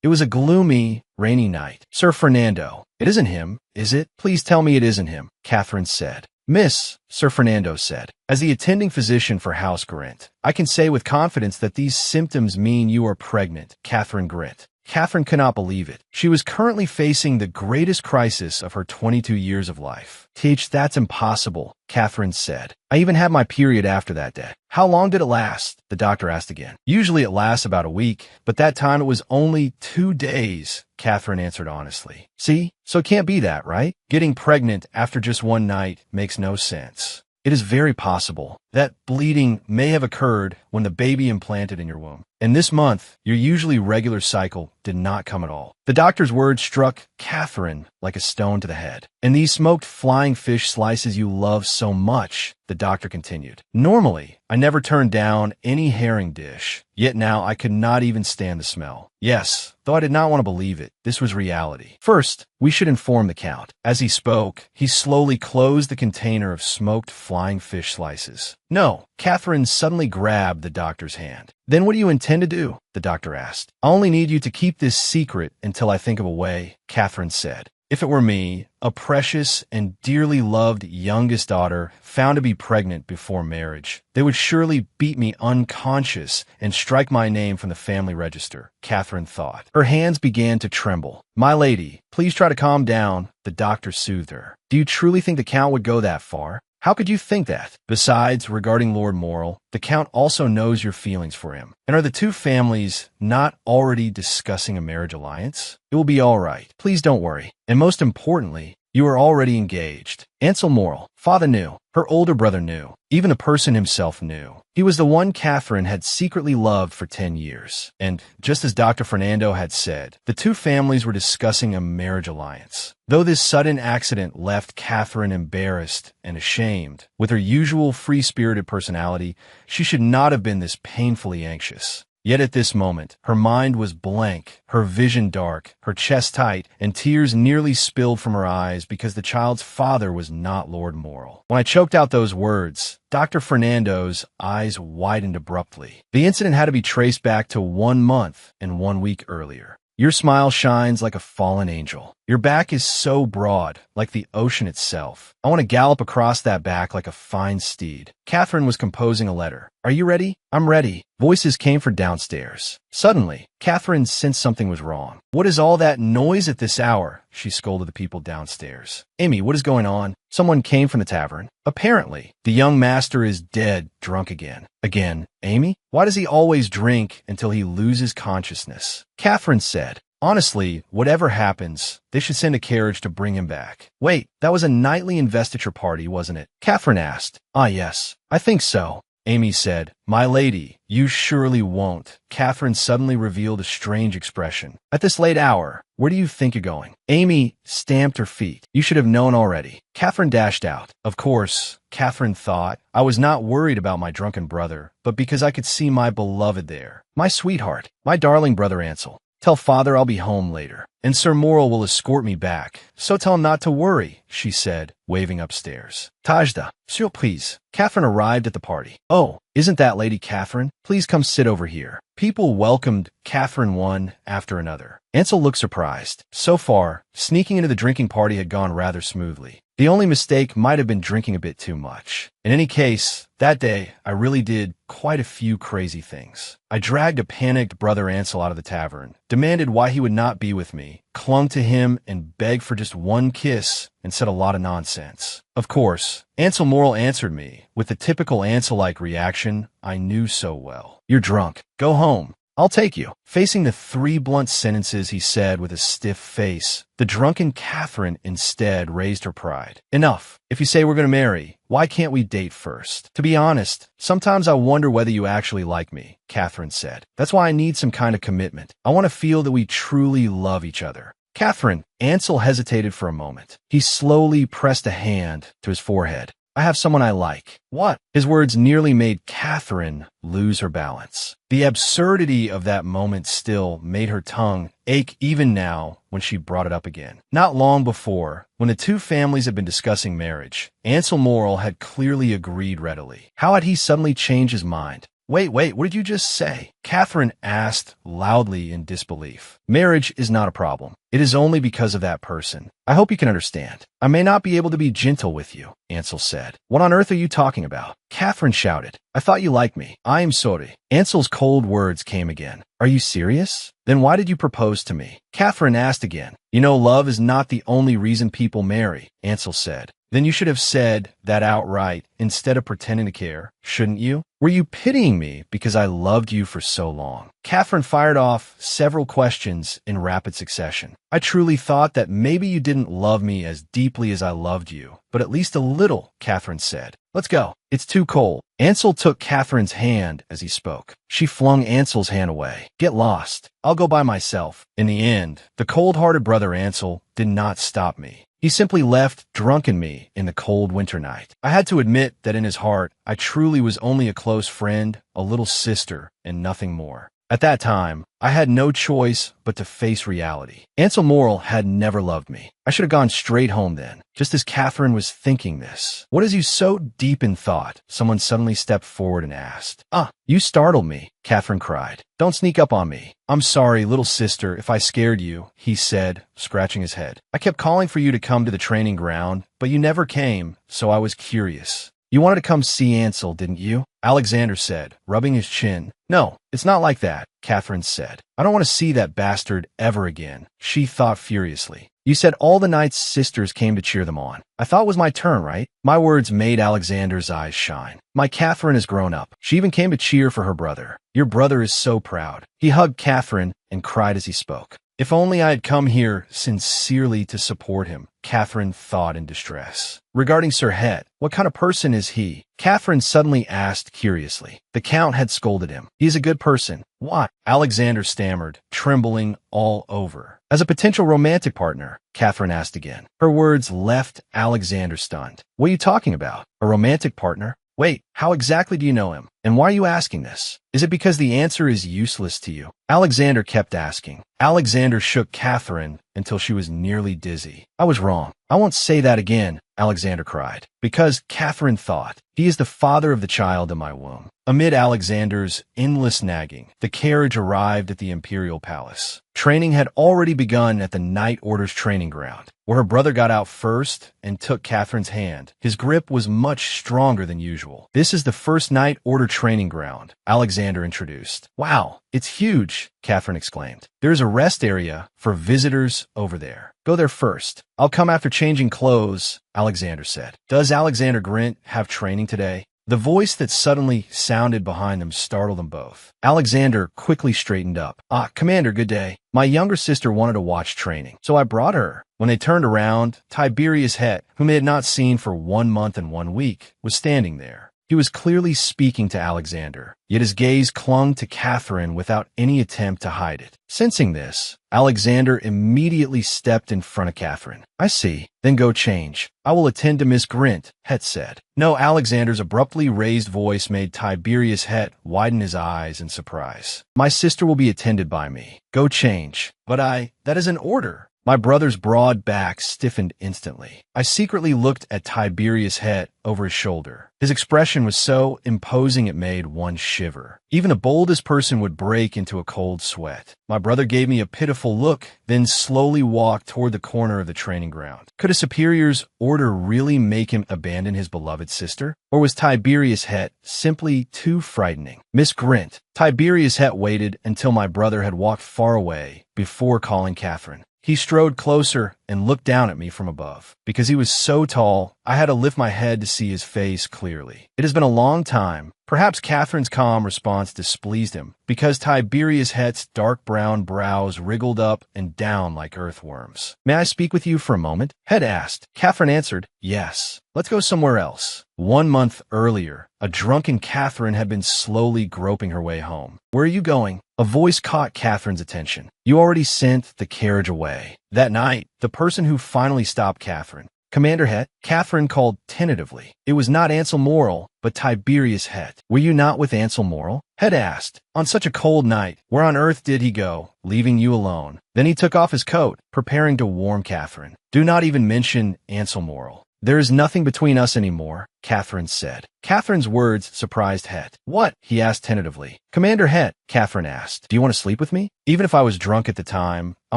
It was a gloomy, rainy night. "Sir Fernando, it isn't him, is it? Please tell me it isn't him," Catherine said. "Miss," Sir Fernando said, "as the attending physician for House Grint, I can say with confidence that these symptoms mean you are pregnant." Catherine Grint. Catherine could not believe it. She was currently facing the greatest crisis of her 22 years of life. That's impossible," Catherine said. "I even had my period after that day." "How long did it last?" the doctor asked again. "Usually it lasts about a week, but that time it was only 2 days," Catherine answered honestly. "See? So it can't be that, right? Getting pregnant after just one night makes no sense. It is very possible that bleeding may have occurred when the baby implanted in your womb. And this month, your usually regular cycle did not come at all." The doctor's words struck Catherine like a stone to the head. "And these smoked flying fish slices you love so much," the doctor continued. "Normally, I never turn down any herring dish, yet now I could not even stand the smell. Yes, though I did not want to believe it, this was reality. First, we should inform the Count." As he spoke, he slowly closed the container of smoked flying fish slices. "No." Catherine suddenly grabbed the doctor's hand. "Then what do you intend to do?" the doctor asked. "I only need you to keep this secret until I think of a way," Catherine said. "If it were me, a precious and dearly loved youngest daughter found to be pregnant before marriage, they would surely beat me unconscious and strike my name from the family register," Catherine thought. Her hands began to tremble. "My lady, please try to calm down," the doctor soothed her. "Do you truly think the Count would go that far? How could you think that? Besides, regarding Lord Morrel, the Count also knows your feelings for him. And are the two families not already discussing a marriage alliance? It will be all right. Please don't worry. And most importantly, you are already engaged." Ansel Morrel, father knew. Her older brother knew. Even the person himself knew. He was the one Catherine had secretly loved for 10 years. And, just as Dr. Fernando had said, the two families were discussing a marriage alliance. Though this sudden accident left Catherine embarrassed and ashamed, with her usual free-spirited personality, she should not have been this painfully anxious. Yet at this moment, her mind was blank, her vision dark, her chest tight, and tears nearly spilled from her eyes because the child's father was not Lord Morrel. When I choked out those words, Dr. Fernando's eyes widened abruptly. The incident had to be traced back to 1 month and 1 week earlier. "Your smile shines like a fallen angel. Your back is so broad, like the ocean itself. I want to gallop across that back like a fine steed." Catherine was composing a letter. "Are you ready?" "I'm ready." Voices came from downstairs. Suddenly, Catherine sensed something was wrong. "What is all that noise at this hour?" she scolded the people downstairs. "Amy, what is going on?" Someone came from the tavern. "Apparently, the young master is dead drunk again." "Again? Amy? Why does he always drink until he loses consciousness?" Catherine said, "Honestly, whatever happens, they should send a carriage to bring him back." "Wait, that was a knightly investiture party, wasn't it?" Catherine asked. "Ah, yes, I think so." Amy said, "My lady, you surely won't." Catherine suddenly revealed a strange expression. "At this late hour, where do you think you're going?" Amy stamped her feet. "You should have known already." Catherine dashed out. Of course, Catherine thought, I was not worried about my drunken brother, but because I could see my beloved there. My sweetheart, my darling brother Ansel. "Tell father I'll be home later, and Sir Morrel will escort me back. So tell him not to worry," she said, waving upstairs. Tajda, surprise. Catherine arrived at the party. "Oh, isn't that Lady Catherine? Please come sit over here." People welcomed Catherine one after another. Ansel looked surprised. So far, sneaking into the drinking party had gone rather smoothly. The only mistake might have been drinking a bit too much. In any case, that day, I really did quite a few crazy things. I dragged a panicked brother Ansel out of the tavern, demanded why he would not be with me, clung to him and begged for just one kiss, and said a lot of nonsense. Of course, Ansel Morrel answered me with the typical Ansel-like reaction I knew so well. "You're drunk. Go home. I'll take you." Facing the 3 blunt sentences he said with a stiff face, the drunken Catherine instead raised her pride. "Enough. If you say we're going to marry, why can't we date first? To be honest, sometimes I wonder whether you actually like me," Catherine said. "That's why I need some kind of commitment. I want to feel that we truly love each other." "Catherine," Ansel hesitated for a moment. He slowly pressed a hand to his forehead. "I have someone I like." "What?" His words nearly made Catherine lose her balance. The absurdity of that moment still made her tongue ache even now when she brought it up again. Not long before, when the two families had been discussing marriage, Ansel Morrel had clearly agreed readily. How had he suddenly changed his mind? Wait, what did you just say? Catherine asked loudly in disbelief. Marriage is not a problem. It is only because of that person. I hope you can understand. I may not be able to be gentle with you, Ansel said. What on earth are you talking about? Catherine shouted. I thought you liked me. I am sorry. Ansel's cold words came again. Are you serious? Then why did you propose to me? Catherine asked again. You know, love is not the only reason people marry, Ansel said. Then you should have said that outright instead of pretending to care, shouldn't you? Were you pitying me because I loved you for so long? Catherine fired off several questions in rapid succession. I truly thought that maybe you didn't love me as deeply as I loved you, but at least a little, Catherine said. Let's go. It's too cold. Ansel took Catherine's hand as he spoke. She flung Ansel's hand away. Get lost. I'll go by myself. In the end, the cold-hearted brother Ansel did not stop me. He simply left drunken me in the cold winter night. I had to admit that in his heart, I truly was only a close friend, a little sister, and nothing more. At that time, I had no choice but to face reality. Ansel Morrill had never loved me. I should have gone straight home then, just as Catherine was thinking this. What has you so deep in thought? Someone suddenly stepped forward and asked. You startled me, Catherine cried. Don't sneak up on me. I'm sorry, little sister, if I scared you, he said, scratching his head. I kept calling for you to come to the training ground, but you never came, so I was curious. You wanted to come see Ansel, didn't you? Alexander said, rubbing his chin. No, it's not like that, Catherine said. I don't want to see that bastard ever again, she thought furiously. You said all the knight's sisters came to cheer them on. I thought it was my turn, right? My words made Alexander's eyes shine. My Catherine has grown up. She even came to cheer for her brother. Your brother is so proud. He hugged Catherine and cried as he spoke. If only I had come here sincerely to support him, Catherine thought in distress. Regarding Sir Het, what kind of person is he? Catherine suddenly asked curiously. The Count had scolded him. He is a good person. Why? Alexander stammered, trembling all over. As a potential romantic partner, Catherine asked again. Her words left Alexander stunned. What are you talking about? A romantic partner? Wait, how exactly do you know him? And why are you asking this? Is it because the answer is useless to you? Alexander kept asking. Alexander shook Catherine until she was nearly dizzy. I was wrong. I won't say that again, Alexander cried. Because, Catherine thought, he is the father of the child in my womb. Amid Alexander's endless nagging, the carriage arrived at the imperial palace. Training had already begun at the Knight Order's training ground, where her brother got out first and took Catherine's hand. His grip was much stronger than usual. This is the first Knight Order training ground, Alexander introduced. Wow, it's huge, Catherine exclaimed. There is a rest area for visitors over there. Go there first. I'll come after changing clothes, Alexander said. Does Alexander Grint have training today? The voice that suddenly sounded behind them startled them both. Alexander quickly straightened up. Commander, good day. My younger sister wanted to watch training, so I brought her. When they turned around, Tiberius Het, whom they had not seen for 1 month and 1 week, was standing there. He was clearly speaking to Alexander, yet his gaze clung to Catherine without any attempt to hide it. Sensing this, Alexander immediately stepped in front of Catherine. I see. Then go change. I will attend to Miss Grint, Het said. No, Alexander's abruptly raised voice made Tiberius Het widen his eyes in surprise. My sister will be attended by me. Go change. But that is an order. My brother's broad back stiffened instantly. I secretly looked at Tiberius Het over his shoulder. His expression was so imposing it made one shiver. Even the boldest person would break into a cold sweat. My brother gave me a pitiful look, then slowly walked toward the corner of the training ground. Could a superior's order really make him abandon his beloved sister? Or was Tiberius Het simply too frightening? Miss Grint. Tiberius Het waited until my brother had walked far away before calling Catherine. He strode closer and looked down at me from above. Because he was so tall, I had to lift my head to see his face clearly. It has been a long time. Perhaps Catherine's calm response displeased him, because Tiberius Het's dark brown brows wriggled up and down like earthworms. May I speak with you for a moment? Het asked. Catherine answered, yes. Let's go somewhere else. 1 month earlier, a drunken Catherine had been slowly groping her way home. Where are you going? A voice caught Catherine's attention. You already sent the carriage away. That night, the person who finally stopped Catherine. Commander Het, Catherine called tentatively. It was not Ansel Morrill, but Tiberius Het. Were you not with Ansel Morrill? Het asked. On such a cold night, where on earth did he go, leaving you alone? Then he took off his coat, preparing to warm Catherine. Do not even mention Ansel Morrill. There is nothing between us anymore, Catherine said. Catherine's words surprised Het. What? He asked tentatively. Commander Het, Catherine asked. Do you want to sleep with me? Even if I was drunk at the time, I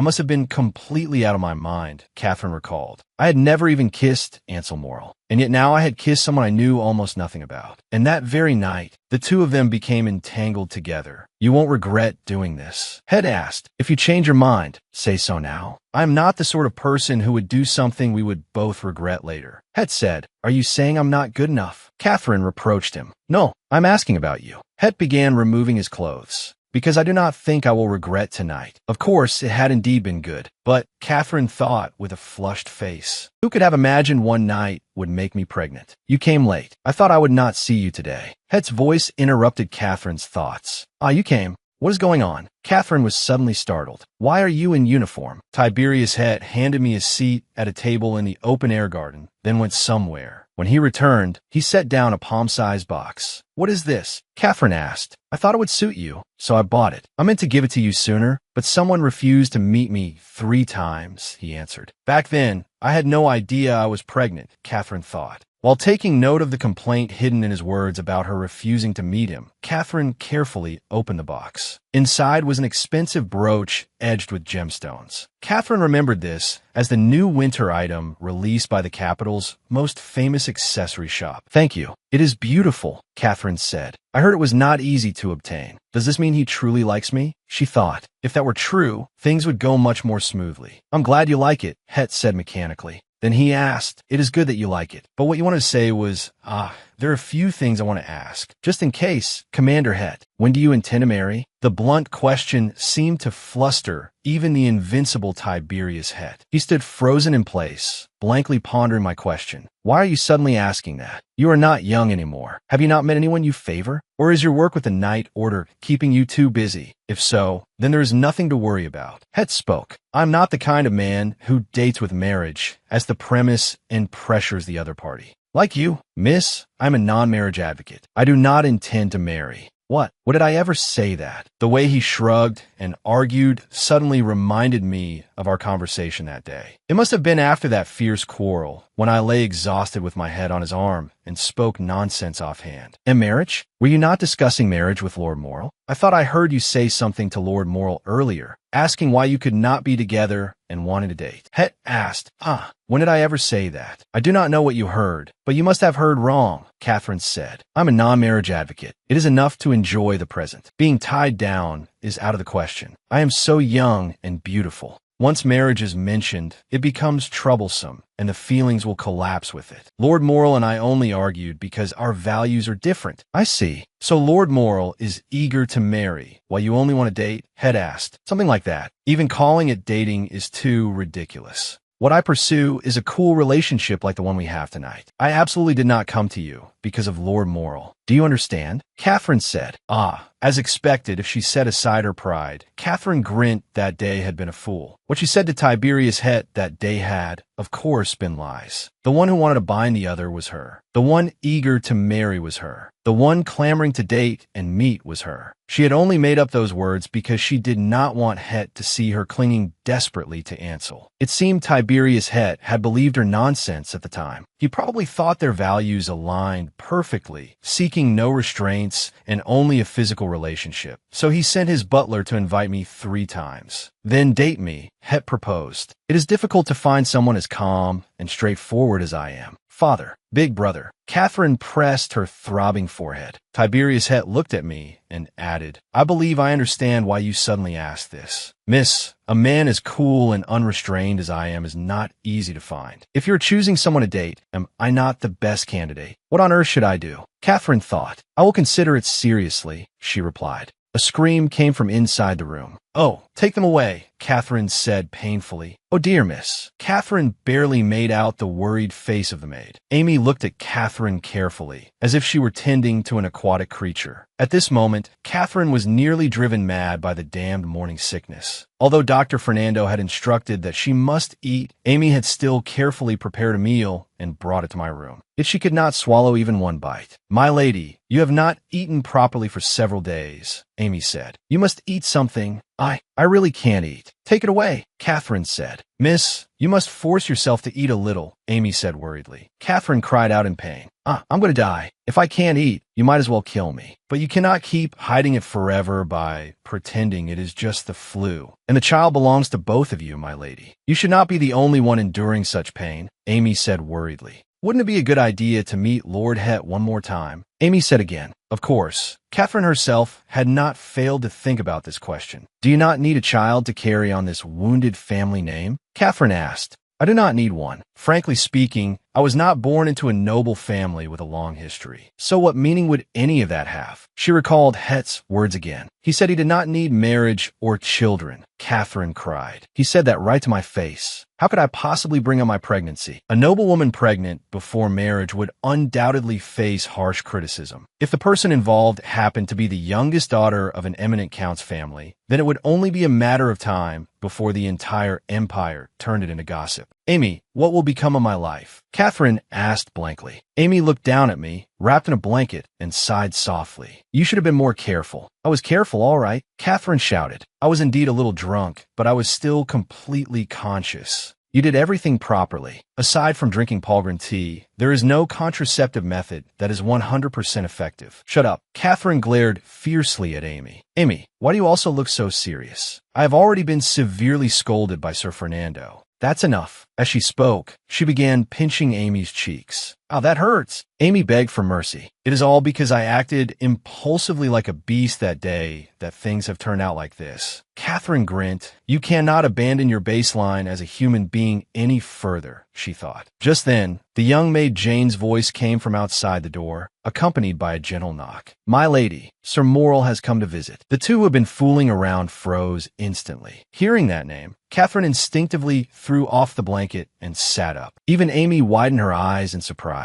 must have been completely out of my mind, Catherine recalled. I had never even kissed Ansel Morrill, and yet now I had kissed someone I knew almost nothing about. And that very night, the two of them became entangled together. You won't regret doing this. Het asked, if you change your mind, say so now. I am not the sort of person who would do something we would both regret later. Het said, are you saying I'm not good enough? Catherine reproached him. No, I'm asking about you. Het began removing his clothes. Because I do not think I will regret tonight. Of course, it had indeed been good, but Catherine thought with a flushed face. Who could have imagined one night would make me pregnant? You came late. I thought I would not see you today. Het's voice interrupted Catherine's thoughts. You came. What is going on? Catherine was suddenly startled. Why are you in uniform? Tiberius Het handed me a seat at a table in the open-air garden, then went somewhere. When he returned, he set down a palm-sized box. What is this? Catherine asked. I thought it would suit you, so I bought it. I meant to give it to you sooner, but someone refused to meet me 3 times, he answered. Back then, I had no idea I was pregnant, Catherine thought. While taking note of the complaint hidden in his words about her refusing to meet him, Catherine carefully opened the box. Inside was an expensive brooch edged with gemstones. Catherine remembered this as the new winter item released by the capital's most famous accessory shop. Thank you. It is beautiful, Catherine said. I heard it was not easy to obtain. Does this mean he truly likes me? She thought. If that were true, things would go much more smoothly. I'm glad you like it, Het said mechanically. Then he asked, it is good that you like it, but what you wanted to say was, there are a few things I want to ask. Just in case, Commander Het, when do you intend to marry? The blunt question seemed to fluster even the invincible Tiberius Het. He stood frozen in place, blankly pondering my question. Why are you suddenly asking that? You are not young anymore. Have you not met anyone you favor? Or is your work with the Night Order keeping you too busy? If so, then there is nothing to worry about. Het spoke. I'm not the kind of man who dates with marriage as the premise and pressures the other party. Like you, miss, I'm a non-marriage advocate. I do not intend to marry. What? What did I ever say that? The way he shrugged and argued suddenly reminded me of our conversation that day. It must have been after that fierce quarrel, when I lay exhausted with my head on his arm and spoke nonsense offhand. And marriage? Were you not discussing marriage with Lord Morrill? I thought I heard you say something to Lord Morrill earlier, asking why you could not be together and wanting to date. Het asked, when did I ever say that? I do not know what you heard, but you must have heard wrong, Catherine said. I'm a non-marriage advocate. It is enough to enjoy the present. Being tied down is out of the question. I am so young and beautiful. Once marriage is mentioned, it becomes troublesome, and the feelings will collapse with it. Lord Morrill and I only argued because our values are different. I see. So Lord Morrill is eager to marry, while you only want to date? Het asked. Something like that. Even calling it dating is too ridiculous. What I pursue is a cool relationship like the one we have tonight. I absolutely did not come to you because of Lord Morrill. Do you understand? Catherine said, As expected, if she set aside her pride, Catherine Grint that day had been a fool. What she said to Tiberius Het that day had, of course, been lies. The one who wanted to bind the other was her. The one eager to marry was her. The one clamoring to date and meet was her. She had only made up those words because she did not want Het to see her clinging desperately to Ansel. It seemed Tiberius Het had believed her nonsense at the time. He probably thought their values aligned perfectly, seeking no restraints and only a physical relationship. So he sent his butler to invite me 3 times. Then date me, Het proposed. It is difficult to find someone as calm and straightforward as I am. Father, big brother. Catherine pressed her throbbing forehead. Tiberius Het looked at me and added, I believe I understand why you suddenly asked this. Miss, a man as cool and unrestrained as I am is not easy to find. If you're choosing someone to date, am I not the best candidate? What on earth should I do? Catherine thought. I will consider it seriously, she replied. A scream came from inside the room. Oh, take them away, Catherine said painfully. Oh dear, miss. Catherine barely made out the worried face of the maid. Amy looked at Catherine carefully, as if she were tending to an aquatic creature. At this moment, Catherine was nearly driven mad by the damned morning sickness. Although Dr. Fernando had instructed that she must eat, Amy had still carefully prepared a meal and brought it to my room. Yet she could not swallow even one bite. My lady, you have not eaten properly for several days, Amy said. You must eat something. I really can't eat. Take it away, Catherine said. Miss, you must force yourself to eat a little, Amy said worriedly. Catherine cried out in pain. I'm going to die. If I can't eat, you might as well kill me. But you cannot keep hiding it forever by pretending it is just the flu. And the child belongs to both of you, my lady. You should not be the only one enduring such pain, Amy said worriedly. Wouldn't it be a good idea to meet Lord Het one more time? Amy said again. Of course, Catherine herself had not failed to think about this question. Do you not need a child to carry on this wounded family name? Catherine asked. I do not need one. Frankly speaking, I was not born into a noble family with a long history. So what meaning would any of that have? She recalled Het's words again. He said he did not need marriage or children. Catherine cried. He said that right to my face. How could I possibly bring on my pregnancy? A noble woman pregnant before marriage would undoubtedly face harsh criticism. If the person involved happened to be the youngest daughter of an eminent count's family, then it would only be a matter of time before the entire empire turned it into gossip. Amy, what will become of my life? Catherine asked blankly. Amy looked down at me, wrapped in a blanket, and sighed softly. You should have been more careful. I was careful, all right, Catherine shouted. I was indeed a little drunk, but I was still completely conscious. You did everything properly. Aside from drinking Palgren tea, there is no contraceptive method that is 100% effective. Shut up. Catherine glared fiercely at Amy. Amy, why do you also look so serious? I have already been severely scolded by Sir Fernando. That's enough. As she spoke, she began pinching Amy's cheeks. Oh, that hurts. Amy begged for mercy. It is all because I acted impulsively like a beast that day that things have turned out like this. Catherine grinned. You cannot abandon your baseline as a human being any further, she thought. Just then, the young maid Jane's voice came from outside the door, accompanied by a gentle knock. My lady, Sir Morrel has come to visit. The two who had been fooling around froze instantly. Hearing that name, Catherine instinctively threw off the blanket and sat up. Even Amy widened her eyes in surprise.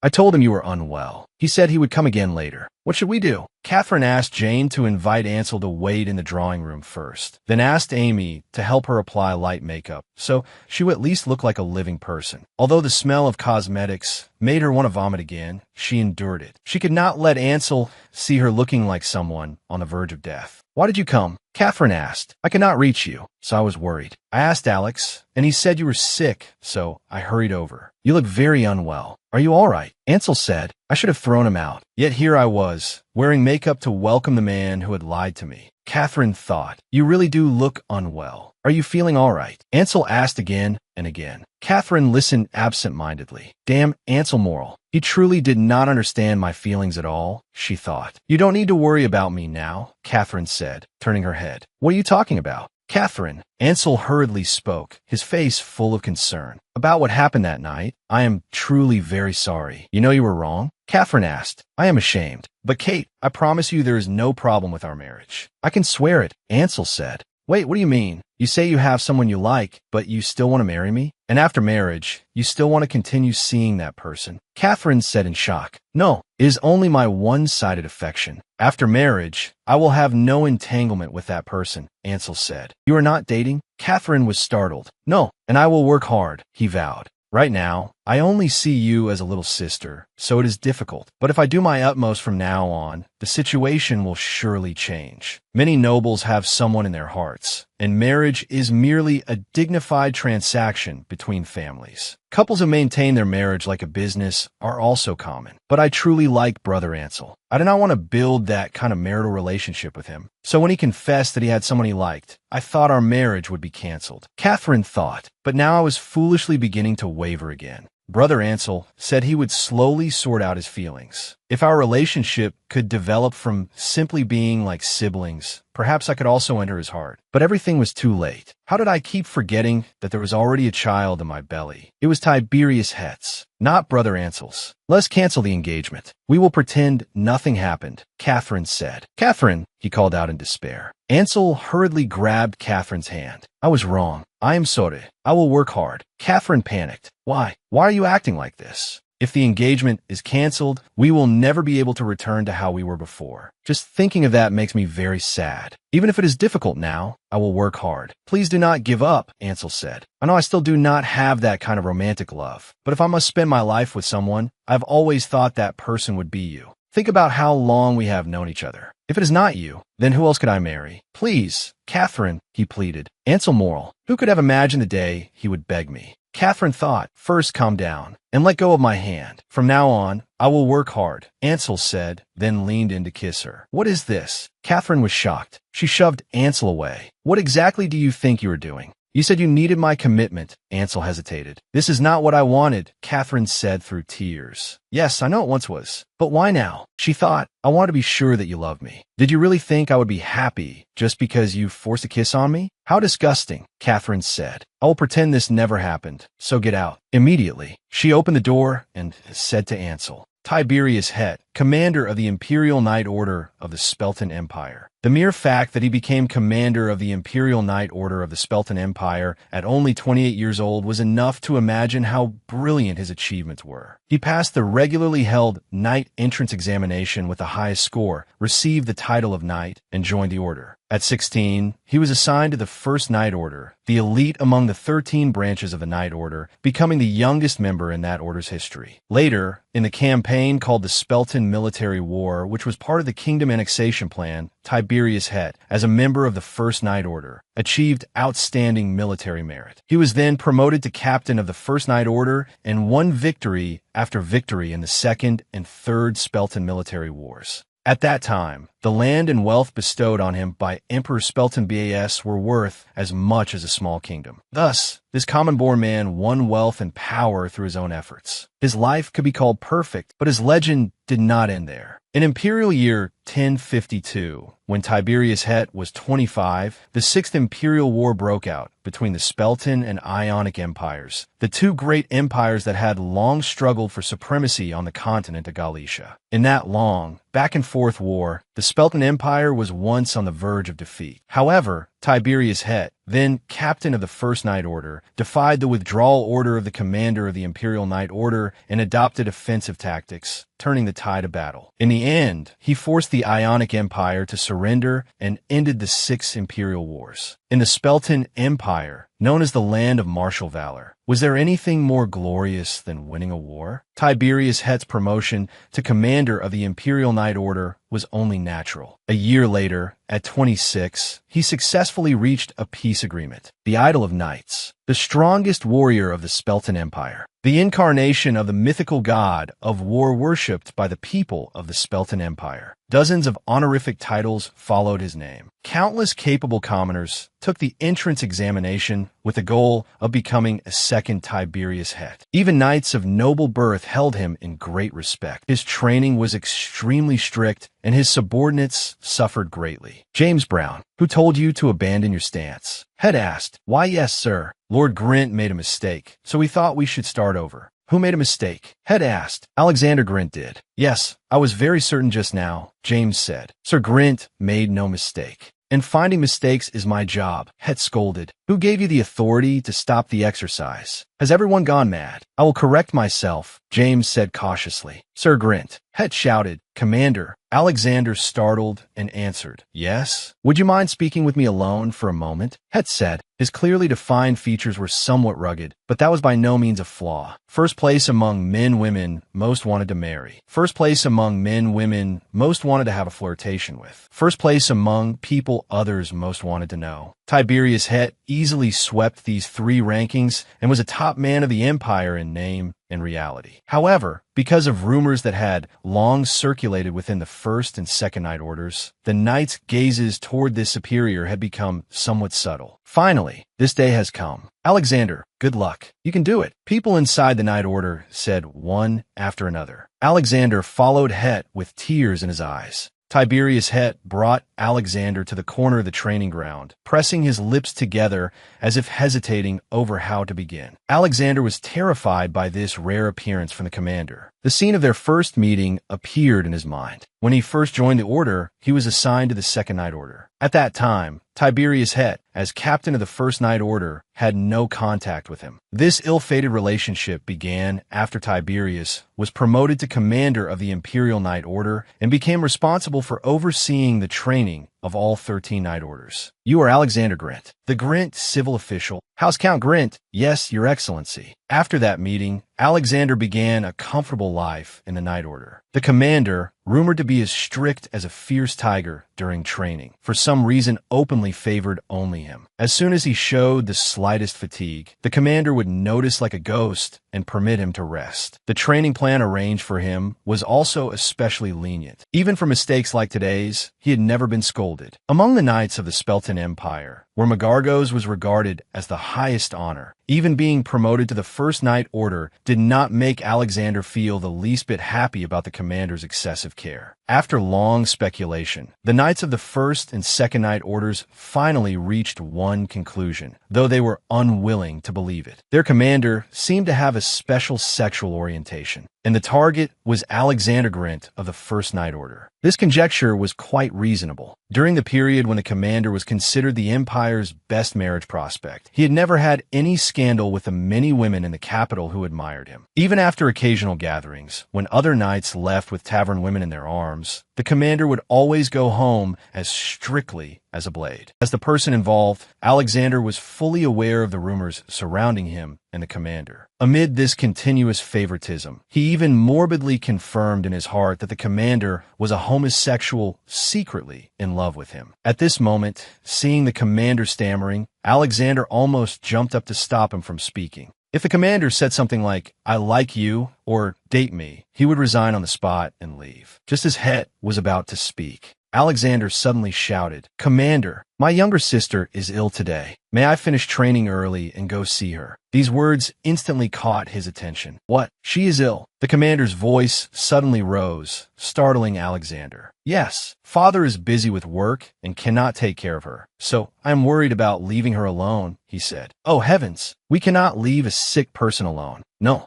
I told him you were unwell. He said he would come again later. What should we do? Catherine asked Jane to invite Ansel to wait in the drawing room first, then asked Amy to help her apply light makeup so she would at least look like a living person. Although the smell of cosmetics made her want to vomit again, she endured it. She could not let Ansel see her looking like someone on the verge of death. Why did you come? Catherine asked. I could not reach you, so I was worried. I asked Alex, and he said you were sick, so I hurried over. You look very unwell. Are you all right? Ansel said. I should have thrown him out. Yet here I was, wearing makeup to welcome the man who had lied to me. Catherine thought, you really do look unwell. Are you feeling all right? Ansel asked again and again. Catherine listened absent-mindedly. Damn Ansel Morrel. He truly did not understand my feelings at all, she thought. You don't need to worry about me now, Catherine said, turning her head. What are you talking about? Catherine. Ansel hurriedly spoke, his face full of concern. About what happened that night, I am truly very sorry. You know you were wrong? Catherine asked. I am ashamed. But Kate, I promise you there is no problem with our marriage. I can swear it, Ansel said. Wait, what do you mean? You say you have someone you like, but you still want to marry me? And after marriage, you still want to continue seeing that person? Catherine said in shock. No, it is only my one-sided affection. After marriage, I will have no entanglement with that person, Ansel said. You are not dating? Catherine was startled. No, and I will work hard, he vowed. Right now, I only see you as a little sister, so it is difficult. But if I do my utmost from now on, the situation will surely change. Many nobles have someone in their hearts, and marriage is merely a dignified transaction between families. Couples who maintain their marriage like a business are also common. But I truly like Brother Ansel. I did not want to build that kind of marital relationship with him. So when he confessed that he had someone he liked, I thought our marriage would be canceled. Catherine thought, but now I was foolishly beginning to waver again. Brother Ansel said he would slowly sort out his feelings. If our relationship could develop from simply being like siblings, perhaps I could also enter his heart. But everything was too late. How did I keep forgetting that there was already a child in my belly? It was Tiberius Het's, not Brother Ansel's. Let's cancel the engagement. We will pretend nothing happened, Catherine said. Catherine, he called out in despair. Ansel hurriedly grabbed Catherine's hand. I was wrong. I am sorry. I will work hard. Catherine panicked. Why? Why are you acting like this? If the engagement is canceled, we will never be able to return to how we were before. Just thinking of that makes me very sad. Even if it is difficult now, I will work hard. Please do not give up, Ansel said. I know I still do not have that kind of romantic love, but if I must spend my life with someone, I've always thought that person would be you. Think about how long we have known each other. If it is not you, then who else could I marry? Please, Catherine, he pleaded. Ansel Morrill, who could have imagined the day he would beg me? Catherine thought, first calm down, and let go of my hand. From now on, I will work hard, Ansel said, then leaned in to kiss her. What is this? Catherine was shocked. She shoved Ansel away. What exactly do you think you are doing? You said you needed my commitment, Ansel hesitated. This is not what I wanted, Catherine said through tears. Yes, I know it once was. But why now? She thought, I want to be sure that you love me. Did you really think I would be happy just because you forced a kiss on me? How disgusting, Catherine said. I will pretend this never happened, so get out. Immediately, she opened the door and said to Ansel, Tiberius Het, commander of the Imperial Knight Order of the Spelten Empire. The mere fact that he became commander of the Imperial Knight Order of the Spelten Empire at only 28 years old was enough to imagine how brilliant his achievements were. He passed the regularly held Knight entrance examination with the highest score, received the title of Knight, and joined the order. At 16, he was assigned to the First Knight Order, the elite among the 13 branches of the Knight Order, becoming the youngest member in that order's history. Later, in the campaign called the Spelten Military War, which was part of the Kingdom Annexation Plan, Tiberius Het, as a member of the First Knight Order, achieved outstanding military merit. He was then promoted to captain of the First Knight Order and won victory after victory in the Second and Third Spelten Military Wars. At that time, the land and wealth bestowed on him by Emperor Spelten Bas were worth as much as a small kingdom. Thus, this common-born man won wealth and power through his own efforts. His life could be called perfect, but his legend did not end there. In imperial year 1052, when Tiberius Het was 25, the Sixth Imperial War broke out between the Spelten and Ionic empires, the two great empires that had long struggled for supremacy on the continent of Galatia. In that long, back-and-forth war, the Spelten Empire was once on the verge of defeat. However, Tiberius Het, then captain of the First Knight Order, defied the withdrawal order of the commander of the Imperial Knight Order and adopted offensive tactics, turning the tide of battle. In the end, he forced the Ionic Empire to surrender and ended the Six Imperial Wars. In the Spelten Empire, known as the land of martial valor, was there anything more glorious than winning a war? Tiberius Het's promotion to commander of the Imperial Knight Order was only natural. A year later, at 26, he successfully reached a peace agreement. The Idol of Knights, the strongest warrior of the Spelten Empire, the incarnation of the mythical god of war worshipped by the people of the Spelten Empire. Dozens of honorific titles followed his name. Countless capable commoners took the entrance examination with the goal of becoming a second Tiberius Het. Even knights of noble birth held him in great respect. His training was extremely strict, and his subordinates suffered greatly. James Brown, who told you to abandon your stance? Het asked. Why, yes, sir. Lord Grint made a mistake, so we thought we should start over. Who made a mistake? Het asked. Alexander Grint did. Yes, I was very certain just now, James said. Sir Grint made no mistake. And finding mistakes is my job, Het scolded. Who gave you the authority to stop the exercise? Has everyone gone mad? I will correct myself, James said cautiously. Sir Grint, Het shouted. Commander, Alexander startled and answered. Yes? Would you mind speaking with me alone for a moment? Het said. His clearly defined features were somewhat rugged, but that was by no means a flaw. First place among men-women most wanted to marry. First place among men-women most wanted to have a flirtation with. First place among people others most wanted to know. Tiberius Het easily swept these three rankings and was a top man of the empire in name and reality. However, because of rumors that had long circulated within the First and Second Knight Orders, the knights' gazes toward this superior had become somewhat subtle. Finally, this day has come. Alexander, good luck. You can do it. People inside the Knight Order said one after another. Alexander followed Het with tears in his eyes. Tiberius Het brought Alexander to the corner of the training ground, pressing his lips together as if hesitating over how to begin. Alexander was terrified by this rare appearance from the commander. The scene of their first meeting appeared in his mind. When he first joined the order, he was assigned to the Second Knight Order. At that time, Tiberius Het, as captain of the First Knight Order, had no contact with him. This ill-fated relationship began after Tiberius was promoted to commander of the Imperial Knight Order and became responsible for overseeing the training of all 13 night orders. You are Alexander Grint. The Grint civil official. House Count Grint. Yes, Your Excellency. After that meeting, Alexander began a comfortable life in the Night Order. The commander, rumored to be as strict as a fierce tiger during training, for some reason openly favored only him. As soon as he showed the slightest fatigue, the commander would notice like a ghost and permit him to rest. The training plan arranged for him was also especially lenient. Even for mistakes like today's, he had never been scolded. Among the knights of the Spelton Empire, where Magargos was regarded as the highest honor, even being promoted to the First Night Order did not make Alexander feel the least bit happy about the commander's excessive care. After long speculation, the knights of the First and Second Night Orders finally reached one conclusion, though they were unwilling to believe it. Their commander seemed to have a special sexual orientation, and the target was Alexander Grint of the First Night Order. This conjecture was quite reasonable. During the period when the commander was considered the Empire's best marriage prospect, he had never had any scandal with the many women in the capital who admired him. Even after occasional gatherings, when other knights left with tavern women in their arms, the commander would always go home as strictly as a blade. As the person involved, Alexander was fully aware of the rumors surrounding him and the commander. Amid this continuous favoritism, he even morbidly confirmed in his heart that the commander was a homosexual secretly in love with him. At this moment, seeing the commander stammering, Alexander almost jumped up to stop him from speaking. If the commander said something like, "I like you," or "date me," he would resign on the spot and leave. Just as Het was about to speak, Alexander suddenly shouted, "Commander, my younger sister is ill today. May I finish training early and go see her?" These words instantly caught his attention. "What? She is ill?" The commander's voice suddenly rose, startling Alexander. "Yes, father is busy with work and cannot take care of her, so I am worried about leaving her alone," he said. "Oh heavens, we cannot leave a sick person alone." No.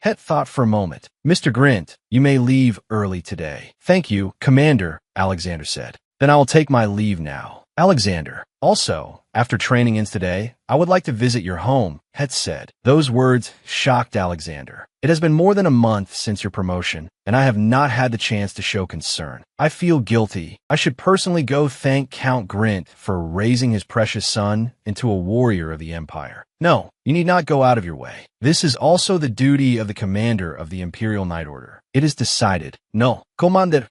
Het thought for a moment. "Mr. Grint, you may leave early today." "Thank you, Commander," Alexander said. "Then I will take my leave now." "Alexander, also, after training ends today, I would like to visit your home," Het said. Those words shocked Alexander. "It has been more than a month since your promotion, and I have not had the chance to show concern. I feel guilty. I should personally go thank Count Grint for raising his precious son into a warrior of the Empire." "No, you need not go out of your way. This is also the duty of the commander of the Imperial Night Order. It is decided." "No, Commander."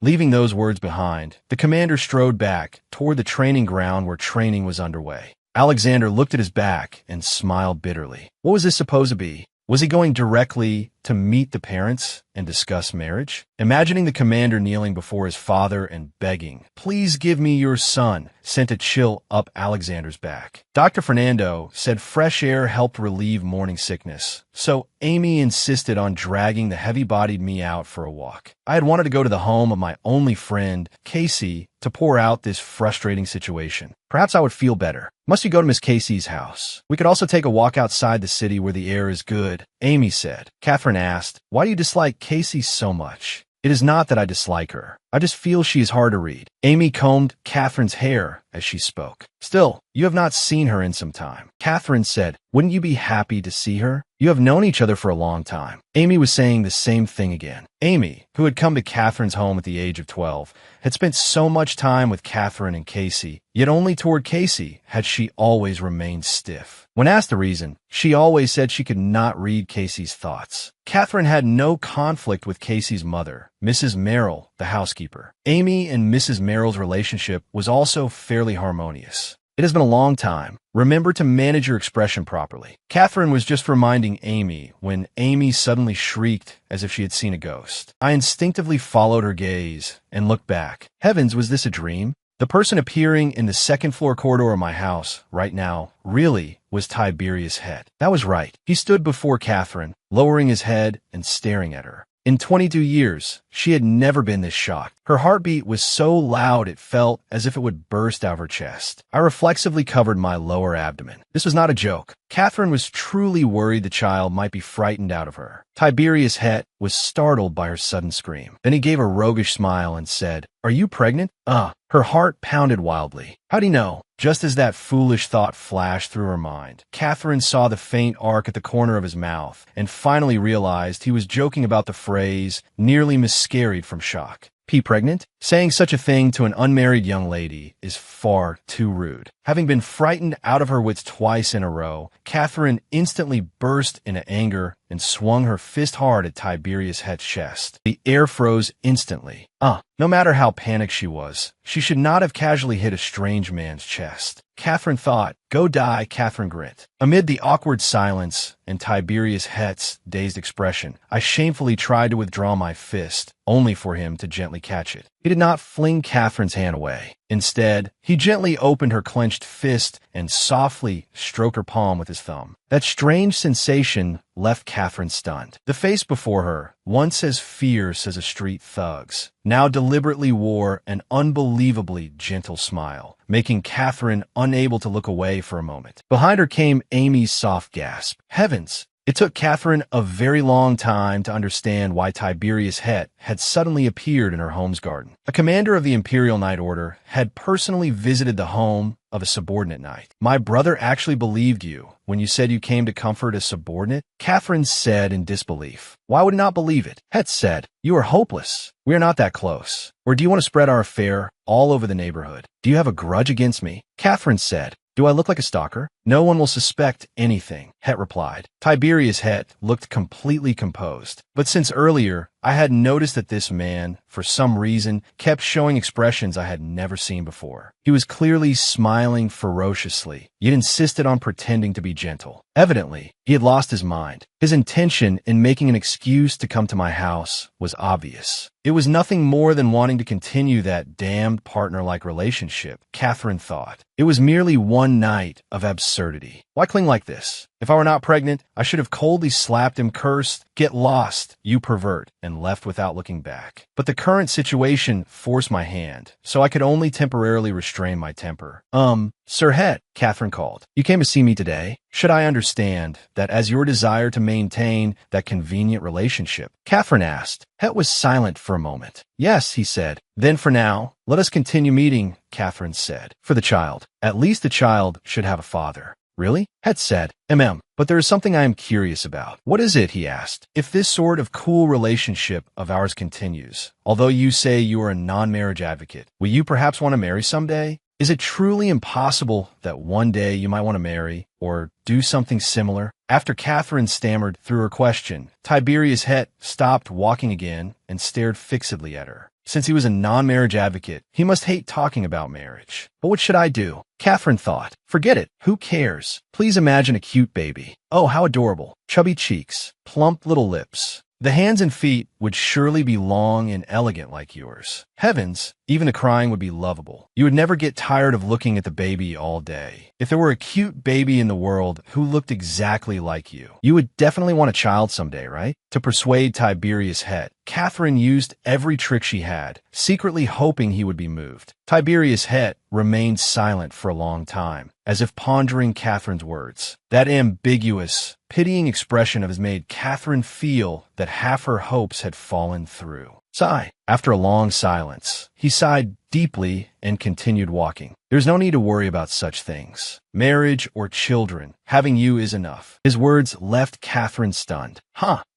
Leaving those words behind, the commander strode back toward the training ground where training was underway. Alexander looked at his back and smiled bitterly. What was this supposed to be? Was he going directly to meet the parents and discuss marriage? Imagining the commander kneeling before his father and begging, "Please give me your son," sent a chill up Alexander's back. Dr. Fernando said fresh air helped relieve morning sickness, so Amy insisted on dragging the heavy-bodied me out for a walk. I had wanted to go to the home of my only friend, Casey, to pour out this frustrating situation. Perhaps I would feel better. Must you go to Miss Casey's house? We could also take a walk outside the city where the air is good, Amy said. Catherine asked, "Why do you dislike Casey so much?" "It is not that I dislike her. I just feel she is hard to read." Amy combed Catherine's hair as she spoke. "Still, you have not seen her in some time." Catherine said, "Wouldn't you be happy to see her? You have known each other for a long time." Amy was saying the same thing again. Amy, who had come to Catherine's home at the age of 12, had spent so much time with Catherine and Casey, yet only toward Casey had she always remained stiff. When asked the reason, she always said she could not read Casey's thoughts. Catherine had no conflict with Casey's mother, Mrs. Merrill, the housekeeper. Amy and Mrs. Merrill's relationship was also fairly harmonious. "It has been a long time. Remember to manage your expression properly." Catherine was just reminding Amy when Amy suddenly shrieked as if she had seen a ghost. I instinctively followed her gaze and looked back. Heavens, was this a dream? The person appearing in the second-floor corridor of my house right now really was Tiberius Het. That was right. He stood before Catherine, lowering his head and staring at her. In 22 years, she had never been this shocked. Her heartbeat was so loud it felt as if it would burst out of her chest. I reflexively covered my lower abdomen. This was not a joke. Catherine was truly worried the child might be frightened out of her. Tiberius Het was startled by her sudden scream. Then he gave a roguish smile and said, "Are you pregnant?" Her heart pounded wildly. How'd he know? Just as that foolish thought flashed through her mind, Catherine saw the faint arc at the corner of his mouth and finally realized he was joking about the phrase, nearly miscarried from shock. "P pregnant?" Saying such a thing to an unmarried young lady is far too rude. Having been frightened out of her wits twice in a row, Catherine instantly burst into anger and swung her fist hard at Tiberius Het's chest. The air froze instantly. No matter how panicked she was, she should not have casually hit a strange man's chest. Catherine thought. Go die, Catherine grinned. Amid the awkward silence and Tiberius Het's dazed expression, I shamefully tried to withdraw my fist, only for him to gently catch it. He did not fling Catherine's hand away. Instead, he gently opened her clenched fist and softly stroked her palm with his thumb. That strange sensation left Catherine stunned. The face before her, once as fierce as a street thug's, now deliberately wore an unbelievably gentle smile, making Catherine unable to look away for a moment. Behind her came Amy's soft gasp. Heavens! It took Catherine a very long time to understand why Tiberius Het had suddenly appeared in her home's garden. A commander of the Imperial Knight Order had personally visited the home of a subordinate knight. My brother actually believed you when you said you came to comfort a subordinate? Catherine said in disbelief. Why would he not believe it? Het said, you are hopeless. We are not that close. Or do you want to spread our affair all over the neighborhood? Do you have a grudge against me? Catherine said, do I look like a stalker? No one will suspect anything, Het replied. Tiberius Het looked completely composed. But since earlier, I had noticed that this man, for some reason, kept showing expressions I had never seen before. He was clearly smiling ferociously, yet insisted on pretending to be gentle. Evidently, he had lost his mind. His intention in making an excuse to come to my house was obvious. It was nothing more than wanting to continue that damned partner-like relationship, Catherine thought. It was merely one night of absurdity. Why cling like this? If I were not pregnant, I should have coldly slapped him, cursed, "Get lost, you pervert," and left without looking back. But the current situation forced my hand, so I could only temporarily restrain my temper. Sir Het, Catherine called. You came to see me today? Should I understand that as your desire to maintain that convenient relationship? Catherine asked. Het was silent for a moment. Yes, he said. Then for now, let us continue meeting, Catherine said. For the child. At least the child should have a father. Really? Het said. But there is something I am curious about. What is it? He asked. If this sort of cool relationship of ours continues, although you say you are a non-marriage advocate, will you perhaps want to marry someday? Is it truly impossible that one day you might want to marry or do something similar? After Catherine stammered through her question, Tiberius Het stopped walking again and stared fixedly at her. Since he was a non-marriage advocate, he must hate talking about marriage. But what should I do? Catherine thought. Forget it. Who cares? Please imagine a cute baby. Oh, how adorable. Chubby cheeks, plump little lips. The hands and feet would surely be long and elegant like yours. Heavens, even the crying would be lovable. You would never get tired of looking at the baby all day. If there were a cute baby in the world who looked exactly like you, you would definitely want a child someday, right? To persuade Tiberius Het, Catherine used every trick she had, secretly hoping he would be moved. Tiberius Het remained silent for a long time, as if pondering Catherine's words. That ambiguous, pitying expression of his made Catherine feel that half her hopes had fallen through. Sigh. After a long silence, he sighed deeply and continued walking. There's no need to worry about such things. Marriage or children, having you is enough. His words left Catherine stunned.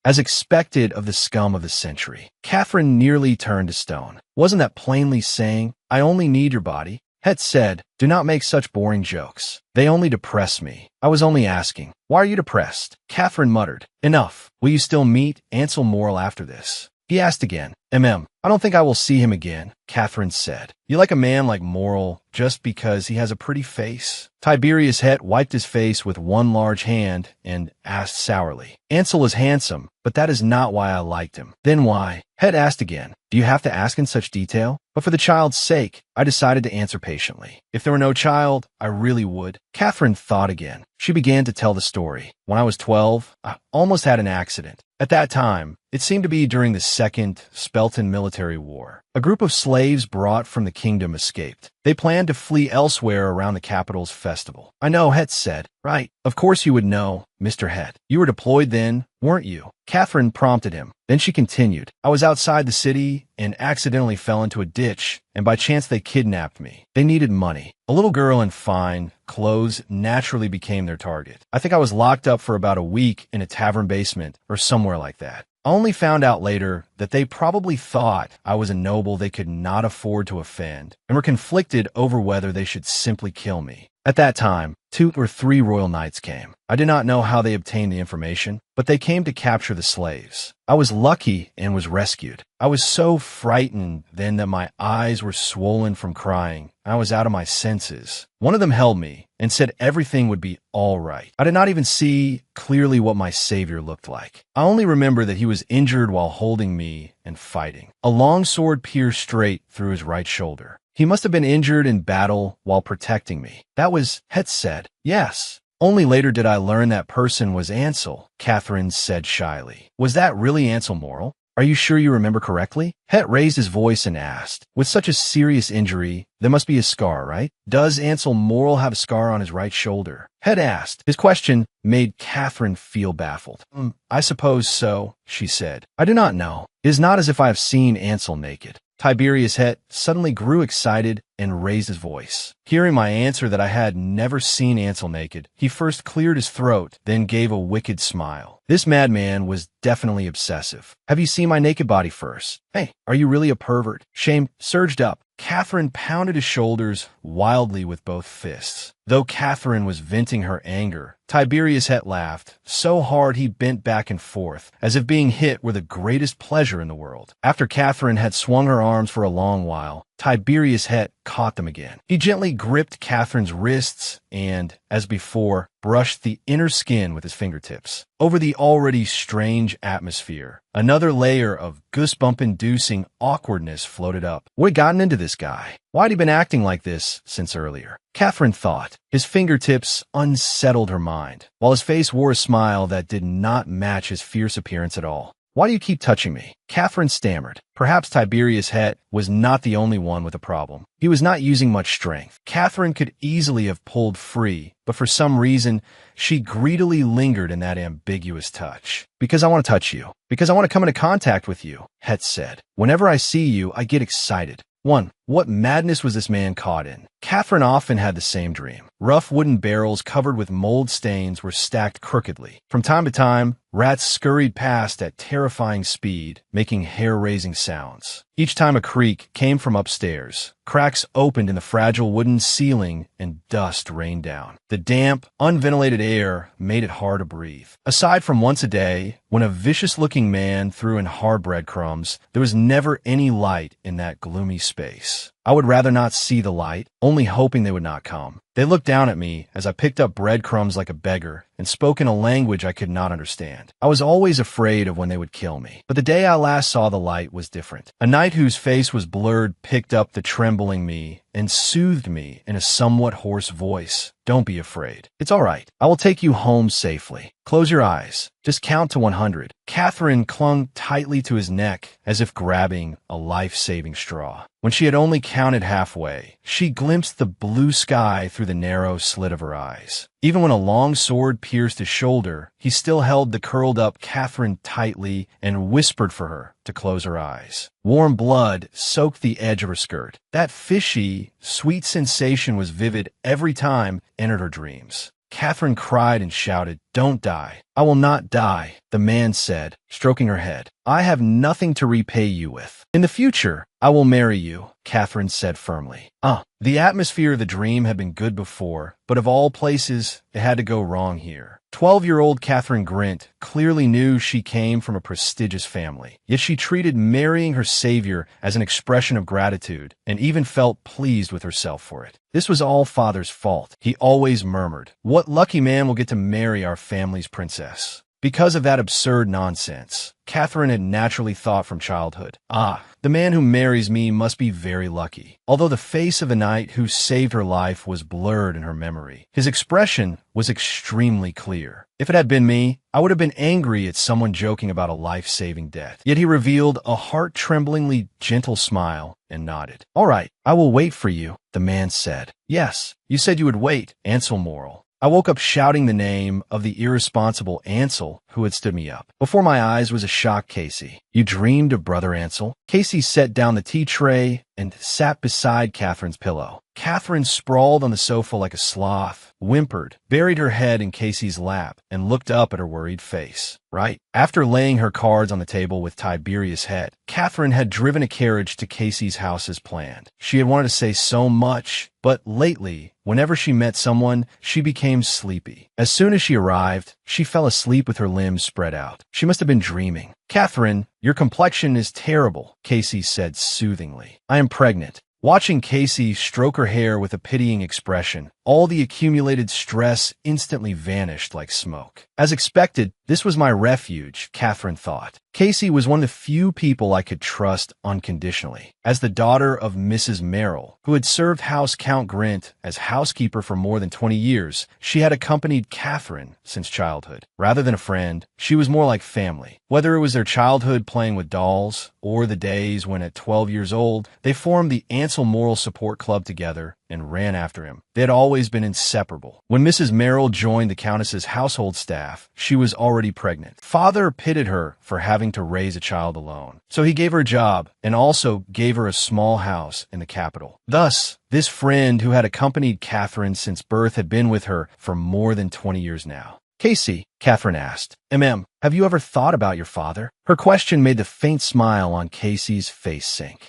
As expected of the scum of the century. Catherine nearly turned to stone. Wasn't that plainly saying, I only need your body? Het said, do not make such boring jokes. They only depress me. I was only asking. Why are you depressed? Catherine muttered. Enough. Will you still meet Ansel Morrill after this? He asked again. I don't think I will see him again, Catherine said. You like a man like Morrill just because he has a pretty face? Tiberius Het wiped his face with one large hand and asked sourly. Ansel is handsome, but that is not why I liked him. Then why? Het asked again. Do you have to ask in such detail? But for the child's sake, I decided to answer patiently. If there were no child, I really would. Catherine thought again. She began to tell the story. When I was 12, I almost had an accident. At that time, it seemed to be during the Second Spelton Military War. A group of slaves brought from the kingdom escaped. They planned to flee elsewhere around the capital's festival. I know, Het said. Right. Of course you would know, Mr. Het. You were deployed then, weren't you? Catherine prompted him. Then she continued. I was outside the city and accidentally fell into a ditch, and by chance they kidnapped me. They needed money. A little girl in fine clothes naturally became their target. I think I was locked up for about a week in a tavern basement or somewhere like that. I only found out later that they probably thought I was a noble they could not afford to offend, and were conflicted over whether they should simply kill me. At that time, 2 or 3 royal knights came. I did not know how they obtained the information, but they came to capture the slaves. I was lucky and was rescued. I was so frightened then that my eyes were swollen from crying. I was out of my senses. One of them held me and said everything would be all right. I did not even see clearly what my savior looked like. I only remember that he was injured while holding me and fighting. A long sword pierced straight through his right shoulder. He must have been injured in battle while protecting me. That was, Het said. Yes. Only later did I learn that person was Ansel, Catherine said shyly. Was that really Ansel Morrill? Are you sure you remember correctly? Het raised his voice and asked, with such a serious injury, there must be a scar, right? Does Ansel Morrill have a scar on his right shoulder? Het asked. His question made Catherine feel baffled. I suppose so, she said. I do not know. It is not as if I have seen Ansel naked. Tiberius Het suddenly grew excited and raised his voice. Hearing my answer that I had never seen Ansel naked, he first cleared his throat, then gave a wicked smile. This madman was definitely obsessive. Have you seen my naked body first? Hey, are you really a pervert? Shame surged up. Catherine pounded his shoulders wildly with both fists. Though Catherine was venting her anger, Tiberius Het laughed so hard he bent back and forth, as if being hit were the greatest pleasure in the world. After Catherine had swung her arms for a long while, Tiberius Het caught them again. He gently gripped Catherine's wrists and, as before, brushed the inner skin with his fingertips. Over the already strange atmosphere, another layer of goosebump-inducing awkwardness floated up. What had gotten into this guy? Why had he been acting like this since earlier? Catherine thought. His fingertips unsettled her mind, while his face wore a smile that did not match his fierce appearance at all. Why do you keep touching me? Catherine stammered. Perhaps Tiberius Het was not the only one with a problem. He was not using much strength. Catherine could easily have pulled free, but for some reason, she greedily lingered in that ambiguous touch. Because I want to touch you. Because I want to come into contact with you, Het said. Whenever I see you, I get excited. 1. What madness was this man caught in? Catherine often had the same dream. Rough wooden barrels covered with mold stains were stacked crookedly. From time to time, rats scurried past at terrifying speed, making hair-raising sounds. Each time a creak came from upstairs, cracks opened in the fragile wooden ceiling and dust rained down. The damp, unventilated air made it hard to breathe. Aside from once a day, when a vicious-looking man threw in hard breadcrumbs, there was never any light in that gloomy space. I would rather not see the light, only hoping they would not come. They looked down at me as I picked up breadcrumbs like a beggar and spoke in a language I could not understand. I was always afraid of when they would kill me, but the day I last saw the light was different. A knight whose face was blurred picked up the trembling me and soothed me in a somewhat hoarse voice. Don't be afraid. It's all right. I will take you home safely. Close your eyes. Just count to 100. Catherine clung tightly to his neck as if grabbing a life-saving straw. When she had only counted halfway, she glimpsed the blue sky through the narrow slit of her eyes. Even when a long sword pierced his shoulder, he still held the curled-up Catherine tightly and whispered for her to close her eyes. Warm blood soaked the edge of her skirt. That fishy, sweet sensation was vivid every time it entered her dreams. Catherine cried and shouted, "Don't die." "I will not die," the man said, stroking her head. "I have nothing to repay you with. In the future, I will marry you," Catherine said firmly. The atmosphere of the dream had been good before, but of all places, it had to go wrong here. 12-year-old Catherine Grint clearly knew she came from a prestigious family, yet she treated marrying her savior as an expression of gratitude and even felt pleased with herself for it. This was all father's fault. He always murmured, "What lucky man will get to marry our family's princess?" Because of that absurd nonsense, Catherine had naturally thought from childhood, the man who marries me must be very lucky. Although the face of the knight who saved her life was blurred in her memory, his expression was extremely clear. If it had been me, I would have been angry at someone joking about a life-saving death. Yet he revealed a heart-tremblingly gentle smile and nodded. "All right, I will wait for you," the man said. "Yes, you said you would wait, Ansel Morrill." I woke up shouting the name of the irresponsible Ansel, who had stood me up. Before my eyes was a shocked Casey. You dreamed of Brother Ansel? Casey set down the tea tray and sat beside Catherine's pillow. Catherine sprawled on the sofa like a sloth, whimpered, buried her head in Casey's lap, and looked up at her worried face. Right? After laying her cards on the table with Tiberius' head, Catherine had driven a carriage to Casey's house as planned. She had wanted to say so much, but lately, whenever she met someone, she became sleepy. As soon as she arrived, she fell asleep with her limbs spread out. She must have been dreaming. Catherine, your complexion is terrible, Casey said soothingly. I am pregnant. Watching Casey stroke her hair with a pitying expression, all the accumulated stress instantly vanished like smoke. As expected, this was my refuge, Catherine thought. Casey was one of the few people I could trust unconditionally. As the daughter of Mrs. Merrill, who had served House Count Grint as housekeeper for more than 20 years, she had accompanied Catherine since childhood. Rather than a friend, she was more like family. Whether it was their childhood playing with dolls, or the days when at 12 years old, they formed the Ansel Moral Support Club together and ran after him. They had always been inseparable. When Mrs. Merrill joined the Countess's household staff, she was already pregnant. Father pitied her for having to raise a child alone, so he gave her a job and also gave her a small house in the capital. Thus, this friend who had accompanied Catherine since birth had been with her for more than 20 years now. Casey, Catherine asked, have you ever thought about your father? Her question made the faint smile on Casey's face sink.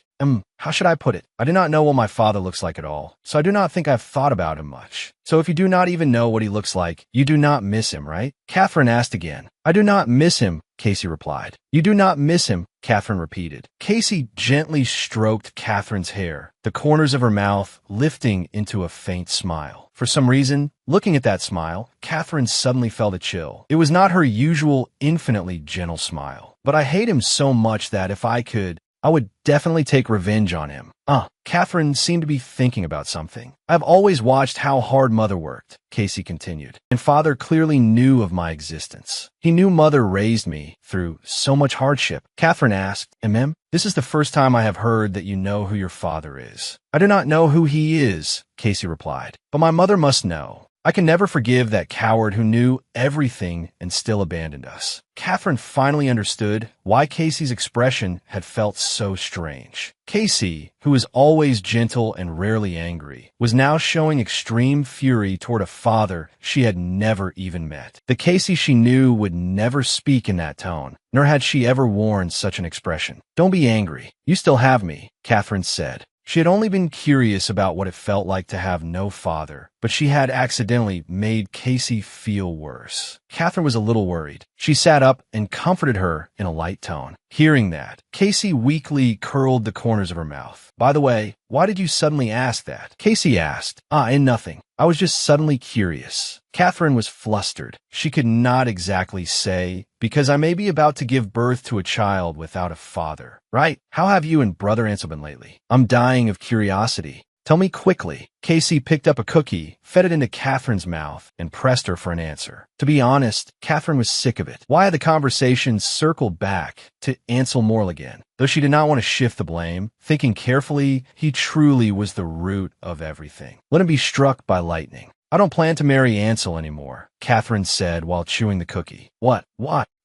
How should I put it? I do not know what my father looks like at all, so I do not think I've thought about him much. So if you do not even know what he looks like, you do not miss him, right? Catherine asked again. I do not miss him, Casey replied. You do not miss him, Catherine repeated. Casey gently stroked Catherine's hair, the corners of her mouth lifting into a faint smile. For some reason, looking at that smile, Catherine suddenly felt a chill. It was not her usual infinitely gentle smile. But I hate him so much that if I could, I would definitely take revenge on him. Catherine seemed to be thinking about something. I've always watched how hard Mother worked, Casey continued, and Father clearly knew of my existence. He knew Mother raised me through so much hardship. Catherine asked, this is the first time I have heard that you know who your father is. I do not know who he is, Casey replied, but my mother must know. I can never forgive that coward who knew everything and still abandoned us. Catherine finally understood why Casey's expression had felt so strange. Casey, who was always gentle and rarely angry, was now showing extreme fury toward a father she had never even met. The Casey she knew would never speak in that tone, nor had she ever worn such an expression. Don't be angry. You still have me, Catherine said. She had only been curious about what it felt like to have no father, but she had accidentally made Casey feel worse. Catherine was a little worried. She sat up and comforted her in a light tone. Hearing that, Casey weakly curled the corners of her mouth. By the way, why did you suddenly ask that? Casey asked. Nothing. I was just suddenly curious. Catherine was flustered. She could not exactly say, because I may be about to give birth to a child without a father. Right? How have you and Brother Ansel been lately? I'm dying of curiosity. Tell me quickly. Casey picked up a cookie, fed it into Catherine's mouth, and pressed her for an answer. To be honest, Catherine was sick of it. Why had the conversation circled back to Ansel Morrill again? Though she did not want to shift the blame, thinking carefully, he truly was the root of everything. Let him be struck by lightning. I don't plan to marry Ansel anymore, Catherine said while chewing the cookie. What?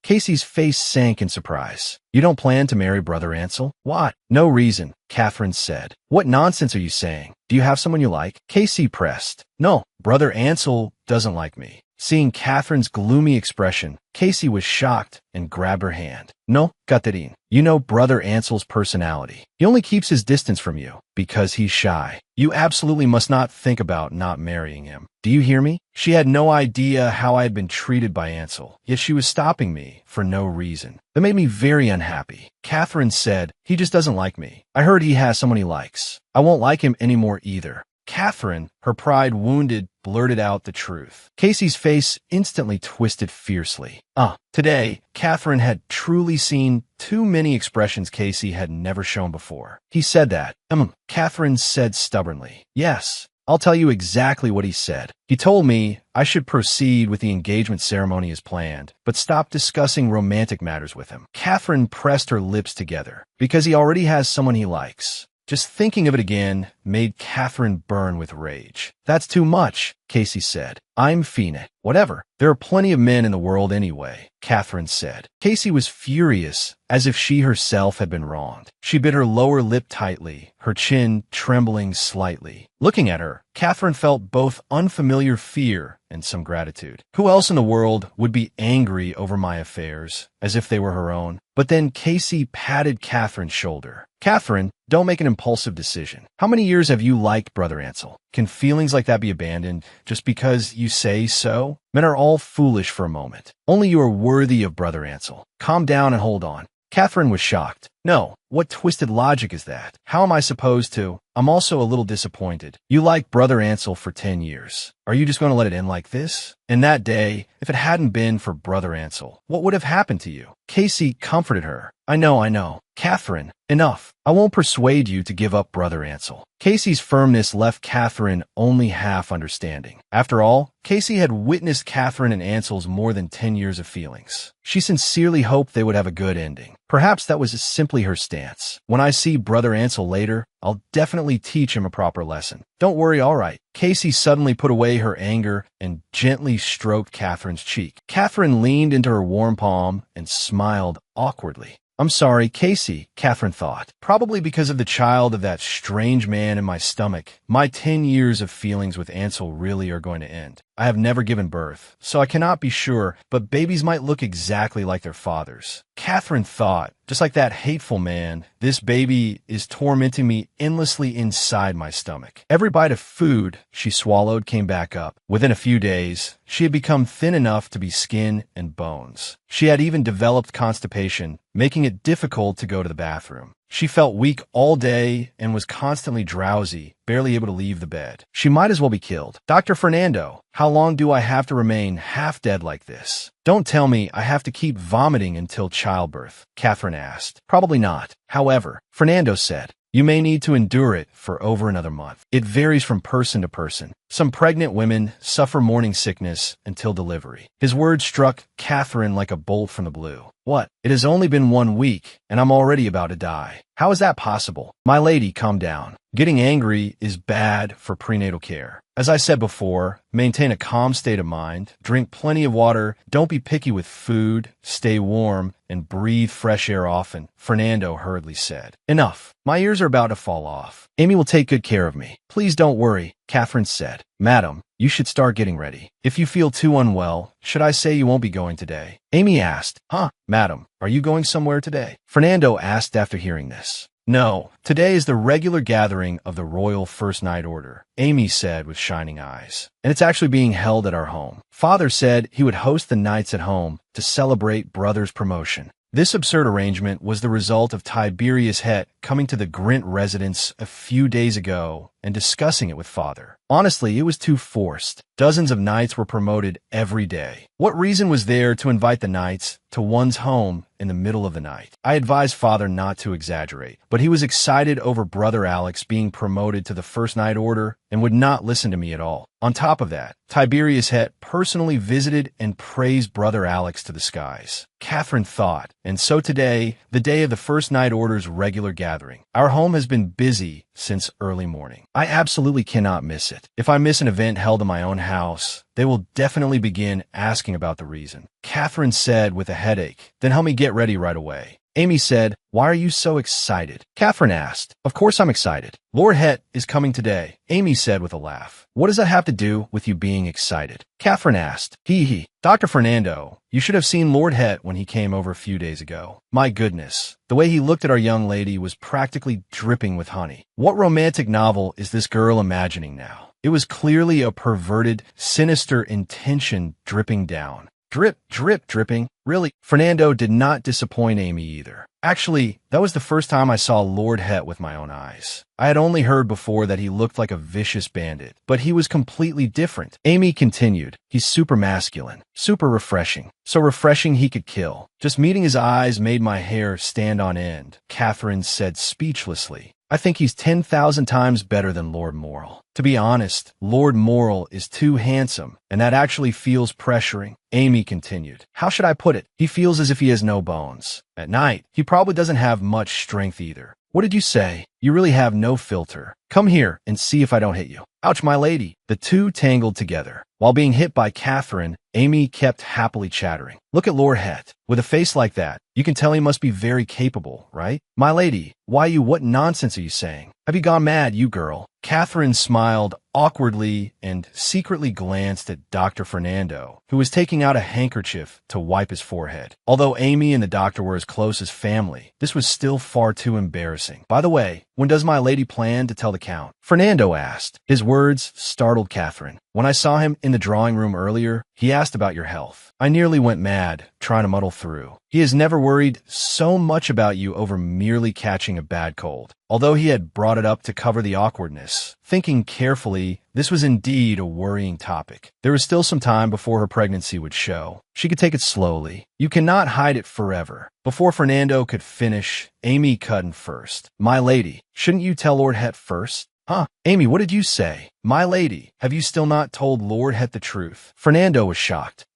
Casey's face sank in surprise. You don't plan to marry Brother Ansel? What? No reason, Catherine said. What nonsense are you saying? Do you have someone you like? Casey pressed. No, Brother Ansel doesn't like me. Seeing Catherine's gloomy expression, Casey was shocked and grabbed her hand. No, Catherine, you know Brother Ansel's personality. He only keeps his distance from you because he's shy. You absolutely must not think about not marrying him. Do you hear me? She had no idea how I had been treated by Ansel, yet she was stopping me for no reason. That made me very unhappy. Catherine said, he just doesn't like me. I heard he has someone he likes. I won't like him anymore either. Catherine, her pride wounded, blurted out the truth. Casey's face instantly twisted fiercely. Today, Catherine had truly seen too many expressions Casey had never shown before. He said that. Catherine said stubbornly. Yes, I'll tell you exactly what he said. He told me I should proceed with the engagement ceremony as planned, but stop discussing romantic matters with him. Catherine pressed her lips together. Because he already has someone he likes. Just thinking of it again made Catherine burn with rage. That's too much, Casey said. I'm Phoenix. Whatever. There are plenty of men in the world anyway, Catherine said. Casey was furious, as if she herself had been wronged. She bit her lower lip tightly, her chin trembling slightly. Looking at her, Catherine felt both unfamiliar fear and some gratitude. Who else in the world would be angry over my affairs, as if they were her own? But then Casey patted Catherine's shoulder. Catherine, don't make an impulsive decision. How many years have you liked Brother Ansel? Can feelings like that be abandoned just because you say so? Men are all foolish for a moment. Only you are worthy of Brother Ansel. Calm down and hold on. Catherine was shocked. No, what twisted logic is that? How am I supposed to? I'm also a little disappointed. You liked Brother Ansel for 10 years. Are you just going to let it end like this? And that day, if it hadn't been for Brother Ansel, what would have happened to you? Casey comforted her. I know. Catherine, enough. I won't persuade you to give up Brother Ansel. Casey's firmness left Catherine only half understanding. After all, Casey had witnessed Catherine and Ansel's more than 10 years of feelings. She sincerely hoped they would have a good ending. Perhaps that was simply her stance. When I see Brother Ansel later, I'll definitely teach him a proper lesson. Don't worry, all right. Casey suddenly put away her anger and gently stroked Catherine's cheek. Catherine leaned into her warm palm and smiled awkwardly. I'm sorry, Casey, Catherine thought. Probably because of the child of that strange man in my stomach, my 10 years of feelings with Ansel really are going to end. I have never given birth, so I cannot be sure, but babies might look exactly like their fathers. Catherine thought, just like that hateful man, this baby is tormenting me endlessly inside my stomach. Every bite of food she swallowed came back up. Within a few days, she had become thin enough to be skin and bones. She had even developed constipation, making it difficult to go to the bathroom. She felt weak all day and was constantly drowsy, barely able to leave the bed. She might as well be killed. Dr. Fernando, how long do I have to remain half dead like this? Don't tell me I have to keep vomiting until childbirth, Catherine asked. Probably not. However, Fernando said, you may need to endure it for over another month. It varies from person to person. Some pregnant women suffer morning sickness until delivery. His words struck Catherine like a bolt from the blue. What? It has only been 1 week, and I'm already about to die. How is that possible? My lady, calm down. Getting angry is bad for prenatal care. As I said before, maintain a calm state of mind, drink plenty of water, don't be picky with food, stay warm, and breathe fresh air often, Fernando hurriedly said. Enough. My ears are about to fall off. Amy will take good care of me. Please don't worry, Catherine said. Madam, you should start getting ready. If you feel too unwell, should I say you won't be going today? Amy asked. Madam, are you going somewhere today? Fernando asked after hearing this. No, today is the regular gathering of the Royal First Night Order, Amy said with shining eyes. And it's actually being held at our home. Father said he would host the nights at home to celebrate brother's promotion. This absurd arrangement was the result of Tiberius Het coming to the Grint residence a few days ago and discussing it with Father. Honestly, it was too forced. Dozens of knights were promoted every day. What reason was there to invite the knights to one's home in the middle of the night? I advised Father not to exaggerate, but he was excited over Brother Alex being promoted to the First Night Order and would not listen to me at all. On top of that, Tiberius Het personally visited and praised Brother Alex to the skies. Catherine thought, and so today, the day of the First Night Order's regular gathering, our home has been busy since early morning. I absolutely cannot miss it. If I miss an event held in my own house, they will definitely begin asking about the reason. Catherine said with a headache, then help me get ready right away. Amy said, why are you so excited? Catherine asked. Of course I'm excited. Lord Het is coming today, Amy said with a laugh. What does that have to do with you being excited? Catherine asked. Hee. Dr. Fernando, you should have seen Lord Het when he came over a few days ago. My goodness, the way he looked at our young lady was practically dripping with honey. What romantic novel is this girl imagining now? It was clearly a perverted, sinister intention dripping down. Drip, dripping. Really, Fernando did not disappoint Amy either. Actually, that was the first time I saw Lord Het with my own eyes. I had only heard before that he looked like a vicious bandit, but he was completely different. Amy continued, he's super masculine, super refreshing. So refreshing he could kill. Just meeting his eyes made my hair stand on end, Catherine said speechlessly. I think he's 10,000 times better than Lord Morrill. To be honest, Lord Morrill is too handsome, and that actually feels pressuring. Amy continued. How should I put it? He feels as if he has no bones. At night, he probably doesn't have much strength either. What did you say? You really have no filter. Come here and see if I don't hit you. Ouch, my lady. The two tangled together. While being hit by Catherine, Amy kept happily chattering. Look at Lord Het. With a face like that, you can tell he must be very capable, right? My lady, what nonsense are you saying? Have you gone mad, you girl? Catherine smiled awkwardly and secretly glanced at Dr. Fernando, who was taking out a handkerchief to wipe his forehead. Although Amy and the doctor were as close as family, this was still far too embarrassing. By the way, when does my lady plan to tell the Count? Fernando asked. His words startled Catherine. When I saw him in the drawing room earlier, he asked about your health. I nearly went mad, trying to muddle through. He has never worried so much about you over merely catching a bad cold. Although he had brought it up to cover the awkwardness, thinking carefully, this was indeed a worrying topic. There was still some time before her pregnancy would show. She could take it slowly. You cannot hide it forever. Before Fernando could finish, Amy cut in first. My lady, shouldn't you tell Lord Het first? Huh? Amy, what did you say? My lady, have you still not told Lord Het the truth? Fernando was shocked.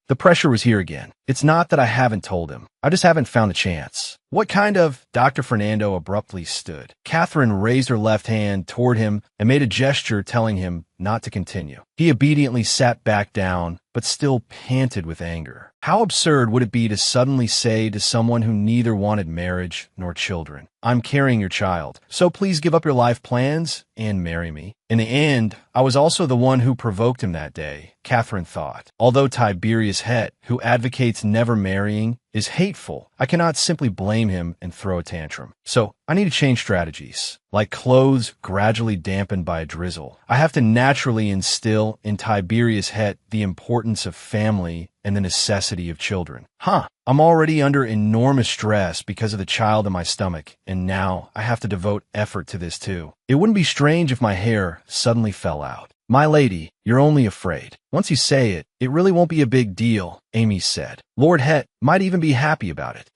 The pressure was here again. It's not that I haven't told him. I just haven't found a chance. What kind of... Dr. Fernando abruptly stood. Catherine raised her left hand toward him and made a gesture telling him not to continue. He obediently sat back down, but still panted with anger. How absurd would it be to suddenly say to someone who neither wanted marriage nor children, I'm carrying your child, so please give up your life plans and marry me. In the end, I was also the one who provoked him that day, Catherine thought. Although Tiberius Het, who advocates never marrying, is hateful, I cannot simply blame him and throw a tantrum. So, I need to change strategies. Like clothes gradually dampened by a drizzle, I have to naturally instill in Tiberius Het the importance of family and the necessity of children. I'm already under enormous stress because of the child in my stomach, and now I have to devote effort to this too. It wouldn't be strange if my hair suddenly fell out. My lady, you're only afraid. Once you say it, it really won't be a big deal, Amy said. Lord Het might even be happy about it.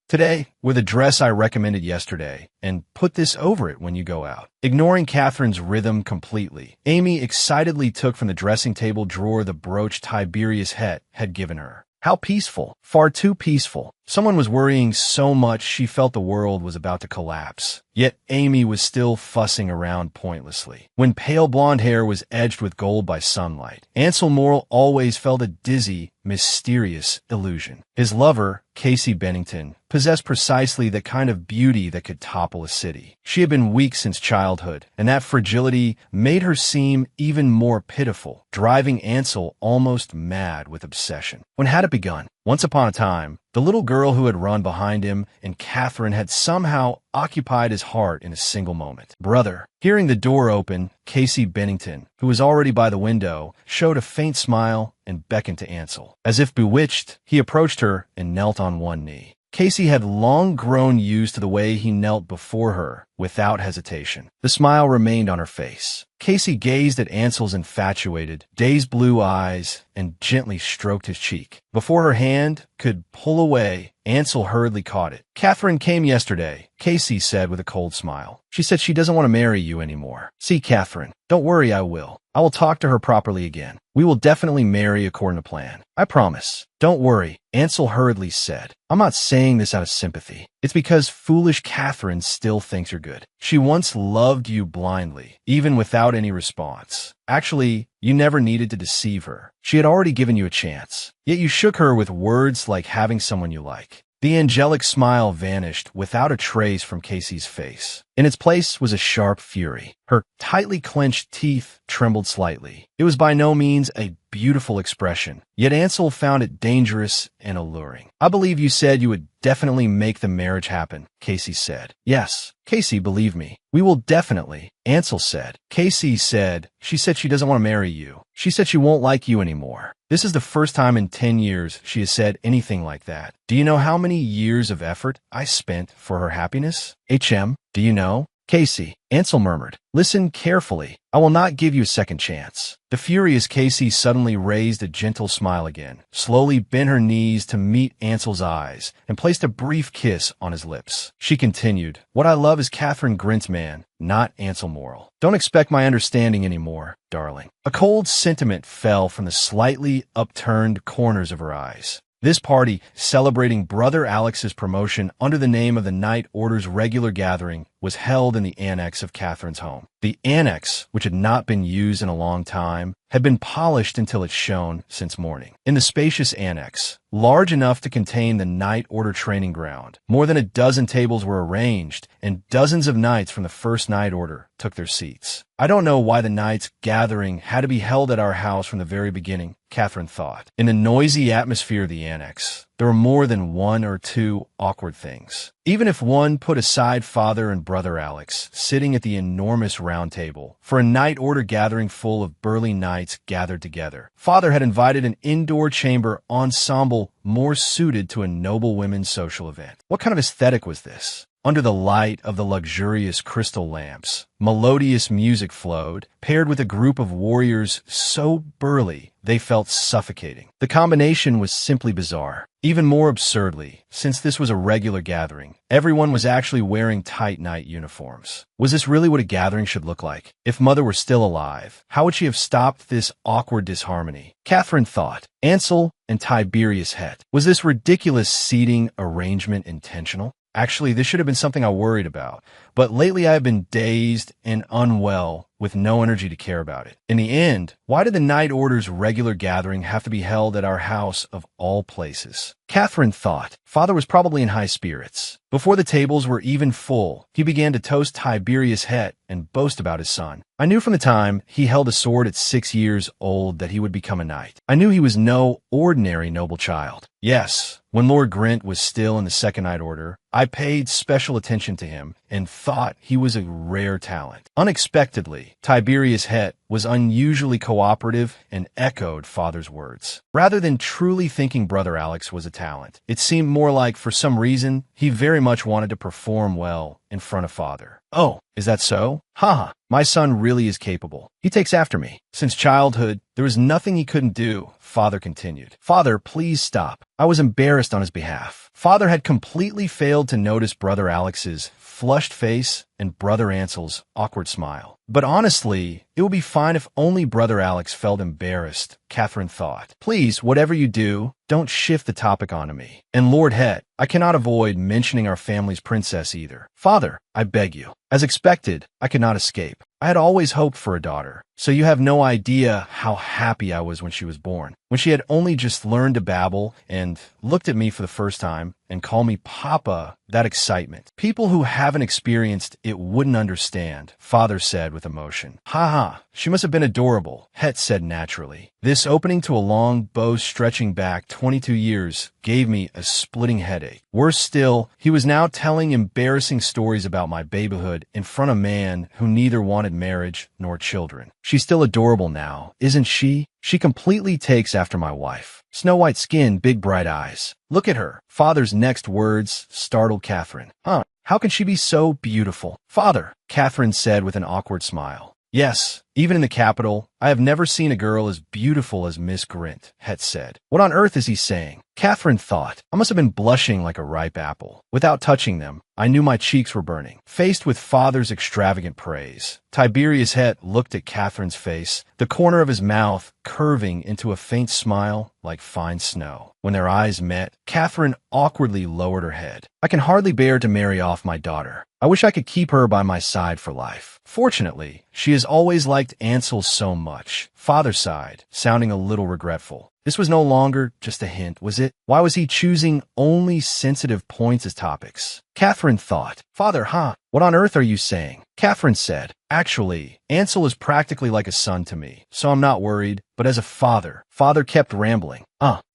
Today, with a dress I recommended yesterday, and put this over it when you go out. Ignoring Catherine's rhythm completely, Amy excitedly took from the dressing table drawer the brooch Tiberius Het had given her. How peaceful. Far too peaceful. Someone was worrying so much she felt the world was about to collapse. Yet Amy was still fussing around pointlessly. When pale blonde hair was edged with gold by sunlight, Ansel Morrill always felt a dizzy, mysterious illusion. His lover, Casey Bennington, possessed precisely the kind of beauty that could topple a city. She had been weak since childhood, and that fragility made her seem even more pitiful, driving Ansel almost mad with obsession. When had it begun? Once upon a time, the little girl who had run behind him and Catherine had somehow occupied his heart in a single moment. Brother. Hearing the door open, Casey Bennington, who was already by the window, showed a faint smile and beckoned to Ansel. As if bewitched, he approached her and knelt on one knee. Casey had long grown used to the way he knelt before her, without hesitation. The smile remained on her face. Casey gazed at Ansel's infatuated, dazed blue eyes and gently stroked his cheek. Before her hand could pull away, Ansel hurriedly caught it. Catherine came yesterday, Casey said with a cold smile. She said she doesn't want to marry you anymore. See, Catherine, don't worry, I will. I will talk to her properly again. We will definitely marry according to plan. I promise. Don't worry, Ansel hurriedly said. I'm not saying this out of sympathy. It's because foolish Catherine still thinks you're good. She once loved you blindly, even without any response. Actually, you never needed to deceive her. She had already given you a chance. Yet you shook her with words like having someone you like. The angelic smile vanished without a trace from Casey's face. In its place was a sharp fury. Her tightly clenched teeth trembled slightly. It was by no means a beautiful expression, yet Ansel found it dangerous and alluring. I believe you said you would definitely make the marriage happen, Casey said. Yes, Casey, believe me. We will definitely, Ansel said. Casey said, she said she doesn't want to marry you. She said she won't like you anymore. This is the first time in 10 years she has said anything like that. Do you know how many years of effort I spent for her happiness? Do you know? Casey, Ansel murmured. Listen carefully. I will not give you a second chance. The furious Casey suddenly raised a gentle smile again, slowly bent her knees to meet Ansel's eyes, and placed a brief kiss on his lips. She continued, What I love is Catherine Grintzman, not Ansel Morrill. Don't expect my understanding anymore, darling. A cold sentiment fell from the slightly upturned corners of her eyes. This party, celebrating Brother Alex's promotion under the name of the Knight Order's regular gathering, was held in the annex of Catherine's home. The annex, which had not been used in a long time, had been polished until it shone since morning. In the spacious annex, large enough to contain the Knight Order training ground, more than a dozen tables were arranged, and dozens of knights from the First Knight Order took their seats. I don't know why the knights' gathering had to be held at our house from the very beginning, Catherine thought. In the noisy atmosphere of the annex, there were more than one or two awkward things. Even if one put aside Father and Brother Alex sitting at the enormous round table for a Knight Order gathering full of burly knights gathered together, Father had invited an indoor chamber ensemble more suited to a noble women's social event. What kind of aesthetic was this? Under the light of the luxurious crystal lamps, melodious music flowed, paired with a group of warriors so burly they felt suffocating. The combination was simply bizarre. Even more absurdly, since this was a regular gathering, everyone was actually wearing tight knight uniforms. Was this really what a gathering should look like? If Mother were still alive, how would she have stopped this awkward disharmony? Catherine thought. Ansel and Tiberius Het. Was this ridiculous seating arrangement intentional? Actually, this should have been something I worried about, but lately I have been dazed and unwell with no energy to care about it. In the end, why did the Knight Order's regular gathering have to be held at our house of all places? Catherine thought. Father was probably in high spirits. Before the tables were even full, he began to toast Tiberius Het and boast about his son. I knew from the time he held a sword at 6 years old that he would become a knight. I knew he was no ordinary noble child. Yes, when Lord Grint was still in the Second Knight Order, I paid special attention to him and thought he was a rare talent. Unexpectedly, Tiberius Het was unusually cooperative and echoed Father's words. Rather than truly thinking Brother Alex was a talent, it seemed more like, for some reason, he very much wanted to perform well in front of Father. Oh, is that so? Haha, my son really is capable. He takes after me. Since childhood, there was nothing he couldn't do, Father continued. Father, please stop. I was embarrassed on his behalf. Father had completely failed to notice Brother Alex's flushed face and Brother Ansel's awkward smile. But honestly, it would be fine if only Brother Alex felt embarrassed, Catherine thought. Please, whatever you do, don't shift the topic onto me. And Lord Het, I cannot avoid mentioning our family's princess either. Father, I beg you. As expected, I could not escape. I had always hoped for a daughter, so you have no idea how happy I was when she was born. When she had only just learned to babble and looked at me for the first time and called me Papa, that excitement. People who haven't experienced it wouldn't understand, Father said with emotion. Ha ha, she must have been adorable, Het said naturally. This opening to a long bow stretching back 22 years gave me a splitting headache. Worse still, he was now telling embarrassing stories about my babyhood in front of a man who neither wanted marriage nor children. She's still adorable now, isn't she? She completely takes after my wife. Snow white skin, big bright eyes. Look at her. Father's next words startled Catherine. Huh, how can she be so beautiful? Father, Catherine said with an awkward smile. Yes, even in the capital, I have never seen a girl as beautiful as Miss Grint, Het said. What on earth is he saying? Catherine thought. I must have been blushing like a ripe apple. Without touching them, I knew my cheeks were burning. Faced with Father's extravagant praise, Tiberius Het looked at Catherine's face, the corner of his mouth curving into a faint smile like fine snow. When their eyes met, Catherine awkwardly lowered her head. I can hardly bear to marry off my daughter. I wish I could keep her by my side for life. Fortunately, she has always liked Ansel so much. Father sighed, sounding a little regretful. This was no longer just a hint, was it? Why was he choosing only sensitive points as topics? Catherine thought. Father, what on earth are you saying? Catherine said. Actually, Ansel is practically like a son to me, so I'm not worried, but as a father. Father kept rambling.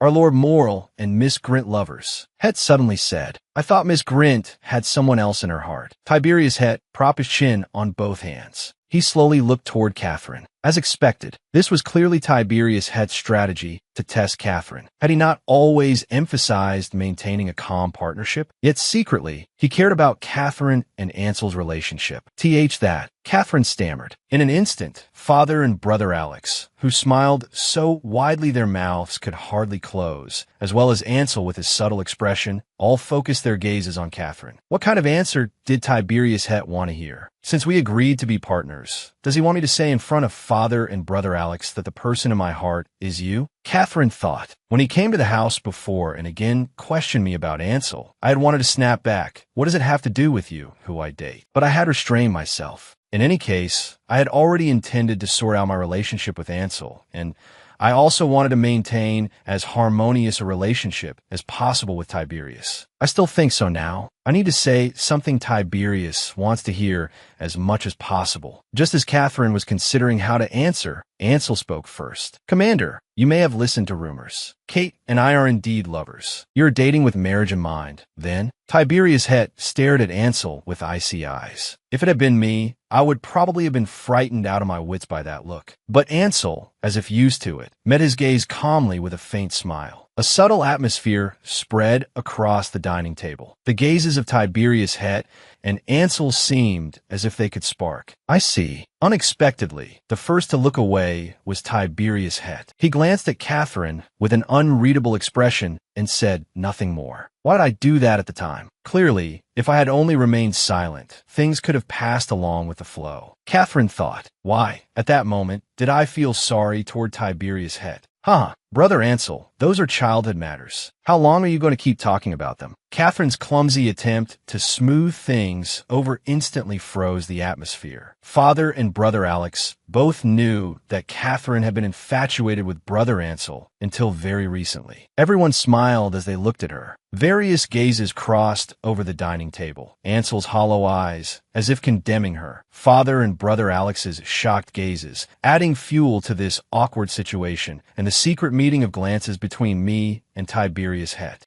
Our Lord Morrill and Miss Grint lovers. Het suddenly said. I thought Miss Grint had someone else in her heart. Tiberius Het propped his chin on both hands. He slowly looked toward Catherine. As expected, this was clearly Tiberius Het's strategy to test Catherine. Had he not always emphasized maintaining a calm partnership? Yet secretly, he cared about Catherine and Ansel's relationship. That Catherine stammered. In an instant, father and brother Alex, who smiled so widely their mouths could hardly close, as well as Ansel with his subtle expression, all focused their gazes on Catherine. What kind of answer did Tiberius Het want to hear? Since we agreed to be partners, does he want me to say in front of father and brother Alex that the person in my heart is you? Catherine thought. When he came to the house before and again questioned me about Ansel, I had wanted to snap back. What does it have to do with you, who I date? But I had restrained myself. In any case, I had already intended to sort out my relationship with Ansel, and I also wanted to maintain as harmonious a relationship as possible with Tiberius. I still think so now. I need to say something Tiberius wants to hear as much as possible. Just as Catherine was considering how to answer, Ansel spoke first. Commander, you may have listened to rumors. Kate and I are indeed lovers. You're dating with marriage in mind. Then, Tiberius Het stared at Ansel with icy eyes. If it had been me, I would probably have been frightened out of my wits by that look. But Ansel, as if used to it, met his gaze calmly with a faint smile. A subtle atmosphere spread across the dining table. The gazes of Tiberius Het and Ansel seemed as if they could spark. I see. Unexpectedly, the first to look away was Tiberius Het. He glanced at Catherine with an unreadable expression and said nothing more. Why did I do that at the time? Clearly, if I had only remained silent, things could have passed along with the flow. Catherine thought, why, at that moment, did I feel sorry toward Tiberius Het? Brother Ansel, those are childhood matters. How long are you going to keep talking about them? Catherine's clumsy attempt to smooth things over instantly froze the atmosphere. Father and brother Alex both knew that Catherine had been infatuated with brother Ansel until very recently. Everyone smiled as they looked at her. Various gazes crossed over the dining table. Ansel's hollow eyes, as if condemning her. Father and brother Alex's shocked gazes, adding fuel to this awkward situation, and the secret meeting of glances between me and Tiberius Het.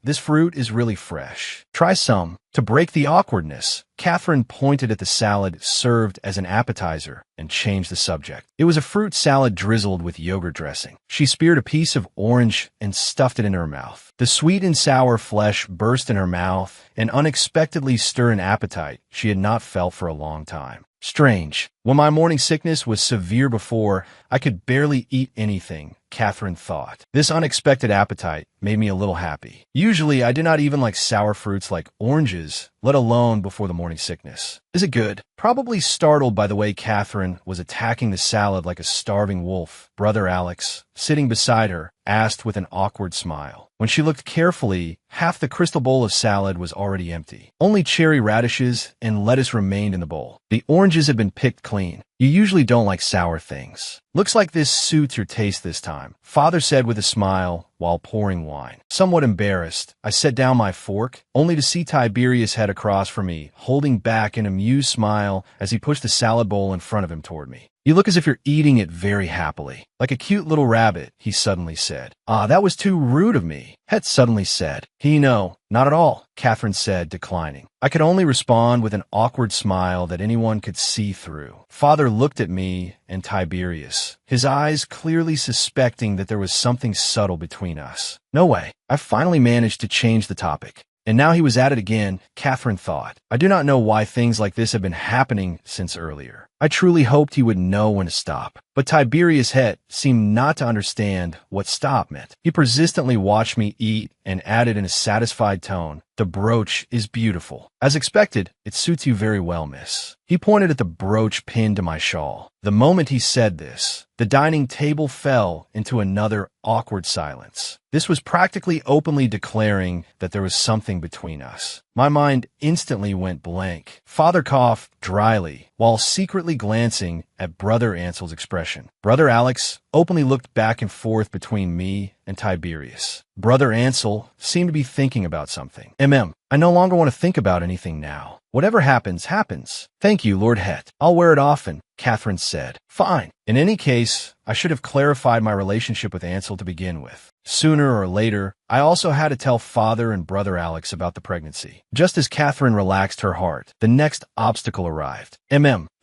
This fruit is really fresh. Try some. To break the awkwardness, Catherine pointed at the salad served as an appetizer and changed the subject. It was a fruit salad drizzled with yogurt dressing. She speared a piece of orange and stuffed it in her mouth. The sweet and sour flesh burst in her mouth and unexpectedly stirred an appetite she had not felt for a long time. Strange. When my morning sickness was severe before, I could barely eat anything, Catherine thought. This unexpected appetite made me a little happy. Usually, I did not even like sour fruits like oranges, let alone before the morning sickness. Is it good? Probably startled by the way Catherine was attacking the salad like a starving wolf, brother Alex, sitting beside her, asked with an awkward smile. When she looked carefully, half the crystal bowl of salad was already empty. Only cherry radishes and lettuce remained in the bowl. The oranges had been picked clean. You usually don't like sour things. Looks like this suits your taste this time, Father said with a smile while pouring wine. Somewhat embarrassed, I set down my fork, only to see Tiberius Het across from me, holding back an amused smile as he pushed the salad bowl in front of him toward me. You look as if you're eating it very happily. Like a cute little rabbit, he suddenly said. That was too rude of me, Het suddenly said. No, not at all, Catherine said, declining. I could only respond with an awkward smile that anyone could see through. Father looked at me and Tiberius, his eyes clearly suspecting that there was something subtle between us. No way. I finally managed to change the topic. And now he was at it again, Catherine thought. I do not know why things like this have been happening since earlier. I truly hoped he would know when to stop. But Tiberius Het seemed not to understand what stop meant. He persistently watched me eat and added in a satisfied tone, "The brooch is beautiful. As expected, it suits you very well, miss." He pointed at the brooch pinned to my shawl. The moment he said this, the dining table fell into another awkward silence. This was practically openly declaring that there was something between us. My mind instantly went blank. Father coughed dryly, while secretly glancing at Brother Ansel's expression. Brother Alex openly looked back and forth between me and Tiberius. Brother Ansel seemed to be thinking about something. I no longer want to think about anything now. Whatever happens, happens. Thank you, Lord Het. I'll wear it often, Catherine said. Fine. In any case, I should have clarified my relationship with Ansel to begin with. Sooner or later, I also had to tell Father and Brother Alex about the pregnancy. Just as Catherine relaxed her heart, the next obstacle arrived.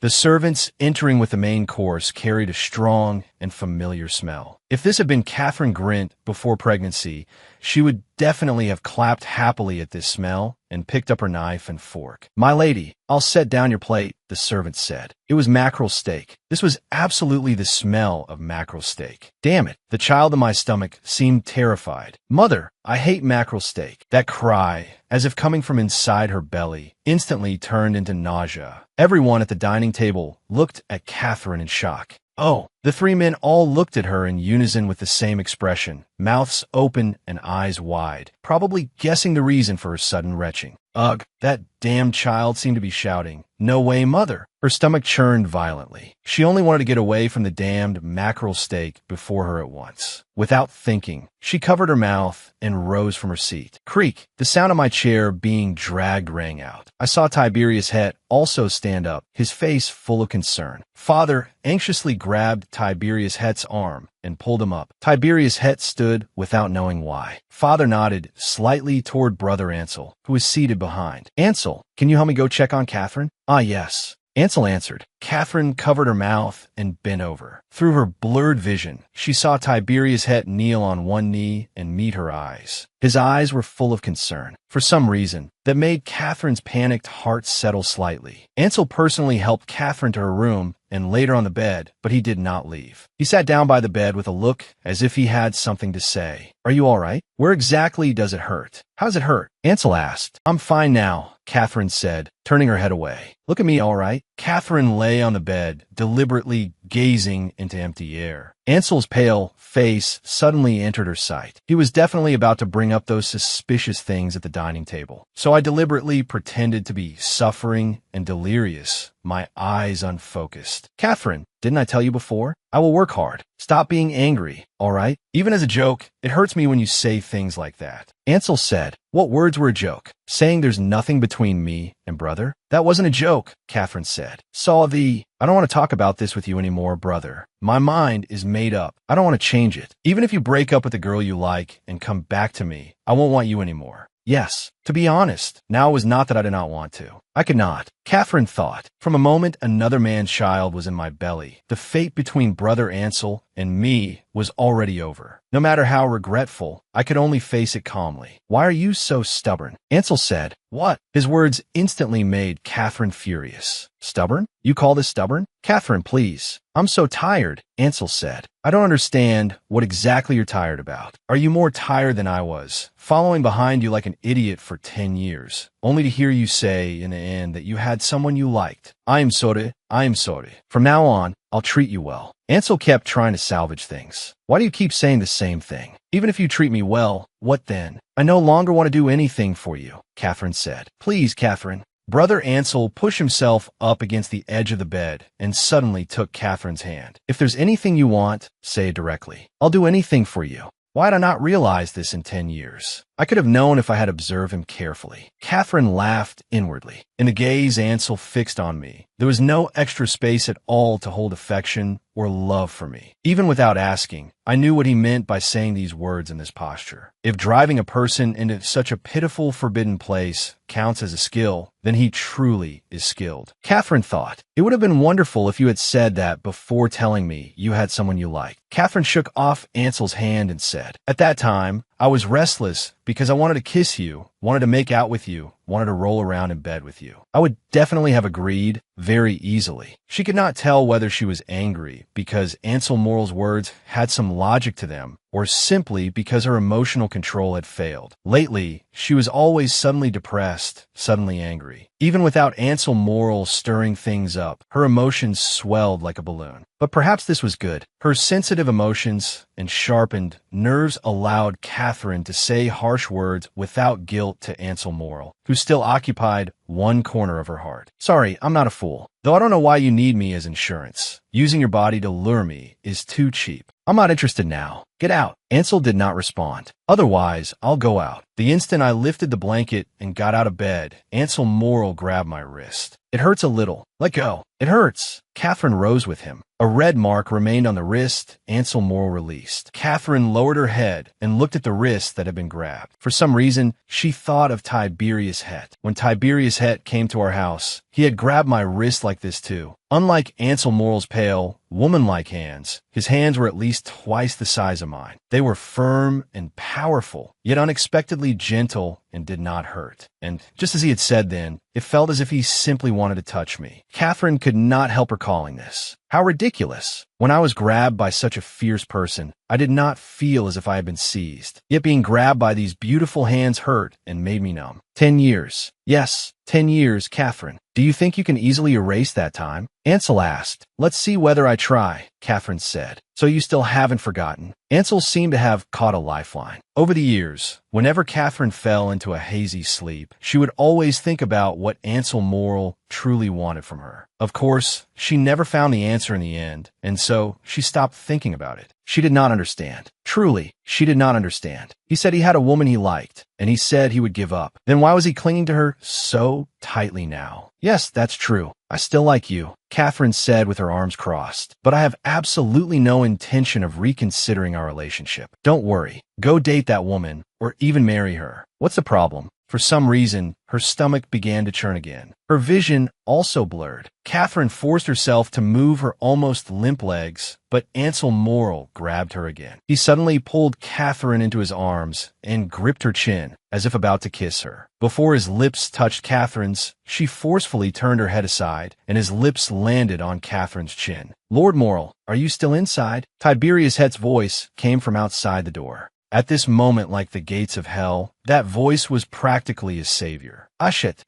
The servants entering with the main course carried a strong and familiar smell. If this had been Catherine Grint before pregnancy, she would definitely have clapped happily at this smell and picked up her knife and fork. "My lady, I'll set down your plate, the servant said. It was mackerel steak. This was absolutely the smell of mackerel steak. Damn it. The child in my stomach seemed terrified. Mother, I hate mackerel steak. That cry, as if coming from inside her belly, instantly turned into nausea. Everyone at the dining table looked at Catherine in shock. Oh, the three men all looked at her in unison with the same expression, mouths open and eyes wide, probably guessing the reason for her sudden retching. Ugh, that damned child seemed to be shouting, "No way, mother!" Her stomach churned violently. She only wanted to get away from the damned mackerel steak before her at once. Without thinking, she covered her mouth and rose from her seat. Creak! The sound of my chair being dragged rang out. I saw Tiberius Het also stand up, his face full of concern. Father anxiously grabbed Tiberius Het's arm and pulled him up. Tiberius Het stood without knowing why. Father nodded slightly toward Brother Ansel, who was seated behind. Ansel, can you help me go check on Catherine? Ah, yes. Ansel answered. Catherine covered her mouth and bent over. Through her blurred vision, she saw Tiberius Het kneel on one knee and meet her eyes. His eyes were full of concern, for some reason, that made Catherine's panicked heart settle slightly. Ansel personally helped Catherine to her room and laid her on the bed, but he did not leave. He sat down by the bed with a look as if he had something to say. Are you all right? Where exactly does it hurt? How does it hurt? Ansel asked. I'm fine now, Catherine said, turning her head away. Look at me, all right? Catherine lay on the bed, deliberately gazing into empty air. Ansel's pale face suddenly entered her sight. He was definitely about to bring up those suspicious things at the dining table. So I deliberately pretended to be suffering and delirious, my eyes unfocused. Catherine, didn't I tell you before? I will work hard. Stop being angry, all right? Even as a joke, it hurts me when you say things like that. Ansel said, what words were a joke? Saying there's nothing between me and brother? That wasn't a joke, Catherine said. I don't want to talk about this with you anymore, brother. My mind is made up. I don't want to change it. Even if you break up with the girl you like and come back to me, I won't want you anymore. Yes, to be honest, now it was not that I did not want to. I could not. Catherine thought. From a moment another man's child was in my belly. The fate between Brother Ansel and me was already over. No matter how regretful, I could only face it calmly. Why are you so stubborn? Ansel said. What? His words instantly made Catherine furious. Stubborn? You call this stubborn? Catherine, please. I'm so tired, Ansel said. I don't understand what exactly you're tired about. Are you more tired than I was, following behind you like an idiot for 10 years, only to hear you say in the end that you had someone you liked? I'm sorry. From now on, I'll treat you well. Ansel kept trying to salvage things. Why do you keep saying the same thing? Even if you treat me well, what then? I no longer want to do anything for you, Catherine said. Please, Catherine. Brother Ansel pushed himself up against the edge of the bed and suddenly took Catherine's hand. If there's anything you want, say it directly. I'll do anything for you. Why did I not realize this in 10 years? I could have known if I had observed him carefully. Catherine laughed inwardly. In the gaze Ansel fixed on me, there was no extra space at all to hold affection or love for me. Even without asking, I knew what he meant by saying these words in this posture. If driving a person into such a pitiful, forbidden place counts as a skill, then he truly is skilled. Catherine thought, it would have been wonderful if you had said that before telling me you had someone you liked. Catherine shook off Ansel's hand and said, at that time, I was restless because I wanted to kiss you, wanted to make out with you, wanted to roll around in bed with you. I would definitely have agreed very easily. She could not tell whether she was angry because Ansel Morrel's words had some logic to them, or simply because her emotional control had failed. Lately, she was always suddenly depressed, suddenly angry. Even without Ansel Morrel stirring things up, her emotions swelled like a balloon. But perhaps this was good. Her sensitive emotions and sharpened nerves allowed Catherine to say harsh words without guilt to Ansel Morrel, who still occupied one corner of her heart. Sorry, I'm not a fool. Though I don't know why you need me as insurance. Using your body to lure me is too cheap. I'm not interested now. Get out. Ansel did not respond. Otherwise, I'll go out. The instant I lifted the blanket and got out of bed, Ansel Morrel grabbed my wrist. It hurts a little. Let go. It hurts. Catherine rose with him. A red mark remained on the wrist Ansel Morrel released. Catherine lowered her head and looked at the wrist that had been grabbed. For some reason, she thought of Tiberius Het. When Tiberius Het came to our house, he had grabbed my wrist like this too. Unlike Ansel Morel's pale, woman-like hands, his hands were at least twice the size of mine. They were firm and powerful, yet unexpectedly gentle and did not hurt. And just as he had said then, it felt as if he simply wanted to touch me. Catherine could not help recalling this. How ridiculous! When I was grabbed by such a fierce person, I did not feel as if I had been seized. Yet being grabbed by these beautiful hands hurt and made me numb. 10 years. Yes, 10 years, Catherine. Do you think you can easily erase that time? Ansel asked. Let's see whether I try, Catherine said. So you still haven't forgotten? Ansel seemed to have caught a lifeline. Over the years, whenever Catherine fell into a hazy sleep, she would always think about what Ansel Morel truly wanted from her. Of course, she never found the answer in the end, and so she stopped thinking about it. She did not understand. Truly, she did not understand. He said he had a woman he liked, and he said he would give up. Then why was he clinging to her so tightly now? Yes, that's true. I still like you, Catherine said with her arms crossed. But I have absolutely no intention of reconsidering our relationship. Don't worry. Go date that woman, or even marry her. What's the problem? For some reason, her stomach began to churn again. Her vision also blurred. Catherine forced herself to move her almost limp legs, but Ansel Morel grabbed her again. He suddenly pulled Catherine into his arms and gripped her chin, as if about to kiss her. Before his lips touched Catherine's, she forcefully turned her head aside, and his lips landed on Catherine's chin. Lord Morel, are you still inside? Tiberius Het's voice came from outside the door. At this moment, like the gates of hell, that voice was practically his savior. Ushet,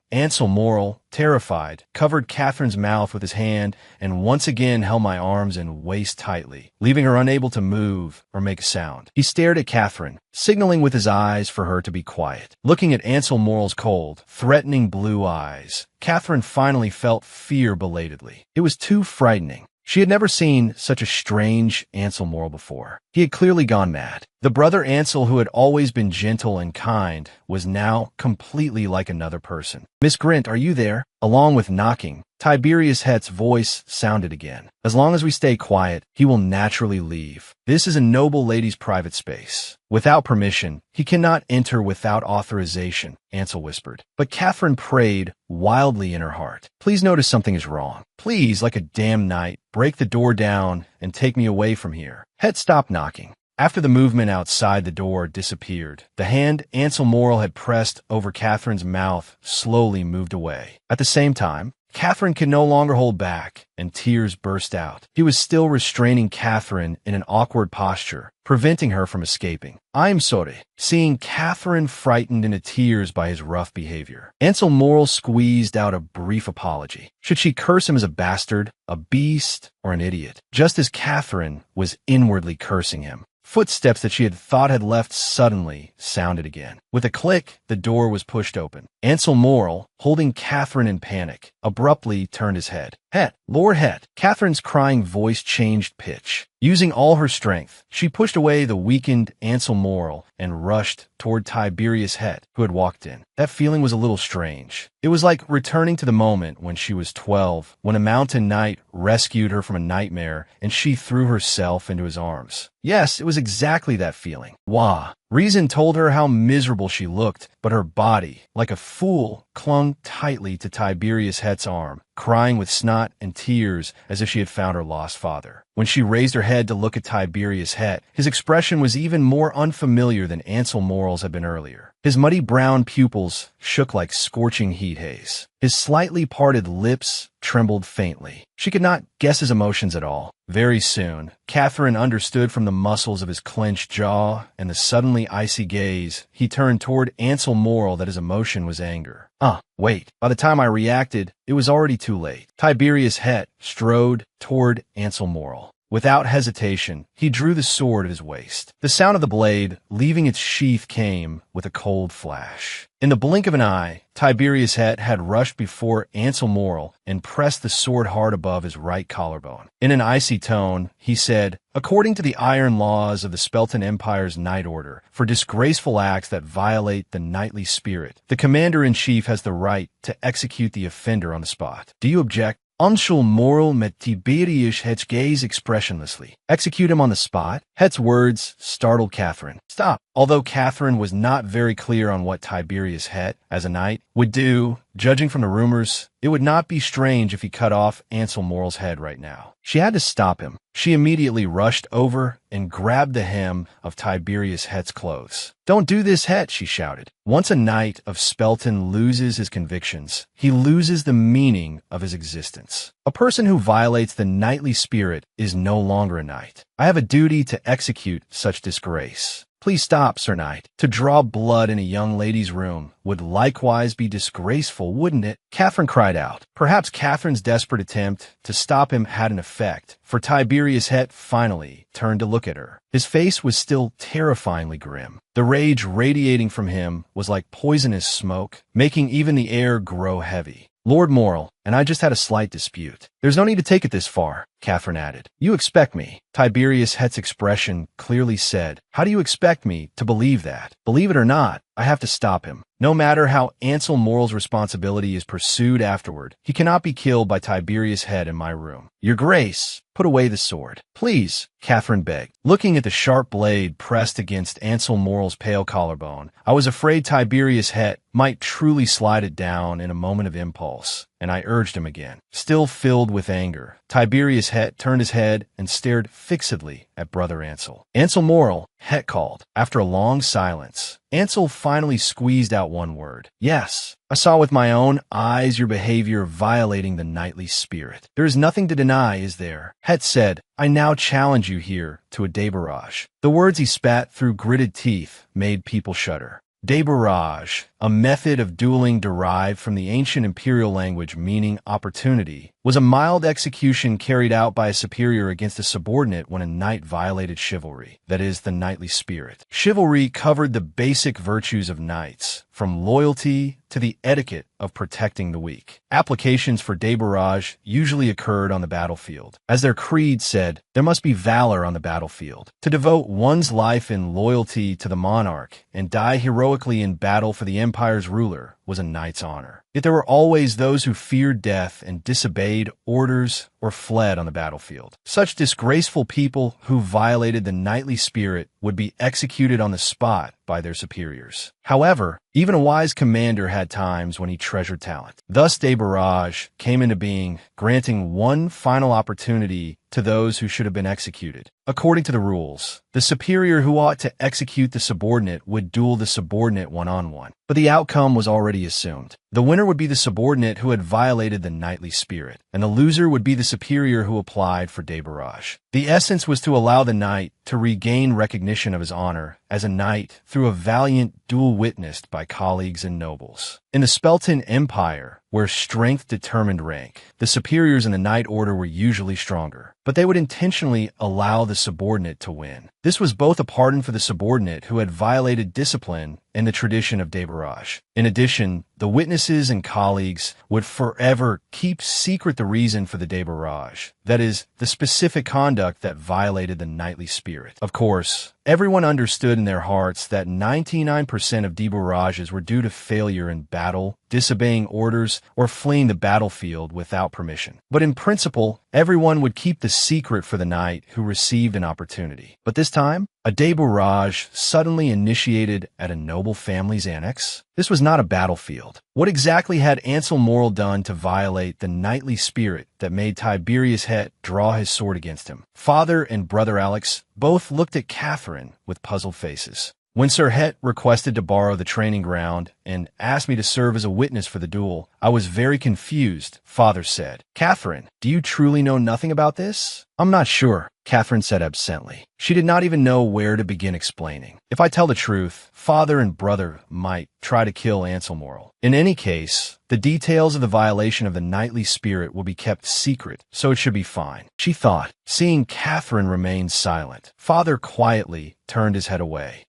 Ansel Morel, terrified, covered Catherine's mouth with his hand and once again held my arms and waist tightly, leaving her unable to move or make a sound. He stared at Catherine, signaling with his eyes for her to be quiet. Looking at Ansel Morel's cold, threatening blue eyes, Catherine finally felt fear belatedly. It was too frightening. She had never seen such a strange Ansel Morel before. He had clearly gone mad. The brother Ansel, who had always been gentle and kind, was now completely like another person. Miss Grint, are you there? Along with knocking, Tiberius Het's voice sounded again. As long as we stay quiet, he will naturally leave. This is a noble lady's private space. Without permission, he cannot enter without authorization, Ansel whispered. But Catherine prayed wildly in her heart. Please notice something is wrong. Please, like a damn knight, break the door down and take me away from here. Het stopped knocking. After the movement outside the door disappeared, the hand Ansel Morel had pressed over Catherine's mouth slowly moved away. At the same time, Catherine could no longer hold back, and tears burst out. He was still restraining Catherine in an awkward posture, preventing her from escaping. I'm sorry. Seeing Catherine frightened into tears by his rough behavior, Ansel Morel squeezed out a brief apology. Should she curse him as a bastard, a beast, or an idiot? Just as Catherine was inwardly cursing him. Footsteps that she had thought had left suddenly sounded again. With a click, the door was pushed open. Ansel Morel, holding Catherine in panic, abruptly turned his head. Het, Lord Het. Catherine's crying voice changed pitch. Using all her strength, she pushed away the weakened Ansel Morel and rushed toward Tiberius Het, who had walked in. That feeling was a little strange. It was like returning to the moment when she was 12, when a mountain knight rescued her from a nightmare and she threw herself into his arms. Yes, it was exactly that feeling. Wah! Reason told her how miserable she looked, but her body, like a fool, clung tightly to Tiberius Het's arm, crying with snot and tears as if she had found her lost father. When she raised her head to look at Tiberius Het, his expression was even more unfamiliar than Ansel Morel's had been earlier. His muddy brown pupils shook like scorching heat haze. His slightly parted lips trembled faintly. She could not guess his emotions at all. Very soon, Catherine understood from the muscles of his clenched jaw and the suddenly icy gaze he turned toward Ansel Morel that his emotion was anger. Wait. By the time I reacted, it was already too late. Tiberius Het strode toward Ansel Morel. Without hesitation, he drew the sword at his waist. The sound of the blade leaving its sheath came with a cold flash. In the blink of an eye, Tiberius Het had rushed before Ansel Morel and pressed the sword hard above his right collarbone. In an icy tone, he said, "According to the iron laws of the Speltan Empire's Knight Order, for disgraceful acts that violate the knightly spirit, the commander-in-chief has the right to execute the offender on the spot. Do you object?" Ansel Morel met Tiberius Het's gaze expressionlessly. Execute him on the spot? Het's words startled Catherine. Stop. Although Catherine was not very clear on what Tiberius Het, as a knight, would do, judging from the rumors, it would not be strange if he cut off Ansel Morel's head right now. She had to stop him. She immediately rushed over and grabbed the hem of Tiberius Het's clothes. "Don't do this, Het," she shouted. Once a knight of Spelton loses his convictions, he loses the meaning of his existence. A person who violates the knightly spirit is no longer a knight. I have a duty to execute such disgrace. Please stop, Sir Knight. To draw blood in a young lady's room would likewise be disgraceful, wouldn't it? Catherine cried out. Perhaps Catherine's desperate attempt to stop him had an effect, for Tiberius Het finally turned to look at her. His face was still terrifyingly grim. The rage radiating from him was like poisonous smoke, making even the air grow heavy. "Lord Morel, and I just had a slight dispute. There's no need to take it this far," Catherine added. "You expect me." Tiberius Het's expression clearly said, "How do you expect me to believe that? Believe it or not, I have to stop him. No matter how Ansel Morel's responsibility is pursued afterward, he cannot be killed by Tiberius Het in my room. Your Grace, put away the sword. Please," Catherine begged. Looking at the sharp blade pressed against Ansel Morel's pale collarbone, I was afraid Tiberius Het might truly slide it down in a moment of impulse, and I urged him again. Still filled with anger, Tiberius Het turned his head and stared fixedly at Brother Ansel. "Ansel Morel," Het called. After a long silence, Ansel finally squeezed out one word. "Yes, I saw with my own eyes your behavior violating the knightly spirit. There is nothing to deny, is there?" Het said, "I now challenge you here to a débarrage." The words he spat through gritted teeth made people shudder. Débarrage, a method of dueling derived from the ancient imperial language meaning opportunity, was a mild execution carried out by a superior against a subordinate when a knight violated chivalry, that is, the knightly spirit. Chivalry covered the basic virtues of knights, from loyalty to the etiquette of protecting the weak. Applications for débarrage usually occurred on the battlefield. As their creed said, there must be valor on the battlefield. To devote one's life in loyalty to the monarch and die heroically in battle for the empire's ruler was a knight's honor. Yet there were always those who feared death and disobeyed orders or fled on the battlefield. Such disgraceful people who violated the knightly spirit would be executed on the spot by their superiors. However, even a wise commander had times when he treasured talent. Thus débarrage came into being, granting one final opportunity to those who should have been executed. According to the rules, the superior who ought to execute the subordinate would duel the subordinate one-on-one. But the outcome was already assumed. The winner would be the subordinate who had violated the knightly spirit, and the loser would be the superior who applied for débarrage. The essence was to allow the knight to regain recognition of his honor as a knight through a valiant duel witnessed by colleagues and nobles. In the Spelton Empire, where strength determined rank, the superiors in the knight order were usually stronger, but they would intentionally allow the subordinate to win. This was both a pardon for the subordinate who had violated discipline and the tradition of débarrage. In addition, the witnesses and colleagues would forever keep secret the reason for the débarrage, that is, the specific conduct that violated the knightly spirit. Of course, everyone understood in their hearts that 99% of débarrages were due to failure in battle, disobeying orders, or fleeing the battlefield without permission. But in principle, everyone would keep the secret for the knight who received an opportunity. But this time, a débarrage suddenly initiated at a noble family's annex? This was not a battlefield. What exactly had Ansel Morel done to violate the knightly spirit that made Tiberius Het draw his sword against him? Father and Brother Alex both looked at Catherine with puzzled faces. When Sir Het requested to borrow the training ground and asked me to serve as a witness for the duel, I was very confused, Father said. "Catherine, do you truly know nothing about this?" "I'm not sure," Catherine said absently. She did not even know where to begin explaining. If I tell the truth, Father and Brother might try to kill Ansel Morel. In any case, the details of the violation of the knightly spirit will be kept secret, so it should be fine, she thought. Seeing Catherine remain silent, Father quietly turned his head away.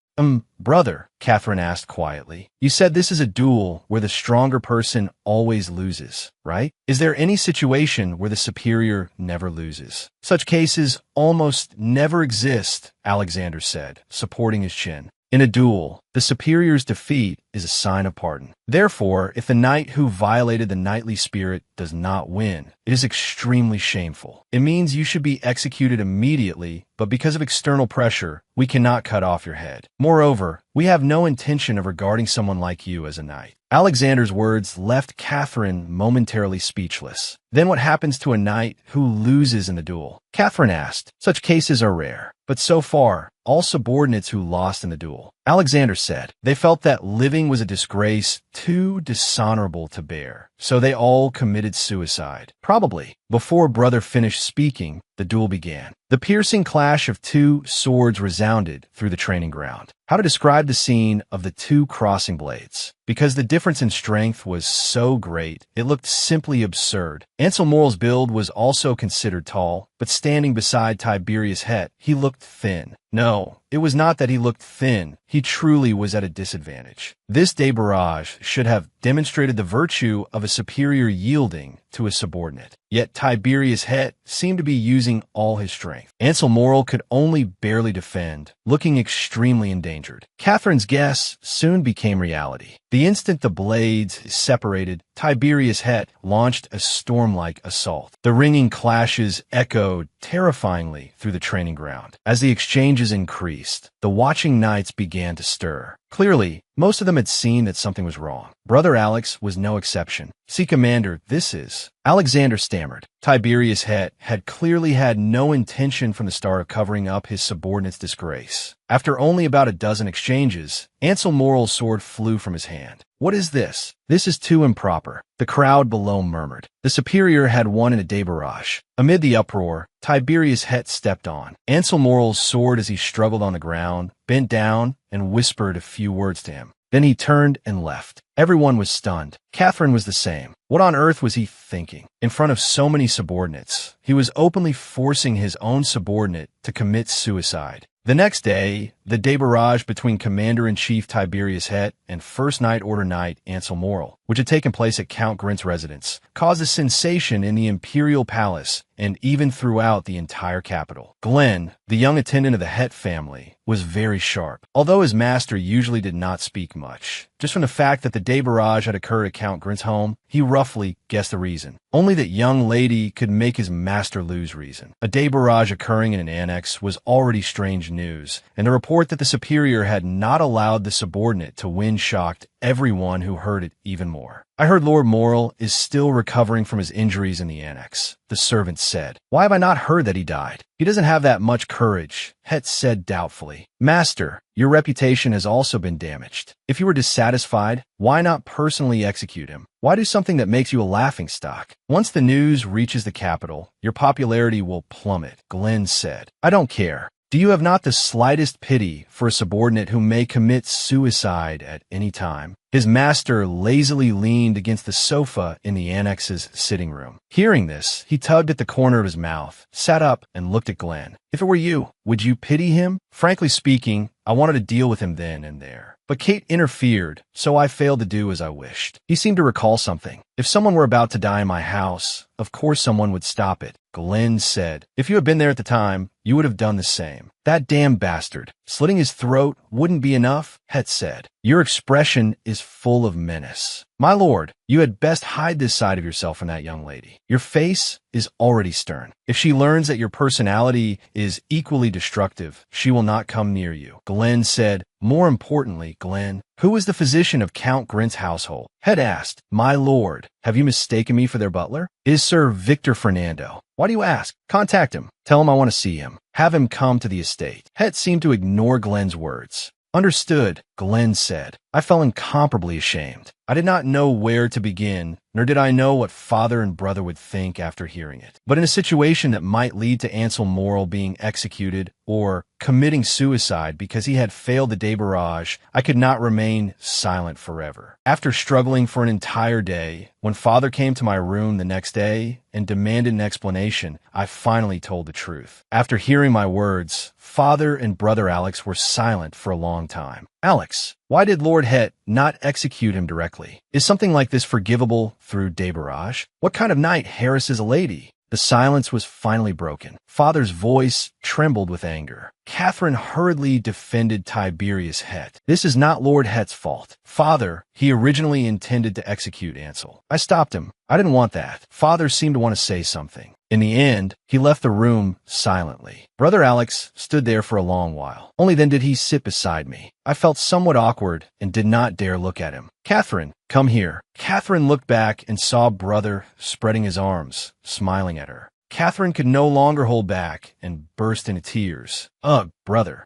Brother," Catherine asked quietly, "you said this is a duel where the stronger person always loses, right? Is there any situation where the superior never loses?" "Such cases almost never exist," Alexander said, supporting his chin. "In a duel, the superior's defeat is a sign of pardon. Therefore, if the knight who violated the knightly spirit does not win, it is extremely shameful. It means you should be executed immediately, but because of external pressure, we cannot cut off your head. Moreover, we have no intention of regarding someone like you as a knight. Alexander's words left Catherine momentarily speechless. Then what happens to a knight who loses in the duel? Catherine asked. Such cases are rare, but so far, all subordinates who lost in the duel. Alexander said, they felt that living was a disgrace too dishonorable to bear, so they all committed suicide. Probably. Before brother finished speaking, the duel began. The piercing clash of two swords resounded through the training ground. How to describe the scene of the two crossing blades? Because the difference in strength was so great, it looked simply absurd. Ansel Morel's build was also considered tall, but standing beside Tiberius Het, he looked thin. No, it was not that he looked thin. He truly was at a disadvantage. This débarrage should have demonstrated the virtue of a superior yielding to a subordinate. Yet Tiberius Het seemed to be using all his strength. Ansel Morel could only barely defend, looking extremely endangered. Catherine's guess soon became reality. The instant the blades separated, Tiberius Het launched a storm-like assault. The ringing clashes echoed terrifyingly through the training ground. As the exchanges increased, the watching knights began to stir. Clearly, most of them had seen that something was wrong. Brother Alex was no exception. "See, Commander, this is—" Alexander stammered. Tiberius Het had clearly had no intention from the start of covering up his subordinate's disgrace. After only about a dozen exchanges, Ansel Morel's sword flew from his hand. "What is this? This is too improper." The crowd below murmured. The superior had won in a débarrage. Amid the uproar, Tiberius Het stepped on. Ansel Morel's sword as he struggled on the ground, bent down, and whispered a few words to him. Then he turned and left. Everyone was stunned. Catherine was the same. What on earth was he thinking? In front of so many subordinates, he was openly forcing his own subordinate to commit suicide. The next day, the débarrage between Commander-in-Chief Tiberius Het and First Knight Order Knight Ansel Morel, which had taken place at Count Grint's residence, caused a sensation in the imperial palace and even throughout the entire capital. Glenn, the young attendant of the Het family, was very sharp. Although his master usually did not speak much, just from the fact that the débarrage had occurred at Count Grint's home, he roughly guessed the reason. Only that young lady could make his master lose reason. A débarrage occurring in an annex was already strange news, and the report that the superior had not allowed the subordinate to win shocked everyone who heard it even more. "I heard Lord Morel is still recovering from his injuries in the annex," the servant said. "Why have I not heard that he died?" "He doesn't have that much courage," Het said doubtfully. "Master, your reputation has also been damaged. If you were dissatisfied, why not personally execute him? Why do something that makes you a laughingstock? Once the news reaches the capital, your popularity will plummet," Glenn said. "I don't care. Do you have not the slightest pity for a subordinate who may commit suicide at any time?" His master lazily leaned against the sofa in the annex's sitting room. Hearing this, he tugged at the corner of his mouth, sat up, and looked at Glenn. "If it were you, would you pity him?" "Frankly speaking, I wanted to deal with him then and there. But Kate interfered, so I failed to do as I wished." He seemed to recall something. "If someone were about to die in my house, of course someone would stop it," Glenn said. "If you had been there at the time, you would have done the same." "That damn bastard. Slitting his throat wouldn't be enough," Het said. "Your expression is full of menace. My lord, you had best hide this side of yourself from that young lady. Your face is already stern. If she learns that your personality is equally destructive, she will not come near you." Glenn said, "More importantly, Glenn, who is the physician of Count Grint's household?" Het asked. "My lord, have you mistaken me for their butler? It is Sir Victor Fernando." "Why do you ask? Contact him. Tell him I want to see him. Have him come to the estate." Het seemed to ignore Glenn's words. "Understood," Glenn said. I felt incomparably ashamed. I did not know where to begin, nor did I know what father and brother would think after hearing it. But in a situation that might lead to Ansel Morel being executed or committing suicide because he had failed the débarrage, I could not remain silent forever. After struggling for an entire day, when father came to my room the next day and demanded an explanation, I finally told the truth. After hearing my words, father and brother Alex were silent for a long time. "Alex, why did Lord Het not execute him directly? Is something like this forgivable through débarrage? What kind of knight harasses a lady?" The silence was finally broken. Father's voice trembled with anger. Catherine hurriedly defended Tiberius Het. This is not Lord Het's fault. Father, he originally intended to execute Ansel. I stopped him. I didn't want that. Father seemed to want to say something. In the end, he left the room silently. Brother Alex stood there for a long while. Only then did he sit beside me. I felt somewhat awkward and did not dare look at him. Catherine, come here. Catherine looked back and saw brother spreading his arms, smiling at her. Catherine could no longer hold back and burst into tears. Ugh, brother.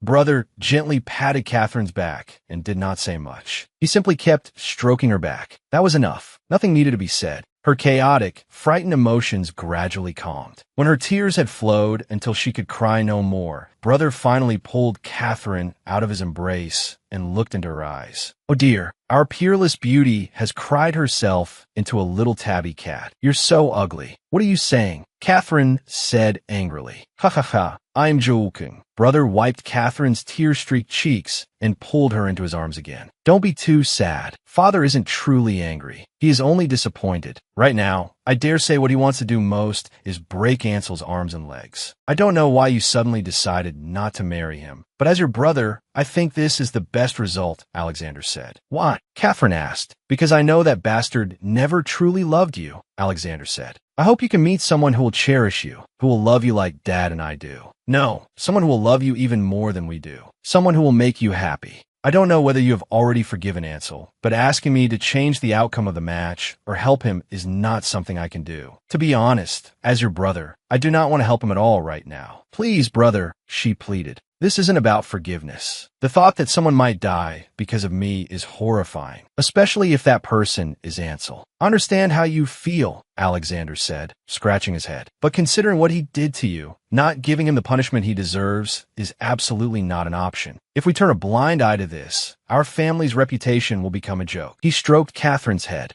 Brother gently patted Catherine's back and did not say much. He simply kept stroking her back. That was enough. Nothing needed to be said. Her chaotic, frightened emotions gradually calmed. When her tears had flowed until she could cry no more, brother finally pulled Catherine out of his embrace and looked into her eyes. Oh dear, our peerless beauty has cried herself into a little tabby cat. You're so ugly. What are you saying? Catherine said angrily. Ha ha ha, I'm joking. Brother wiped Catherine's tear-streaked cheeks and pulled her into his arms again. Don't be too sad. Father isn't truly angry. He is only disappointed. Right now, I dare say what he wants to do most is break Ansel's arms and legs. I don't know why you suddenly decided not to marry him, but as your brother, I think this is the best result, Alexander said. Why? Catherine asked. Because I know that bastard never truly loved you, Alexander said. I hope you can meet someone who will cherish you, who will love you like Dad and I do. No, someone who will love you even more than we do. Someone who will make you happy. I don't know whether you have already forgiven Ansel, but asking me to change the outcome of the match or help him is not something I can do. To be honest, as your brother, I do not want to help him at all right now. Please, brother, she pleaded. This isn't about forgiveness. The thought that someone might die because of me is horrifying, especially if that person is Ansel. I understand how you feel, Alexander said, scratching his head. But considering what he did to you, not giving him the punishment he deserves is absolutely not an option. If we turn a blind eye to this, our family's reputation will become a joke. He stroked Catherine's head.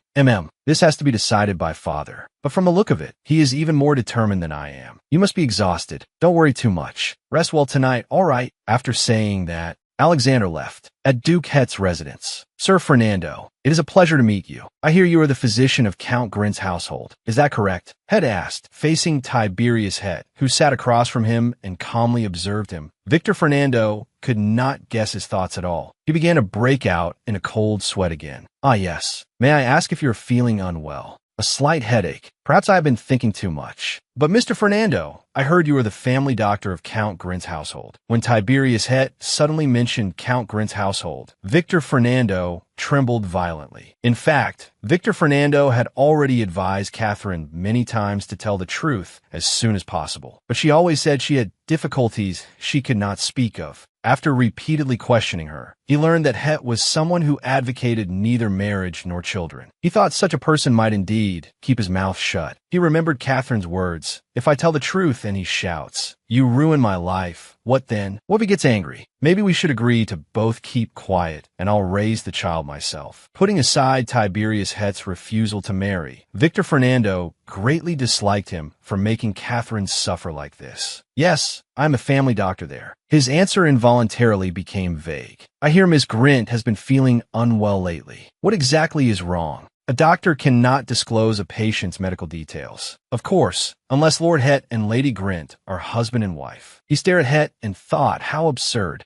This has to be decided by Father. But from the look of it, he is even more determined than I am. You must be exhausted. Don't worry too much. Rest well tonight, all right? After saying that, Alexander left. At Duke Het's residence. Sir Fernando, it is a pleasure to meet you. I hear you are the physician of Count Grint's household. Is that correct? Het asked, facing Tiberius Het, who sat across from him and calmly observed him. Victor Fernando could not guess his thoughts at all. He began to break out in a cold sweat again. Ah yes. May I ask if you're feeling unwell? A slight headache. Perhaps I have been thinking too much. But Mr. Fernando, I heard you were the family doctor of Count Grint's household. When Tiberius Het suddenly mentioned Count Grint's household, Victor Fernando trembled violently. In fact, Victor Fernando had already advised Catherine many times to tell the truth as soon as possible. But she always said she had difficulties she could not speak of. After repeatedly questioning her, he learned that Het was someone who advocated neither marriage nor children. He thought such a person might indeed keep his mouth shut. He remembered Catherine's words, "If I tell the truth," and he shouts, "You ruin my life. What then? What if he gets angry? Maybe we should agree to both keep quiet, and I'll raise the child myself." Putting aside Tiberius Het's refusal to marry, Victor Fernando greatly disliked him for making Catherine suffer like this. "Yes, I'm a family doctor there." His answer involuntarily became vague. "I hear Miss Grint has been feeling unwell lately. What exactly is wrong?" A doctor cannot disclose a patient's medical details. Of course, unless Lord Het and Lady Grint are husband and wife. He stared at Het and thought, how absurd.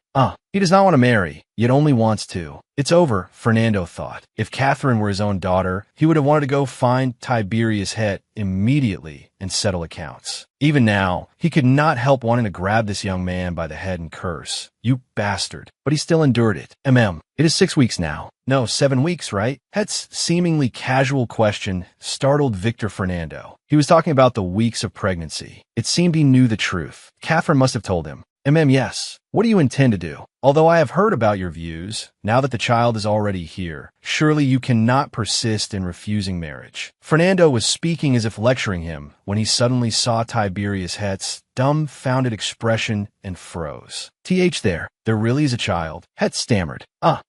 He does not want to marry, yet only wants to. It's over, Fernando thought. If Catherine were his own daughter, he would have wanted to go find Tiberius Het immediately and settle accounts. Even now, he could not help wanting to grab this young man by the head and curse. "You bastard." But he still endured it. It is 6 weeks now. No, 7 weeks, right? Het's seemingly casual question startled Victor Fernando. He was talking about the weeks of pregnancy. It seemed he knew the truth. Catherine must have told him. Yes. What do you intend to do? Although I have heard about your views, now that the child is already here, surely you cannot persist in refusing marriage. Fernando was speaking as if lecturing him when he suddenly saw Tiberius Het's dumbfounded expression and froze. There really is a child. Het stammered.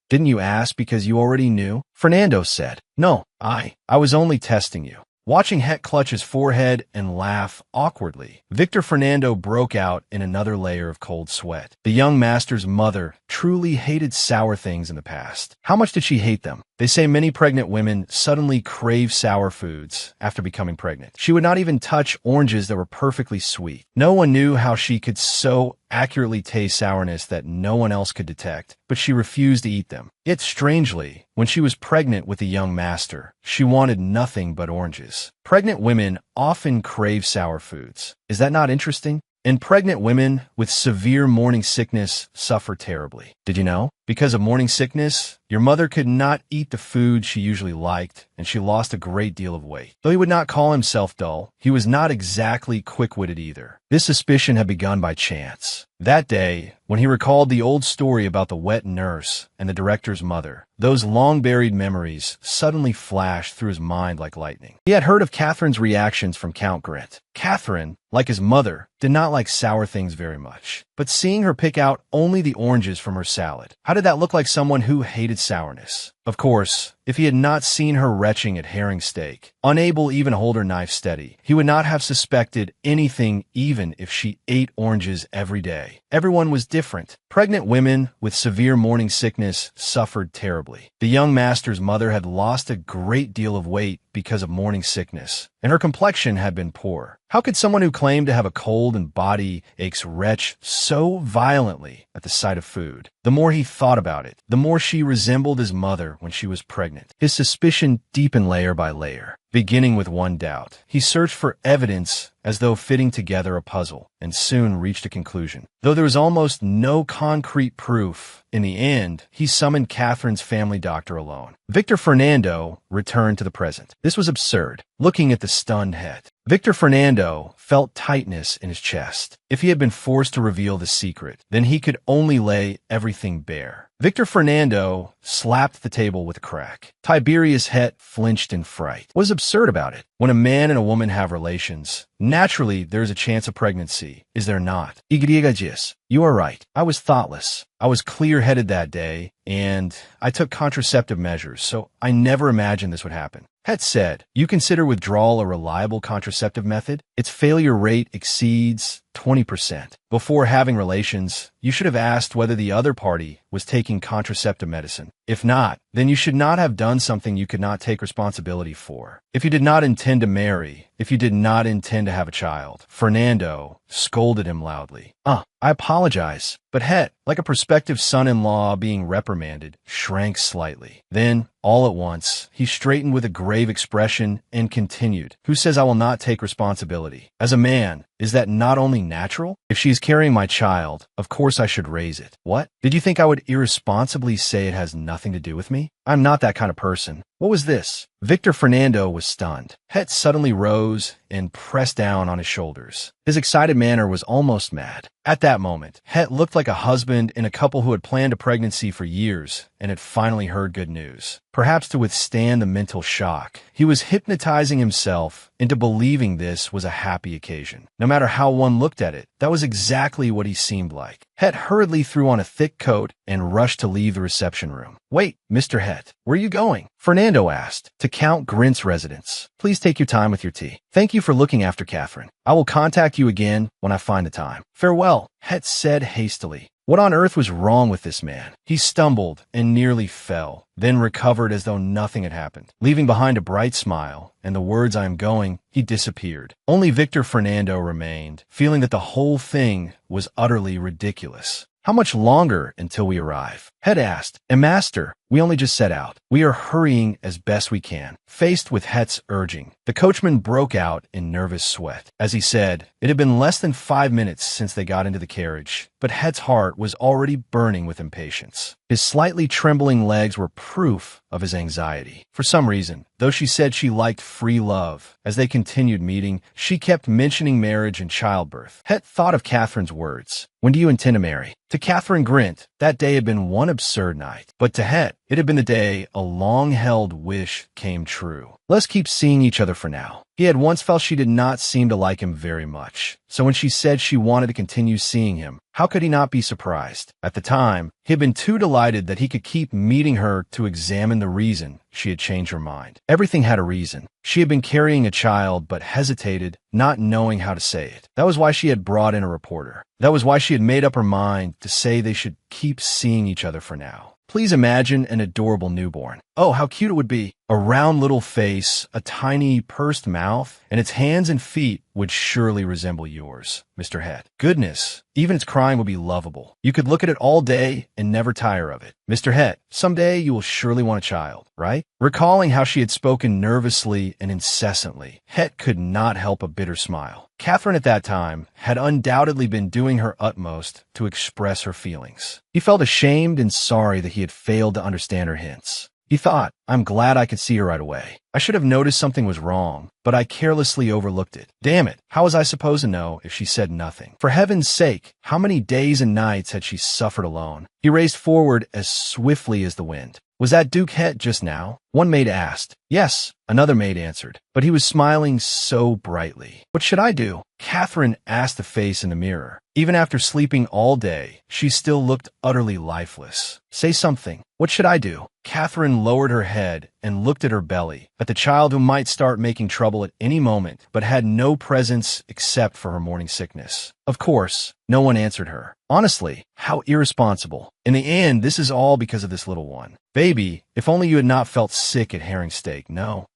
Didn't you ask because you already knew? Fernando said. No, I was only testing you. Watching Het clutch his forehead and laugh awkwardly, Victor Fernando broke out in another layer of cold sweat. The young master's mother truly hated sour things in the past. How much did she hate them? They say many pregnant women suddenly crave sour foods after becoming pregnant. She would not even touch oranges that were perfectly sweet. No one knew how she could so accurately taste sourness that no one else could detect, but she refused to eat them. Yet strangely, when she was pregnant with the young master, she wanted nothing but oranges. Pregnant women often crave sour foods. Is that not interesting? And pregnant women with severe morning sickness suffer terribly. Did you know? Because of morning sickness, your mother could not eat the food she usually liked, and she lost a great deal of weight. Though he would not call himself dull, he was not exactly quick-witted either. This suspicion had begun by chance. That day, when he recalled the old story about the wet nurse and the director's mother, those long-buried memories suddenly flashed through his mind like lightning. He had heard of Catherine's reactions from Count Grint. Catherine, like his mother, did not like sour things very much. But seeing her pick out only the oranges from her salad, how did that look like someone who hated sourness? Of course, if he had not seen her retching at herring steak, unable even to hold her knife steady, he would not have suspected anything even if she ate oranges every day. Everyone was different. Pregnant women with severe morning sickness suffered terribly. The young master's mother had lost a great deal of weight because of morning sickness, and her complexion had been poor. How could someone who claimed to have a cold and body aches retch so violently at the sight of food? The more he thought about it, the more she resembled his mother when she was pregnant. His suspicion deepened layer by layer. Beginning with one doubt, he searched for evidence as though fitting together a puzzle, and soon reached a conclusion. Though there was almost no concrete proof, in the end, he summoned Catherine's family doctor alone. Victor Fernando returned to the present. This was absurd. Looking at the stunned head, Victor Fernando felt tightness in his chest. If he had been forced to reveal the secret, then he could only lay everything bare. Victor Fernando slapped the table with a crack. Tiberius Het flinched in fright. What is absurd about it? When a man and a woman have relations, naturally there is a chance of pregnancy, is there not? Igriagis, you are right. I was thoughtless. I was clear-headed that day, and I took contraceptive measures, so I never imagined this would happen. Het said, you consider withdrawal a reliable contraceptive method? Its failure rate exceeds 20%. Before having relations, you should have asked whether the other party was taking contraceptive medicine. If not, then you should not have done something you could not take responsibility for. If you did not intend to marry, if you did not intend to have a child, Fernando scolded him loudly. I apologize. But Het, like a prospective son-in-law being reprimanded, shrank slightly. Then, all at once, he straightened with a grave expression and continued, who says I will not take responsibility? As a man, is that not only natural? If she is carrying my child, of course I should raise it. What? Did you think I would irresponsibly say it has nothing to do with me? I'm not that kind of person. What was this? Victor Fernando was stunned. Het suddenly rose and pressed down on his shoulders. His excited manner was almost mad. At that moment, Het looked like a husband in a couple who had planned a pregnancy for years and had finally heard good news. Perhaps to withstand the mental shock, he was hypnotizing himself into believing this was a happy occasion. No matter how one looked at it, that was exactly what he seemed like. Het hurriedly threw on a thick coat and rushed to leave the reception room. Wait, Mr. Het, where are you going? Fernando asked. To Count Grint's residence. Please take your time with your tea. Thank you for looking after Catherine. I will contact you again when I find the time. Farewell, Het said hastily. What on earth was wrong with this man? He stumbled and nearly fell, then recovered as though nothing had happened. Leaving behind a bright smile and the words I am going, he disappeared. Only Victor Fernando remained, feeling that the whole thing was utterly ridiculous. How much longer until we arrive? Het asked. And master, we only just set out. We are hurrying as best we can. Faced with Het's urging, the coachman broke out in nervous sweat. As he said, it had been less than 5 minutes since they got into the carriage, but Het's heart was already burning with impatience. His slightly trembling legs were proof of his anxiety. For some reason, though she said she liked free love, as they continued meeting, she kept mentioning marriage and childbirth. Het thought of Catherine's words. When do you intend to marry? To Catherine Grint, that day had been one absurd night. But to Het, it had been the day a long-held wish came true. Let's keep seeing each other for now. He had once felt she did not seem to like him very much. So when she said she wanted to continue seeing him, how could he not be surprised? At the time, he had been too delighted that he could keep meeting her to examine the reason she had changed her mind. Everything had a reason. She had been carrying a child but hesitated, not knowing how to say it. That was why she had brought in a reporter. That was why she had made up her mind to say they should keep seeing each other for now. Please imagine an adorable newborn. Oh, how cute it would be. A round little face, a tiny pursed mouth, and its hands and feet would surely resemble yours, Mr. Het. Goodness, even its crying would be lovable. You could look at it all day and never tire of it. Mr. Het, someday you will surely want a child, right? Recalling how she had spoken nervously and incessantly, Het could not help a bitter smile. Catherine at that time had undoubtedly been doing her utmost to express her feelings. He felt ashamed and sorry that he had failed to understand her hints. He thought, I'm glad I could see her right away. I should have noticed something was wrong, but I carelessly overlooked it. Damn it, how was I supposed to know if she said nothing? For heaven's sake, how many days and nights had she suffered alone? He raced forward as swiftly as the wind. Was that Duke Het just now? One maid asked. Yes, another maid answered, but he was smiling so brightly. What should I do? Catherine asked the face in the mirror. Even after sleeping all day, she still looked utterly lifeless. Say something. What should I do? Catherine lowered her head and looked at her belly, at the child who might start making trouble at any moment, but had no presence except for her morning sickness. Of course, no one answered her. Honestly, how irresponsible. In the end, this is all because of this little one. Baby, if only you had not felt sick at herring steak. No,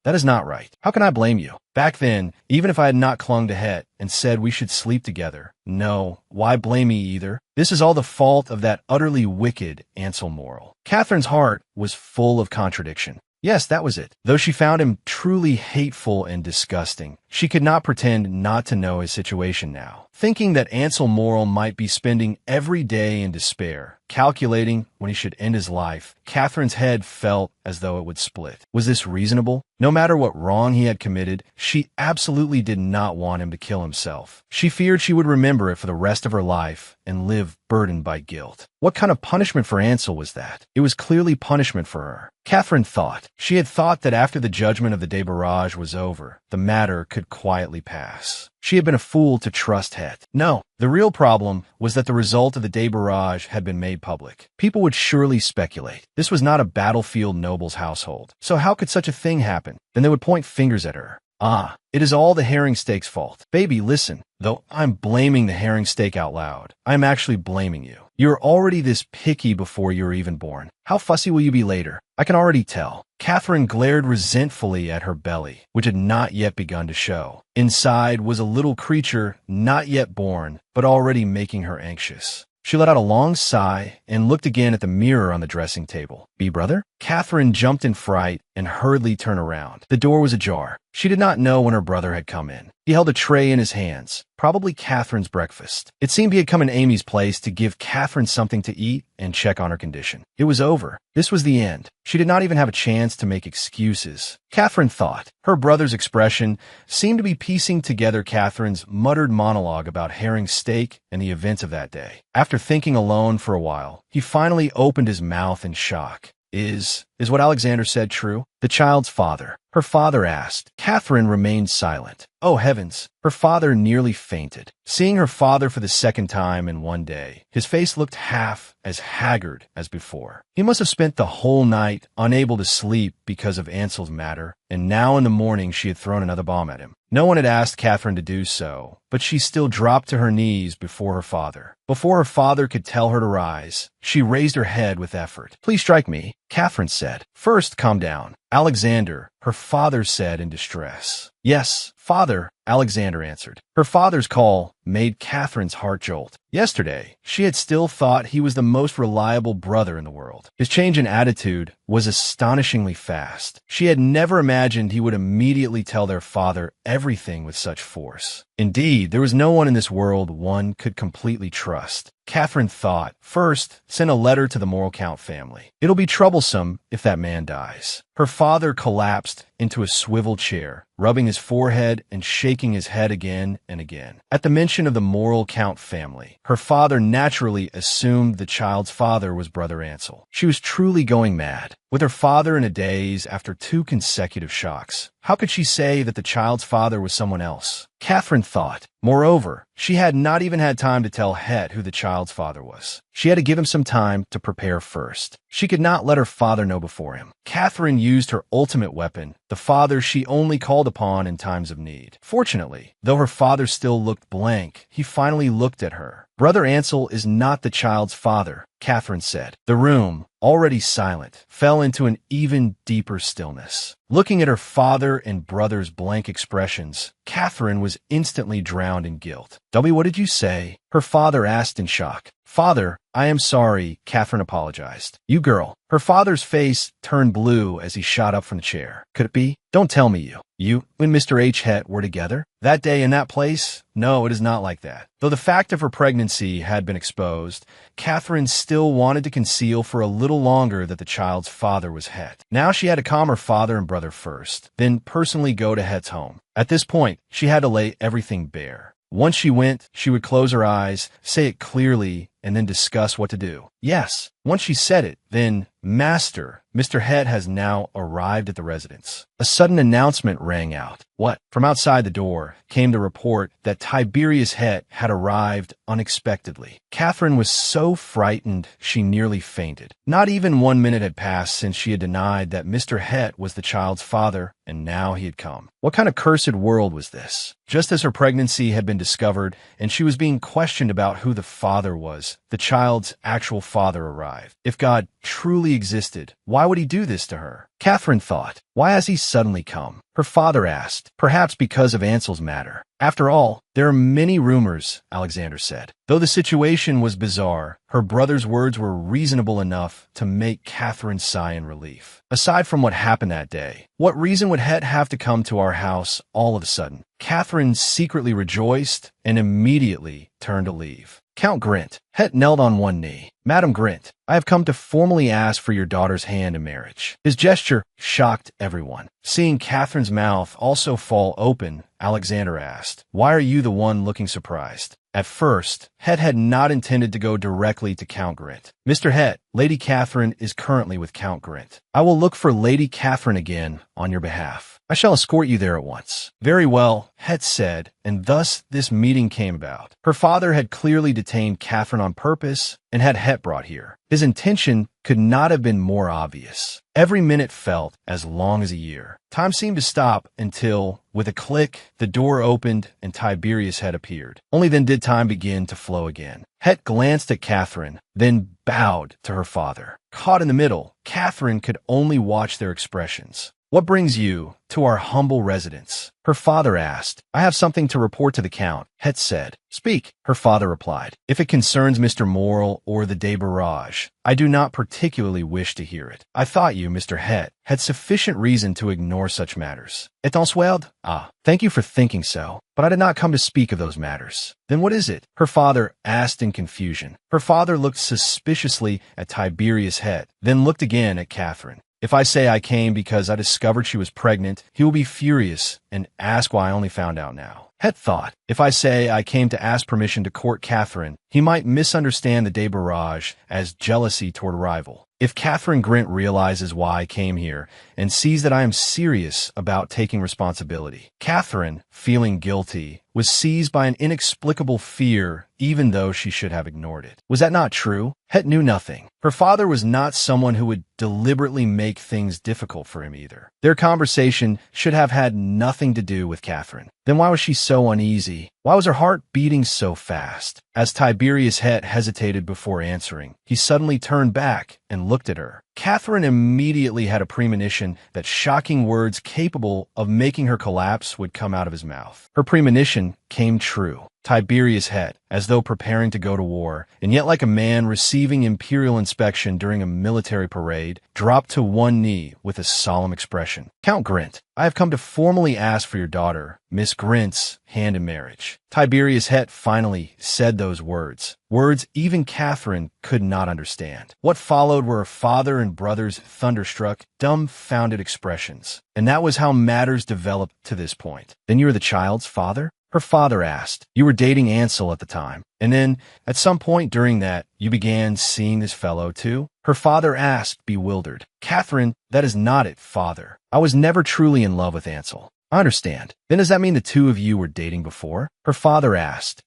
that is not right. How can I blame you? Back then, even if I had not clung to Het and said we should sleep together, no, why blame me either? This is all the fault of that utterly wicked Ansel Morrill. Catherine's heart was full of contradiction. Yes, that was it. Though she found him truly hateful and disgusting, she could not pretend not to know his situation now. Thinking that Ansel Morrill might be spending every day in despair, calculating when he should end his life, Catherine's head felt as though it would split. Was this reasonable? No matter what wrong he had committed, she absolutely did not want him to kill himself. She feared she would remember it for the rest of her life and live burdened by guilt. What kind of punishment for Ansel was that? It was clearly punishment for her. Catherine thought. She had thought that after the judgment of the débarrage was over, the matter could quietly pass. She had been a fool to trust Het. No, the real problem was that the result of the débarrage had been made public. People would surely speculate. This was not a battlefield noble's household. So how could such a thing happen? Then they would point fingers at her. Ah, it is all the herring steak's fault. Baby, listen. Though I'm blaming the herring steak out loud, I'm actually blaming you. You're already this picky before you were even born. How fussy will you be later? I can already tell. Catherine glared resentfully at her belly, which had not yet begun to show. Inside was a little creature not yet born, but already making her anxious. She let out a long sigh and looked again at the mirror on the dressing table. Be brother? Catherine jumped in fright and hurriedly turned around. The door was ajar. She did not know when her brother had come in. He held a tray in his hands, probably Catherine's breakfast. It seemed he had come in Amy's place to give Catherine something to eat and check on her condition. It was over. This was the end. She did not even have a chance to make excuses. Catherine thought. Her brother's expression seemed to be piecing together Catherine's muttered monologue about herring steak and the events of that day. After thinking alone for a while, he finally opened his mouth in shock. Is what Alexander said true? The child's father. Her father asked. Catherine remained silent. Oh heavens! Her father nearly fainted. Seeing her father for the second time in one day, his face looked half as haggard as before. He must have spent the whole night unable to sleep because of Ansel's matter, and now in the morning she had thrown another bomb at him. No one had asked Catherine to do so, but she still dropped to her knees before her father. Before her father could tell her to rise, she raised her head with effort. Please strike me, Catherine said. First, calm down. Alexander, her father said in distress. Yes, father, Alexander answered. Her father's call made Catherine's heart jolt. Yesterday, she had still thought he was the most reliable brother in the world. His change in attitude was astonishingly fast. She had never imagined he would immediately tell their father everything with such force. Indeed, there was no one in this world one could completely trust. Catherine thought, first, send a letter to the Morrill Count family. It'll be troublesome if that man dies. Her father collapsed into a swivel chair, rubbing his forehead and shaking his head again and again. At the mention of the Morrill Count family, her father naturally assumed the child's father was Brother Ansel. She was truly going mad. With her father in a daze after 2 consecutive shocks, how could she say that the child's father was someone else? Catherine thought. Moreover, she had not even had time to tell Het who the child's father was. She had to give him some time to prepare first. She could not let her father know before him. Catherine used her ultimate weapon, the father she only called upon in times of need. Fortunately, though her father still looked blank, he finally looked at her. Brother Ansel is not the child's father, Catherine said. The room, already silent, fell into an even deeper stillness. Looking at her father and brother's blank expressions, Catherine was instantly drowned in guilt. "W, what did you say?" her father asked in shock. "Father, I am sorry," Catherine apologized. "You girl." Her father's face turned blue as he shot up from the chair. "Could it be? Don't tell me you and Mr. H. Het were together? That day in that place? No, it is not like that." Though the fact of her pregnancy had been exposed, Catherine still wanted to conceal for a little longer that the child's father was Het. Now she had to calm her father and brother first, then personally go to Het's home. At this point, she had to lay everything bare. Once she went, she would close her eyes, say it clearly, and then discuss what to do. Yes, once she said it, then, "Master, Mr. Het has now arrived at the residence." A sudden announcement rang out. What? From outside the door came the report that Tiberius Het had arrived unexpectedly. Catherine was so frightened she nearly fainted. Not even 1 minute had passed since she had denied that Mr. Het was the child's father, and now he had come. What kind of cursed world was this? Just as her pregnancy had been discovered and she was being questioned about who the father was, the child's actual father arrived. If God truly existed, why would he do this to her? Catherine thought, why has he suddenly come? Her father asked, perhaps because of Ansel's matter. After all, there are many rumors, Alexander said. Though the situation was bizarre, her brother's words were reasonable enough to make Catherine sigh in relief. Aside from what happened that day, what reason would Het have to come to our house all of a sudden? Catherine secretly rejoiced and immediately turned to leave. Count Grint. Het knelt on one knee. "Madam Grint, I have come to formally ask for your daughter's hand in marriage." His gesture shocked everyone. Seeing Catherine's mouth also fall open, Alexander asked, "Why are you the one looking surprised?" At first, Het had not intended to go directly to Count Grint. "Mr. Het, Lady Catherine is currently with Count Grint. I will look for Lady Catherine again on your behalf. I shall escort you there at once." "Very well," Het said, and thus this meeting came about. Her father had clearly detained Catherine on purpose and had Het brought here. His intention could not have been more obvious. Every minute felt as long as a year. Time seemed to stop until, with a click, the door opened and Tiberius had appeared. Only then did time begin to flow again. Het glanced at Catherine, then bowed to her father. Caught in the middle, Catherine could only watch their expressions. "What brings you to our humble residence?" her father asked. "I have something to report to the Count," Het said. "Speak," her father replied. "If it concerns Mr. Morel or the de Barrage, I do not particularly wish to hear it. I thought you, Mr. Het, had sufficient reason to ignore such matters." "Etensweld? Ah, thank you for thinking so, but I did not come to speak of those matters." "Then what is it?" her father asked in confusion. Her father looked suspiciously at Tiberius Het, then looked again at Catherine. "If I say I came because I discovered she was pregnant, he will be furious and ask why I only found out now." Het thought, if I say I came to ask permission to court Catherine, he might misunderstand the de Barrage as jealousy toward a rival. If Catherine Grint realizes why I came here and sees that I am serious about taking responsibility. Catherine, feeling guilty, was seized by an inexplicable fear even though she should have ignored it. Was that not true? Het knew nothing. Her father was not someone who would deliberately make things difficult for him either. Their conversation should have had nothing to do with Catherine. Then why was she so uneasy? Why was her heart beating so fast? As Tiberius Het hesitated before answering, he suddenly turned back and looked at her. Catherine immediately had a premonition that shocking words capable of making her collapse would come out of his mouth. Her premonition came true. Tiberius Het, as though preparing to go to war, and yet like a man receiving imperial inspection during a military parade, dropped to one knee with a solemn expression. "Count Grint, I have come to formally ask for your daughter, Miss Grint's, hand in marriage." Tiberius Het finally said those words. Words even Catherine could not understand. What followed were her father and brother's thunderstruck, dumbfounded expressions. And that was how matters developed to this point. "Then you are the child's father?" her father asked. "You were dating Ansel at the time. And then, at some point during that, you began seeing this fellow too?" her father asked, bewildered. "Catherine, that is not it, father. I was never truly in love with Ansel." I understand. Then does that mean the two of you were dating before? Her father asked.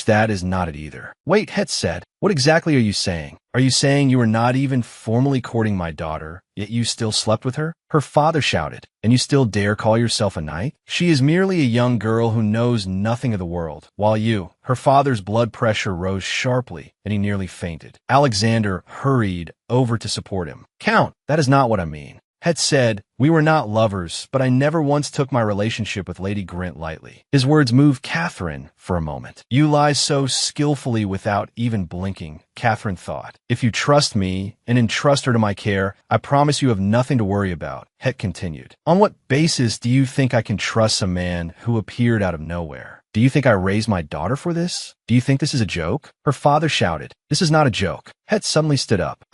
That is not it either. Wait, Het said. What exactly are you saying? Are you saying you were not even formally courting my daughter, yet you still slept with her? Her father shouted. And you still dare call yourself a knight? She is merely a young girl who knows nothing of the world, while you— Her father's blood pressure rose sharply, and he nearly fainted. Alexander hurried over to support him. Count, that is not what I mean. Het said, we were not lovers, but I never once took my relationship with Lady Grint lightly. His words moved Catherine for a moment. You lie so skillfully without even blinking, Catherine thought. If you trust me and entrust her to my care, I promise you have nothing to worry about, Het continued. On what basis do you think I can trust a man who appeared out of nowhere? Do you think I raised my daughter for this? Do you think this is a joke? Her father shouted. This is not a joke. Het suddenly stood up.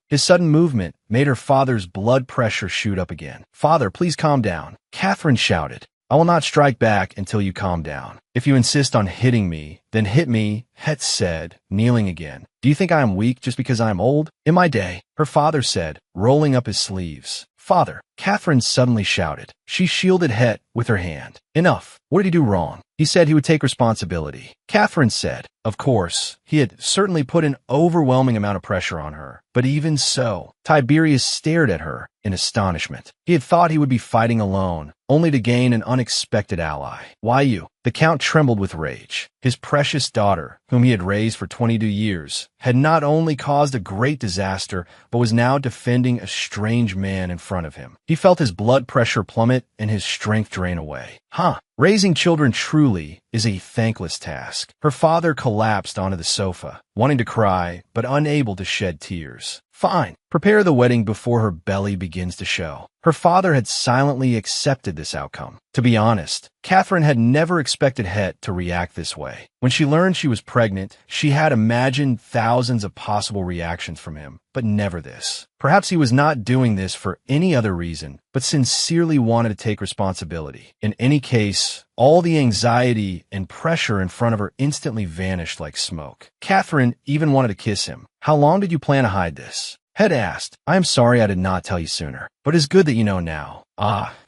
His sudden movement made her father's blood pressure shoot up again. Father, please calm down. Catherine shouted. I will not strike back until you calm down. If you insist on hitting me, then hit me, Het said, kneeling again. Do you think I am weak just because I am old? In my day, her father said, rolling up his sleeves. Father, Catherine suddenly shouted. She shielded Het with her hand. Enough. What did he do wrong? He said he would take responsibility. Catherine said, of course, he had certainly put an overwhelming amount of pressure on her. But even so, Tiberius stared at her in astonishment. He had thought he would be fighting alone, only to gain an unexpected ally. Why you? The Count trembled with rage. His precious daughter, whom he had raised for 22 years, had not only caused a great disaster, but was now defending a strange man in front of him. He felt his blood pressure plummet and his strength drain away. Raising children truly is a thankless task. Her father collapsed onto the sofa, wanting to cry, but unable to shed tears. Fine. Prepare the wedding before her belly begins to show. Her father had silently accepted this outcome. To be honest, Catherine had never expected Het to react this way. When she learned she was pregnant, she had imagined thousands of possible reactions from him, but never this. Perhaps he was not doing this for any other reason, but sincerely wanted to take responsibility. In any case, all the anxiety and pressure in front of her instantly vanished like smoke. Catherine even wanted to kiss him. How long did you plan to hide this? Het asked. I am sorry I did not tell you sooner, but it's good that you know now.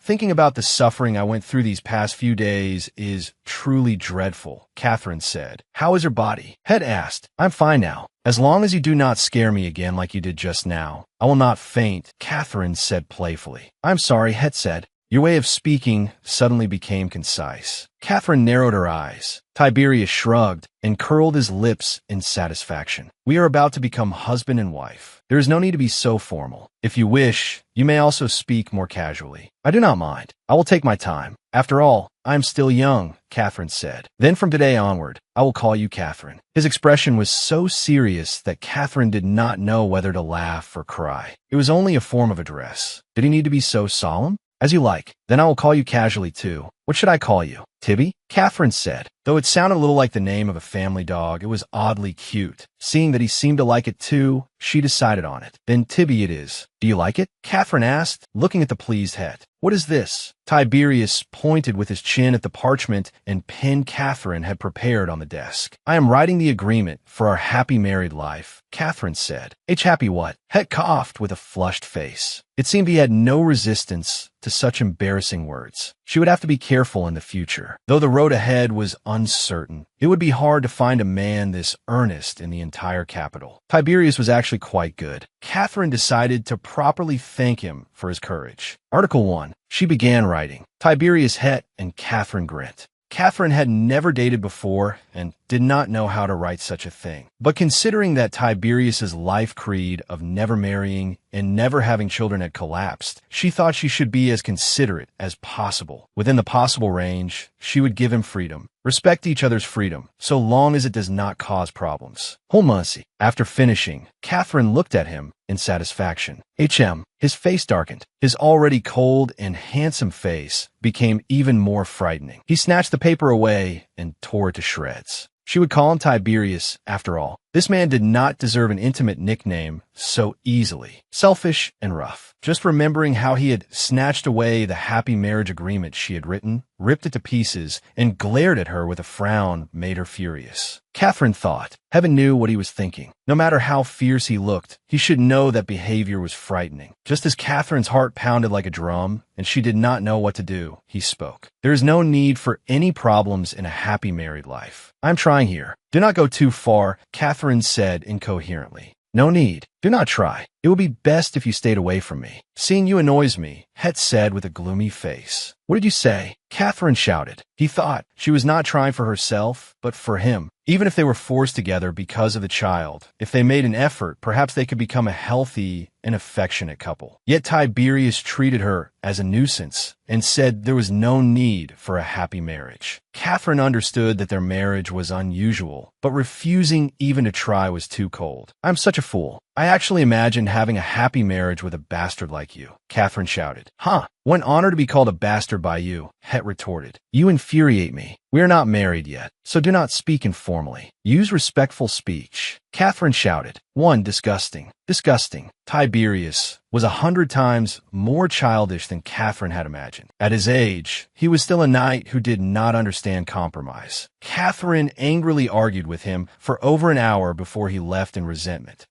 Thinking about the suffering I went through these past few days is truly dreadful, Catherine said. How is your body? Het asked. I'm fine now. As long as you do not scare me again like you did just now, I will not faint, Catherine said playfully. I'm sorry, Het said. Your way of speaking suddenly became concise. Catherine narrowed her eyes. Tiberius shrugged and curled his lips in satisfaction. We are about to become husband and wife. There is no need to be so formal. If you wish, you may also speak more casually. I do not mind. I will take my time. After all, I am still young, Catherine said. Then from today onward, I will call you Catherine. His expression was so serious that Catherine did not know whether to laugh or cry. It was only a form of address. Did he need to be so solemn? As you like. Then I will call you casually too. What should I call you? Tibby? Catherine said. Though it sounded a little like the name of a family dog, it was oddly cute. Seeing that he seemed to like it too, she decided on it. Then Tibby it is. Do you like it? Catherine asked, looking at the pleased Het. What is this? Tiberius pointed with his chin at the parchment and pen Catherine had prepared on the desk. I am writing the agreement for our happy married life, Catherine said. Happy what? Het coughed with a flushed face. It seemed he had no resistance to such embarrassing words. She would have to be careful in the future. Though the road ahead was uncertain, it would be hard to find a man this earnest in the entire capital. Tiberius was actually quite good. Catherine decided to properly thank him for his courage. Article 1. She began writing. Tiberius Het and Catherine Grint. Catherine had never dated before and did not know how to write such a thing. But considering that Tiberius's life creed of never marrying and never having children had collapsed, she thought she should be as considerate as possible. Within the possible range, she would give him freedom. Respect each other's freedom, so long as it does not cause problems. Holmancy. After finishing, Catherine looked at him in satisfaction. His face darkened. His already cold and handsome face became even more frightening. He snatched the paper away and tore it to shreds. She would call him Tiberius, after all. This man did not deserve an intimate nickname so easily. Selfish and rough. Just remembering how he had snatched away the happy marriage agreement she had written, ripped it to pieces, and glared at her with a frown made her furious. Catherine thought. Heaven knew what he was thinking. No matter how fierce he looked, he should know that behavior was frightening. Just as Catherine's heart pounded like a drum, and she did not know what to do, he spoke. There is no need for any problems in a happy married life. I'm trying here. Do not go too far, Catherine said incoherently. No need. Do not try. It would be best if you stayed away from me. Seeing you annoys me, Het said with a gloomy face. What did you say? Catherine shouted. He thought she was not trying for herself, but for him. Even if they were forced together because of the child, if they made an effort, perhaps they could become a healthy and affectionate couple. Yet Tiberius treated her as a nuisance and said there was no need for a happy marriage. Catherine understood that their marriage was unusual, but refusing even to try was too cold. I'm such a fool. I actually imagined having a happy marriage with a bastard like you, Catherine shouted. Huh? What an honor to be called a bastard by you, Het retorted. You infuriate me. We are not married yet, so do not speak informally. Use respectful speech. Catherine shouted. Disgusting. Disgusting. Tiberius was 100 times more childish than Catherine had imagined. At his age, he was still a knight who did not understand compromise. Catherine angrily argued with him for over an hour before he left in resentment.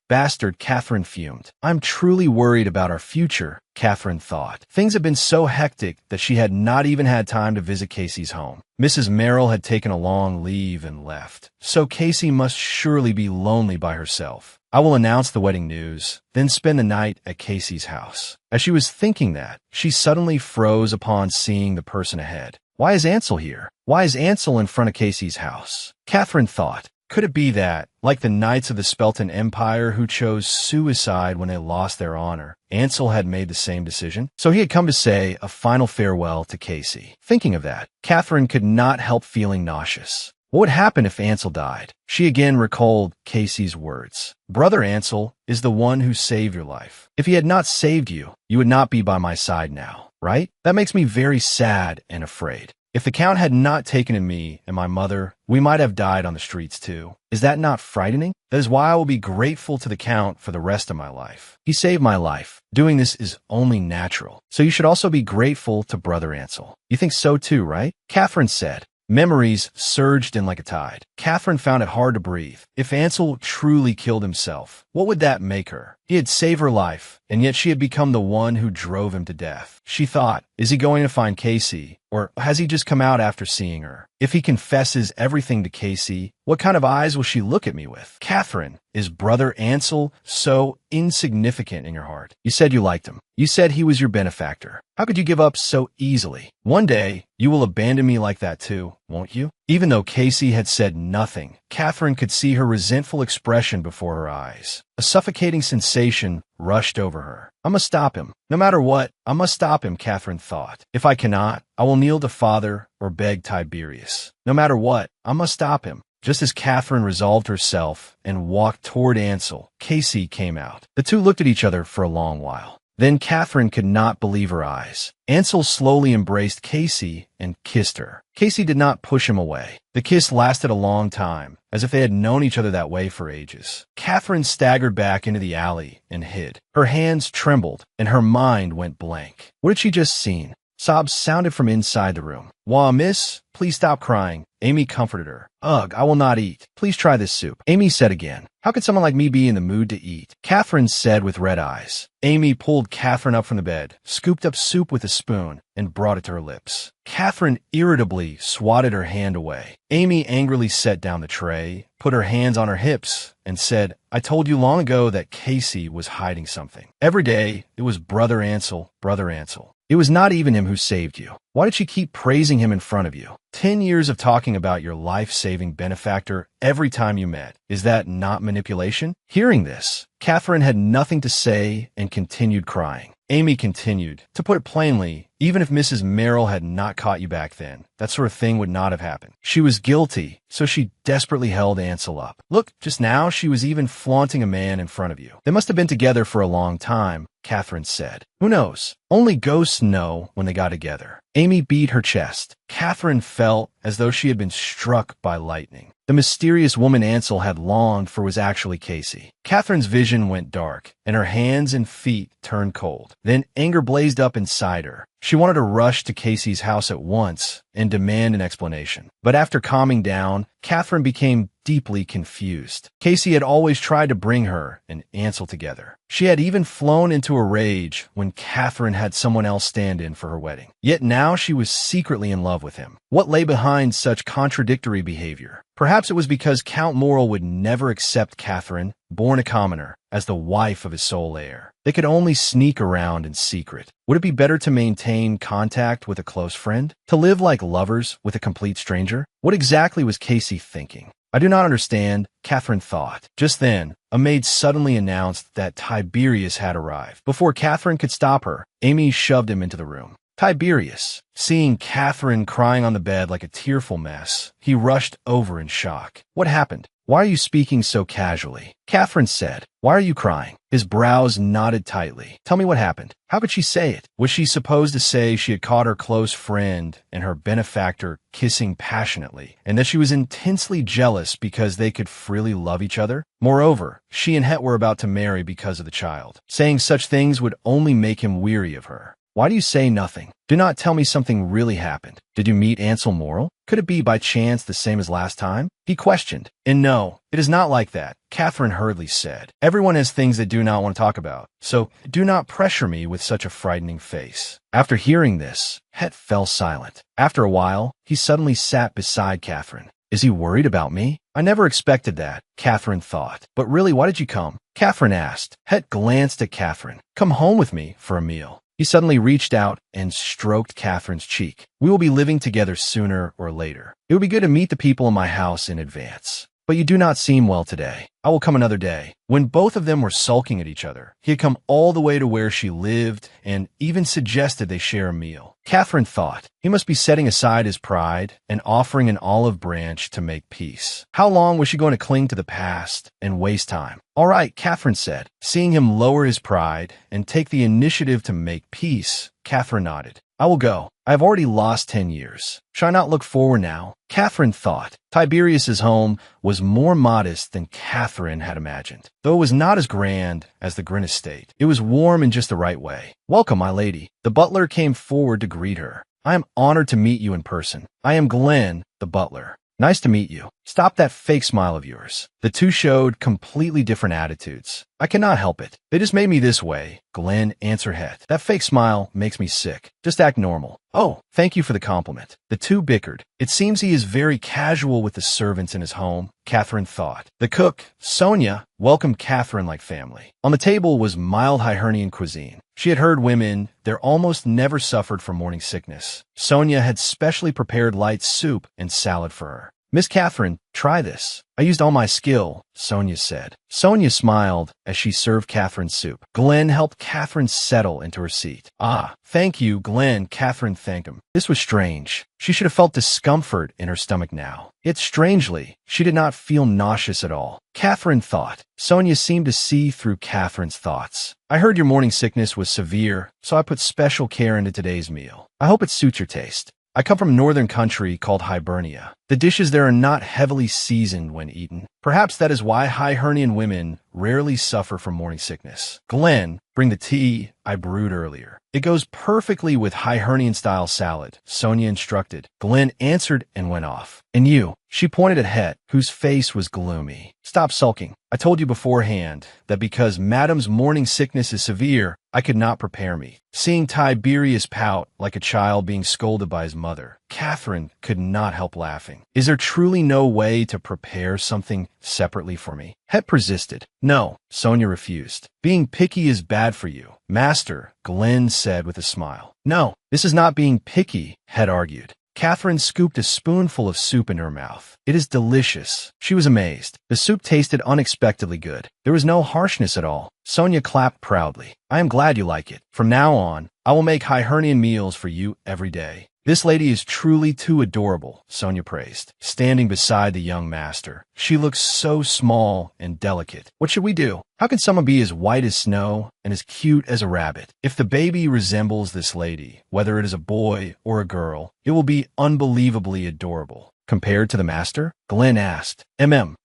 Bastard, Catherine fumed. I'm truly worried about our future, Catherine thought. Things had been so hectic that she had not even had time to visit Casey's home. Mrs. Merrill had taken a long leave and left, so Casey must surely be lonely by herself. I will announce the wedding news, then spend the night at Casey's house. As she was thinking that, she suddenly froze upon seeing the person ahead. Why is Ansel here? Why is Ansel in front of Casey's house? Catherine thought. Could it be that, like the knights of the Speltan Empire who chose suicide when they lost their honor, Ansel had made the same decision? So he had come to say a final farewell to Casey. Thinking of that, Catherine could not help feeling nauseous. What would happen if Ansel died? She again recalled Casey's words. Brother Ansel is the one who saved your life. If he had not saved you, you would not be by my side now, right? That makes me very sad and afraid. If the Count had not taken in me and my mother, we might have died on the streets too. Is that not frightening? That is why I will be grateful to the Count for the rest of my life. He saved my life. Doing this is only natural. So you should also be grateful to Brother Ansel. You think so too, right? Catherine said. Memories surged in like a tide. Catherine found it hard to breathe. If Ansel truly killed himself, what would that make her? He had saved her life, and yet she had become the one who drove him to death. She thought, is he going to find Casey, or has he just come out after seeing her? If he confesses everything to Casey, what kind of eyes will she look at me with? Catherine, is Brother Ansel so insignificant in your heart? You said you liked him. You said he was your benefactor. How could you give up so easily? One day, you will abandon me like that too, won't you? Even though Casey had said nothing, Catherine could see her resentful expression before her eyes. A suffocating sensation rushed over her. I must stop him. No matter what, I must stop him, Catherine thought. If I cannot, I will kneel to Father or beg Tiberius. No matter what, I must stop him. Just as Catherine resolved herself and walked toward Ansel, Casey came out. The two looked at each other for a long while. Then Catherine could not believe her eyes. Ansel slowly embraced Casey and kissed her. Casey did not push him away. The kiss lasted a long time, as if they had known each other that way for ages. Catherine staggered back into the alley and hid. Her hands trembled, and her mind went blank. What had she just seen? Sobs sounded from inside the room. Wah, miss, please stop crying. Amy comforted her. Ugh, I will not eat. Please try this soup. Amy said again. How could someone like me be in the mood to eat? Catherine said with red eyes. Amy pulled Catherine up from the bed, scooped up soup with a spoon, and brought it to her lips. Catherine irritably swatted her hand away. Amy angrily set down the tray, put her hands on her hips, and said, I told you long ago that Casey was hiding something. Every day, it was Brother Ansel, Brother Ansel. It was not even him who saved you. Why did she keep praising him in front of you? 10 years of talking about your life-saving benefactor every time you met. Is that not manipulation? Hearing this, Catherine had nothing to say and continued crying. Amy continued, to put it plainly, Even if Mrs. Merrill had not caught you back then, that sort of thing would not have happened. She was guilty, so she desperately held Ansel up. Look, just now she was even flaunting a man in front of you. They must have been together for a long time, Catherine said. Who knows? Only ghosts know when they got together. Amy beat her chest. Catherine felt as though she had been struck by lightning. The mysterious woman Ansel had longed for was actually Casey. Catherine's vision went dark, and her hands and feet turned cold. Then anger blazed up inside her. She wanted to rush to Casey's house at once and demand an explanation. But after calming down, Catherine became deeply confused. Casey had always tried to bring her and Ansel together. She had even flown into a rage when Catherine had someone else stand in for her wedding. Yet now she was secretly in love with him. What lay behind such contradictory behavior? Perhaps it was because Count Morrill would never accept Catherine, born a commoner, as the wife of his sole heir. They could only sneak around in secret. Would it be better to maintain contact with a close friend? To live like lovers with a complete stranger? What exactly was Casey thinking? I do not understand, Catherine thought. Just then, a maid suddenly announced that Tiberius had arrived. Before Catherine could stop her, Amy shoved him into the room. Tiberius, seeing Catherine crying on the bed like a tearful mess, he rushed over in shock. What happened? Why are you speaking so casually? Catherine said. Why are you crying? His brows knotted tightly. Tell me what happened. How could she say it? Was she supposed to say she had caught her close friend and her benefactor kissing passionately, and that she was intensely jealous because they could freely love each other? Moreover, she and Het were about to marry because of the child. Saying such things would only make him weary of her. Why do you say nothing? Do not tell me something really happened. Did you meet Ansel Morrill? Could it be by chance the same as last time? He questioned. And no, it is not like that, Catherine hurriedly said. Everyone has things they do not want to talk about, so do not pressure me with such a frightening face. After hearing this, Het fell silent. After a while, he suddenly sat beside Catherine. Is he worried about me? I never expected that, Catherine thought. But really, why did you come? Catherine asked. Het glanced at Catherine. Come home with me for a meal. He suddenly reached out and stroked Catherine's cheek. We will be living together sooner or later. It would be good to meet the people in my house in advance. But you do not seem well today. I will come another day. When both of them were sulking at each other, he had come all the way to where she lived and even suggested they share a meal. Catherine thought, he must be setting aside his pride and offering an olive branch to make peace. How long was she going to cling to the past and waste time? All right, Catherine said. Seeing him lower his pride and take the initiative to make peace, Catherine nodded. I will go. I have already lost 10 years. Shall I not look forward now? Catherine thought. Tiberius's home was more modest than Catherine had imagined. Though it was not as grand as the Grin estate, it was warm in just the right way. Welcome, my lady. The butler came forward to greet her. I am honored to meet you in person. I am Glenn, the butler. Nice to meet you. Stop that fake smile of yours. The two showed completely different attitudes. I cannot help it. They just made me this way. Glenn answered Het. That fake smile makes me sick. Just act normal. Oh, thank you for the compliment. The two bickered. It seems he is very casual with the servants in his home, Catherine thought. The cook, Sonia, welcomed Catherine like family. On the table was mild Hibernian cuisine. She had heard women there almost never suffered from morning sickness. Sonia had specially prepared light soup and salad for her. Miss Catherine, try this. I used all my skill, Sonia said. Sonia smiled as she served Catherine soup. Glenn helped Catherine settle into her seat. Ah, thank you, Glenn, Catherine thanked him. This was strange. She should have felt discomfort in her stomach now. Yet strangely, she did not feel nauseous at all. Catherine thought. Sonia seemed to see through Catherine's thoughts. I heard your morning sickness was severe, so I put special care into today's meal. I hope it suits your taste. I come from a northern country called Hibernia. The dishes there are not heavily seasoned when eaten. Perhaps that is why Hibernian women rarely suffer from morning sickness. Glenn, bring the tea I brewed earlier. It goes perfectly with Hibernian-style salad, Sonia instructed. Glenn answered and went off. And you? She pointed at Het, whose face was gloomy. Stop sulking. I told you beforehand that because Madame's morning sickness is severe, I could not prepare me. Seeing Tiberius pout like a child being scolded by his mother, Catherine could not help laughing. Is there truly no way to prepare something separately for me? Het persisted. No, Sonia refused. Being picky is bad for you. Master, Glenn said with a smile. No, this is not being picky, Het argued. Catherine scooped a spoonful of soup into her mouth. It is delicious. She was amazed. The soup tasted unexpectedly good. There was no harshness at all. Sonia clapped proudly. I am glad you like it. From now on, I will make Hibernian meals for you every day. This lady is truly too adorable, Sonia praised, standing beside the young master. She looks so small and delicate. What should we do? How can someone be as white as snow and as cute as a rabbit? If the baby resembles this lady, whether it is a boy or a girl, it will be unbelievably adorable. Compared to the master? Glenn asked.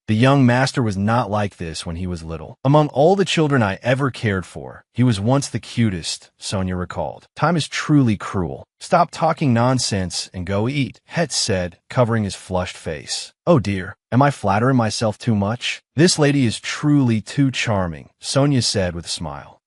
The young master was not like this when he was little. Among all the children I ever cared for, he was once the cutest, Sonia recalled. Time is truly cruel. Stop talking nonsense and go eat, Het said, covering his flushed face. Oh dear, am I flattering myself too much? This lady is truly too charming, Sonia said with a smile.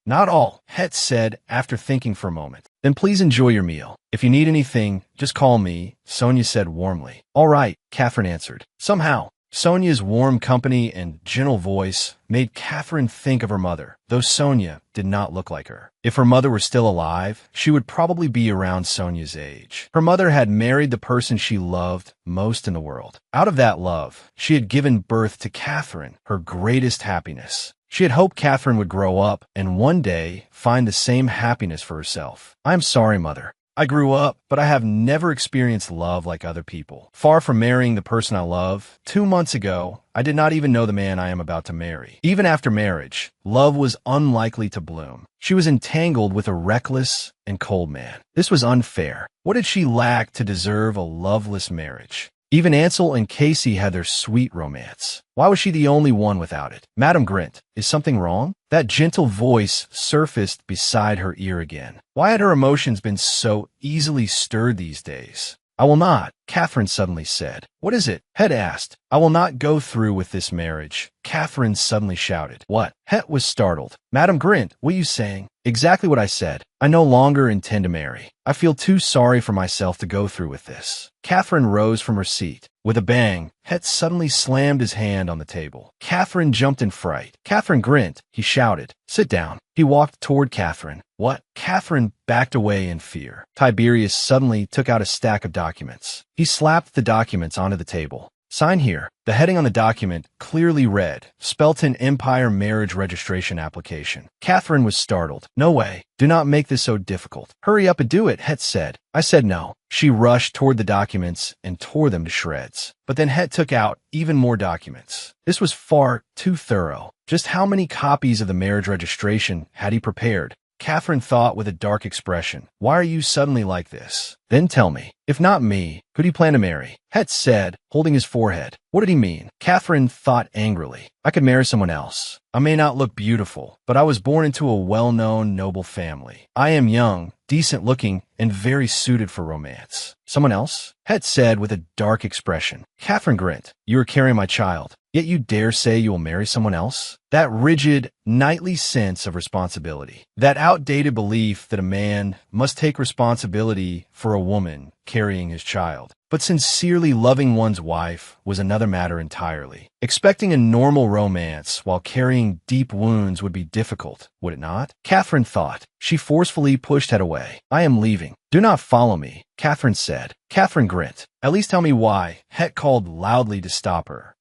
Not all, Het said after thinking for a moment. Then please enjoy your meal. If you need anything, just call me, Sonia said warmly. All right, Catherine answered. Somehow, Sonia's warm company and gentle voice made Catherine think of her mother, though Sonia did not look like her. If her mother were still alive, she would probably be around Sonia's age. Her mother had married the person she loved most in the world. Out of that love, she had given birth to Catherine, her greatest happiness. She had hoped Catherine would grow up and one day find the same happiness for herself. I'm sorry, Mother. I grew up, but I have never experienced love like other people. Far from marrying the person I love, 2 months ago, I did not even know the man I am about to marry. Even after marriage, love was unlikely to bloom. She was entangled with a reckless and cold man. This was unfair. What did she lack to deserve a loveless marriage? Even Ansel and Casey had their sweet romance. Why was she the only one without it? Madam Grint, is something wrong? That gentle voice surfaced beside her ear again. Why had her emotions been so easily stirred these days? I will not, Catherine suddenly said. What is it? Het asked. I will not go through with this marriage, Catherine suddenly shouted. What? Het was startled. Madam Grint, what are you saying? Exactly what I said. I no longer intend to marry. I feel too sorry for myself to go through with this. Catherine rose from her seat. With a bang, Het suddenly slammed his hand on the table. Catherine jumped in fright. Catherine Grint, he shouted. Sit down. He walked toward Catherine. What? Catherine backed away in fear. Tiberius suddenly took out a stack of documents. He slapped the documents onto the table. Sign here. The heading on the document clearly read, Spelton Empire Marriage Registration Application. Catherine was startled. No way. Do not make this so difficult. Hurry up and do it, Het said. I said no. She rushed toward the documents and tore them to shreds. But then Het took out even more documents. This was far too thorough. Just how many copies of the marriage registration had he prepared? Catherine thought with a dark expression. Why are you suddenly like this? Then tell me, if not me, who do you plan to marry? Het said, holding his forehead. What did he mean? Catherine thought angrily. I could marry someone else. I may not look beautiful, but I was born into a well-known, noble family. I am young, decent-looking, and very suited for romance. Someone else? Het said with a dark expression. Catherine Grint, you are carrying my child. Yet you dare say you will marry someone else? That rigid, knightly sense of responsibility. That outdated belief that a man must take responsibility for a woman carrying his child. But sincerely loving one's wife was another matter entirely. Expecting a normal romance while carrying deep wounds would be difficult, would it not? Catherine thought. She forcefully pushed Het away. I am leaving. Do not follow me, Catherine said. Catherine Grint, at least tell me why. Het called loudly to stop her.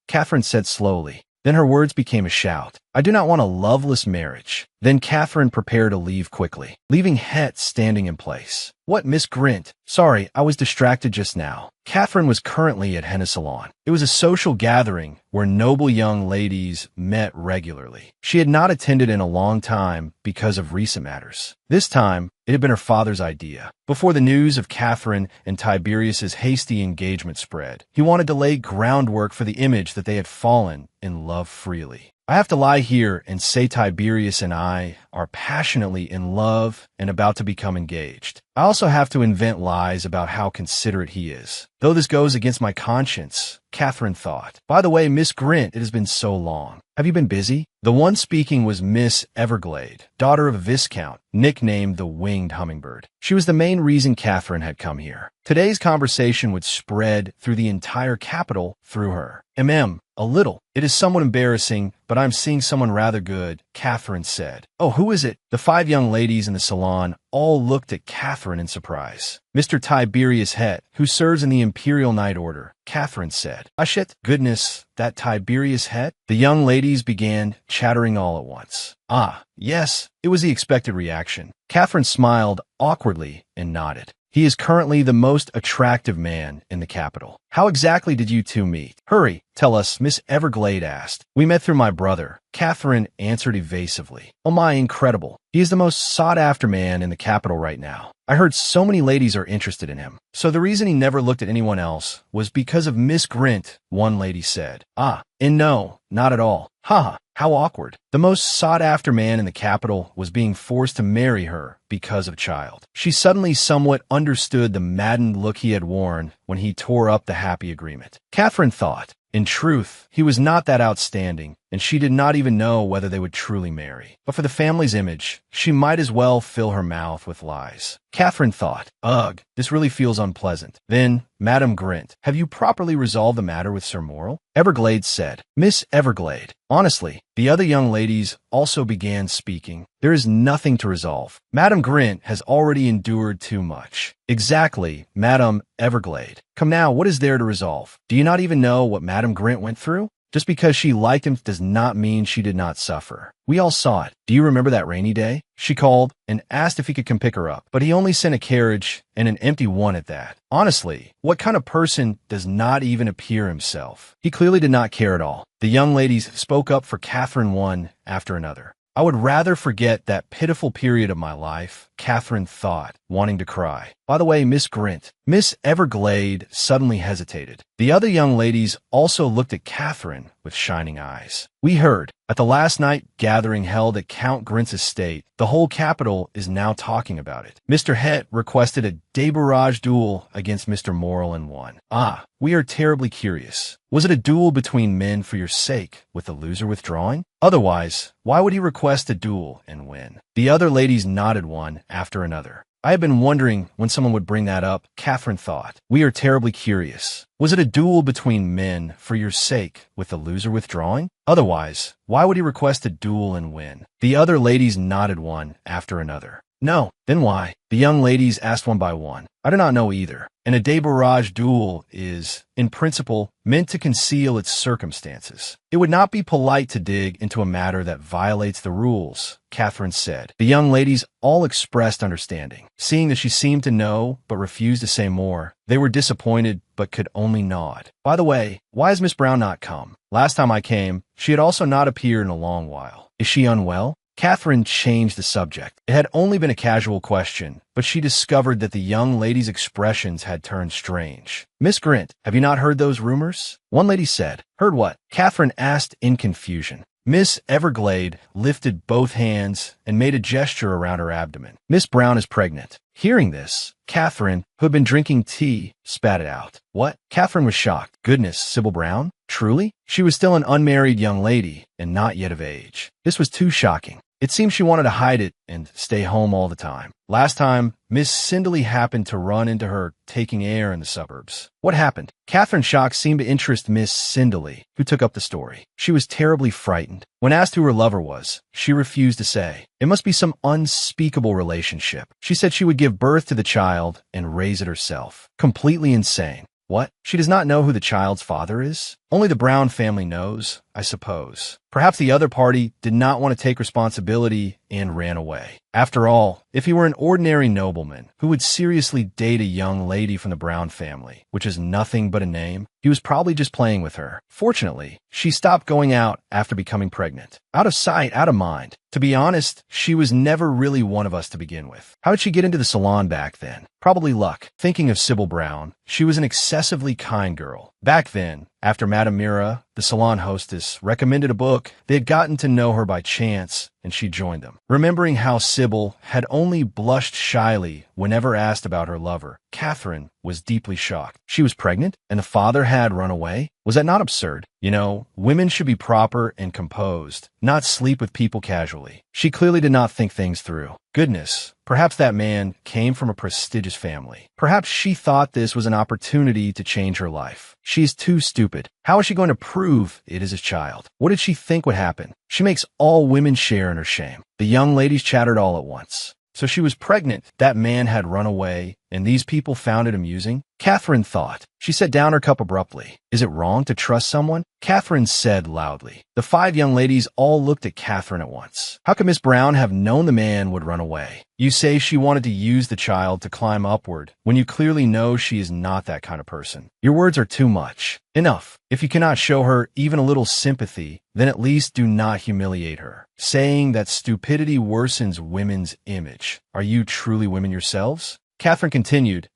Catherine said slowly. Then her words became a shout. I do not want a loveless marriage. Then Catherine prepared to leave quickly, leaving Het standing in place. What, Miss Grint? Sorry, I was distracted just now. Catherine was currently at Henna's salon. It was a social gathering where noble young ladies met regularly. She had not attended in a long time because of recent matters. This time, it had been her father's idea. Before the news of Catherine and Tiberius's hasty engagement spread, he wanted to lay groundwork for the image that they had fallen in love freely. I have to lie here and say Tiberius and I are passionately in love and about to become engaged. I also have to invent lies about how considerate he is. Though this goes against my conscience, Catherine thought. By the way, Miss Grint, it has been so long. Have you been busy? The one speaking was Miss Everglade, daughter of a viscount, nicknamed the Winged Hummingbird. She was the main reason Catherine had come here. Today's conversation would spread through the entire capital through her. A little. It is somewhat embarrassing, but I'm seeing someone rather good, Catherine said. Oh, who is it? The 5 young ladies in the salon all looked at Catherine in surprise. Mr. Tiberius Het, who serves in the Imperial Night Order, Catherine said. Shit, goodness, that Tiberius Het? The young ladies began chattering all at once. Yes, it was the expected reaction. Catherine smiled awkwardly and nodded. He is currently the most attractive man in the capital. How exactly did you two meet? Hurry, tell us, Miss Everglade asked. We met through my brother, Catherine answered evasively. Oh my, incredible. He is the most sought-after man in the capital right now. I heard so many ladies are interested in him. So the reason he never looked at anyone else was because of Miss Grint, one lady said. And no, not at all. Haha, how awkward. The most sought-after man in the capital was being forced to marry her because of child. She suddenly somewhat understood the maddened look he had worn when he tore up the happy agreement. Catherine thought, in truth, he was not that outstanding, and she did not even know whether they would truly marry. But for the family's image, she might as well fill her mouth with lies. Catherine thought, ugh, this really feels unpleasant. Then, Madame Grint, have you properly resolved the matter with Sir Morrel? Everglade said. Miss Everglade. Honestly, the other young ladies also began speaking. There is nothing to resolve. Madame Grint has already endured too much. Exactly, Madame Everglade. Come now, what is there to resolve? Do you not even know what Madame Grint went through? Just because she liked him does not mean she did not suffer. We all saw it. Do you remember that rainy day? She called and asked if he could come pick her up, but he only sent a carriage, and an empty one at that. Honestly, what kind of person does not even appear himself? He clearly did not care at all. The young ladies spoke up for Catherine one after another. I would rather forget that pitiful period of my life, Catherine thought, wanting to cry. By the way, Miss Grint, Miss Everglade suddenly hesitated. The other young ladies also looked at Catherine with shining eyes. We heard, at the last night gathering held at Count Grint's estate, the whole capital is now talking about it. Mr. Het requested a débarrage duel against Mr. Morrel and won. We are terribly curious. Was it a duel between men for your sake, with the loser withdrawing? Otherwise, why would he request a duel and win? The other ladies nodded one after another. I had been wondering when someone would bring that up, Catherine thought. We are terribly curious. Was it a duel between men for your sake, with the loser withdrawing? Otherwise, why would he request a duel and win? The other ladies nodded one after another. No, then why? The young ladies asked one by one. I do not know either. And a débarrage duel is, in principle, meant to conceal its circumstances. It would not be polite to dig into a matter that violates the rules, Catherine said. The young ladies all expressed understanding. Seeing that she seemed to know but refused to say more, they were disappointed but could only nod. By the way, why has Miss Brown not come? Last time I came, she had also not appeared in a long while. Is she unwell? Catherine changed the subject. It had only been a casual question, but she discovered that the young lady's expressions had turned strange. Miss Grint, have you not heard those rumors? One lady said. Heard what? Catherine asked in confusion. Miss Everglade lifted both hands and made a gesture around her abdomen. Miss Brown is pregnant. Hearing this, Catherine, who had been drinking tea, spat it out. What? Catherine was shocked. Goodness, Sybil Brown? Truly? She was still an unmarried young lady and not yet of age. This was too shocking. It seemed she wanted to hide it and stay home all the time. Last time, Miss Cindley happened to run into her taking air in the suburbs. What happened? Catherine's shock seemed to interest Miss Cindley, who took up the story. She was terribly frightened. When asked who her lover was, she refused to say. It must be some unspeakable relationship. She said she would give birth to the child and raise it herself. Completely insane. What? She does not know who the child's father is? Only the Brown family knows, I suppose. Perhaps the other party did not want to take responsibility and ran away. After all, if he were an ordinary nobleman who would seriously date a young lady from the Brown family, which is nothing but a name, he was probably just playing with her. Fortunately, she stopped going out after becoming pregnant. Out of sight, out of mind. To be honest, she was never really one of us to begin with. How did she get into the salon back then? Probably luck. Thinking of Sybil Brown, she was an excessively kind girl. Back then, after Madame Mira, the salon hostess, recommended a book, they had gotten to know her by chance, and she joined them. Remembering how Sybil had only blushed shyly whenever asked about her lover, Catherine was deeply shocked. She was pregnant, and the father had run away? Was that not absurd? You know, women should be proper and composed, not sleep with people casually. She clearly did not think things through. Goodness, perhaps that man came from a prestigious family. Perhaps she thought this was an opportunity to change her life. She is too stupid. How is she going to prove it is his child? What did she think would happen? She makes all women share in her shame. The young ladies chattered all at once. So she was pregnant. That man had run away, and these people found it amusing? Catherine thought. She set down her cup abruptly. Is it wrong to trust someone? Catherine said loudly. The 5 young ladies all looked at Catherine at once. How could Miss Brown have known the man would run away? You say she wanted to use the child to climb upward, when you clearly know she is not that kind of person. Your words are too much. Enough. If you cannot show her even a little sympathy, then at least do not humiliate her, saying that stupidity worsens women's image. Are you truly women yourselves? Catherine continued,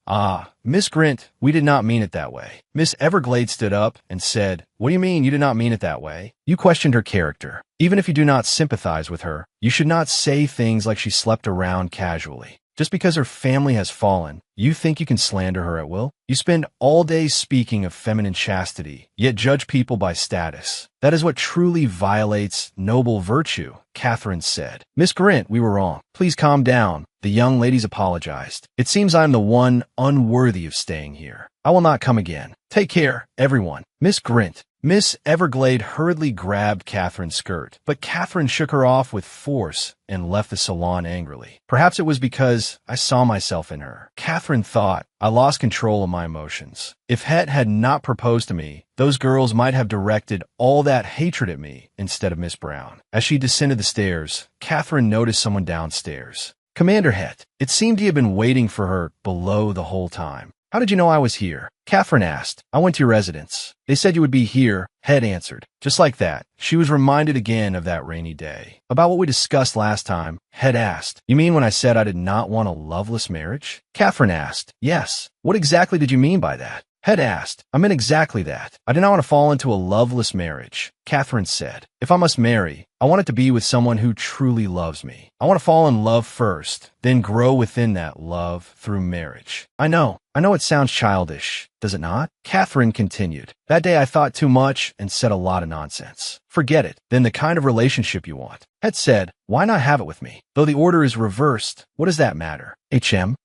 Miss Grint, we did not mean it that way. Miss Everglade stood up and said, What do you mean you did not mean it that way? You questioned her character. Even if you do not sympathize with her, you should not say things like she slept around casually. Just because her family has fallen, you think you can slander her at will? You spend all day speaking of feminine chastity, yet judge people by status. That is what truly violates noble virtue, Catherine said. Miss Grint, we were wrong. Please calm down. The young ladies apologized. It seems I am the one unworthy of staying here. I will not come again. Take care, everyone. Miss Grint. Miss Everglade hurriedly grabbed Catherine's skirt, but Catherine shook her off with force and left the salon angrily. Perhaps it was because I saw myself in her. Catherine thought. I lost control of my emotions. If Het had not proposed to me, those girls might have directed all that hatred at me instead of Miss Brown. As she descended the stairs, Catherine noticed someone downstairs. Commander Het. It seemed he had been waiting for her below the whole time. How did you know I was here? Catherine asked. I went to your residence. They said you would be here, Het answered. Just like that, she was reminded again of that rainy day. About what we discussed last time, Het asked. You mean when I said I did not want a loveless marriage? Catherine asked. Yes. What exactly did you mean by that? Het asked. I meant exactly that. I did not want to fall into a loveless marriage. Catherine said. If I must marry, I want it to be with someone who truly loves me. I want to fall in love first, then grow within that love through marriage. I know it sounds childish, does it not? Catherine continued. That day I thought too much and said a lot of nonsense. Forget it. Then the kind of relationship you want. Het said, why not have it with me? Though the order is reversed, what does that matter?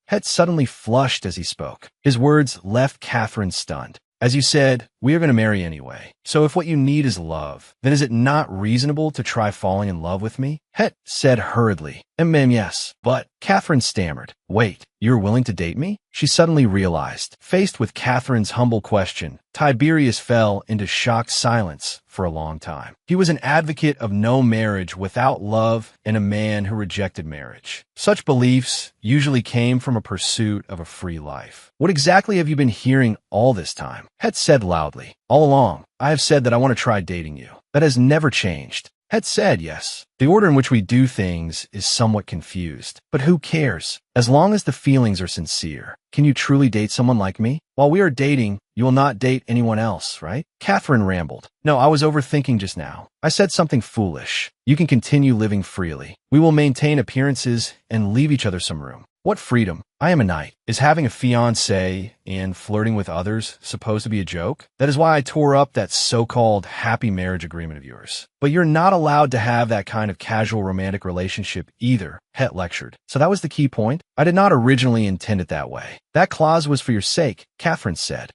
Het suddenly flushed as he spoke. His words left Catherine stunned. As you said, we are going to marry anyway. So if what you need is love, then is it not reasonable to try falling in love with me? Het said hurriedly. Yes, but Catherine stammered. Wait, you're willing to date me? She suddenly realized. Faced with Catherine's humble question, Tiberius fell into shocked silence for a long time. He was an advocate of no marriage without love and a man who rejected marriage. Such beliefs usually came from a pursuit of a free life. What exactly have you been hearing all this time? Het said loudly. All along, I have said that I want to try dating you. That has never changed. Het said yes. The order in which we do things is somewhat confused. But who cares? As long as the feelings are sincere. Can you truly date someone like me? While we are dating, you will not date anyone else, right? Catherine rambled. No, I was overthinking just now. I said something foolish. You can continue living freely. We will maintain appearances and leave each other some room. What freedom? I am a knight. Is having a fiancé and flirting with others supposed to be a joke? That is why I tore up that so-called happy marriage agreement of yours. But you're not allowed to have that kind of casual romantic relationship either, Het lectured. So that was the key point? I did not originally intend it that way. That clause was for your sake, Catherine said.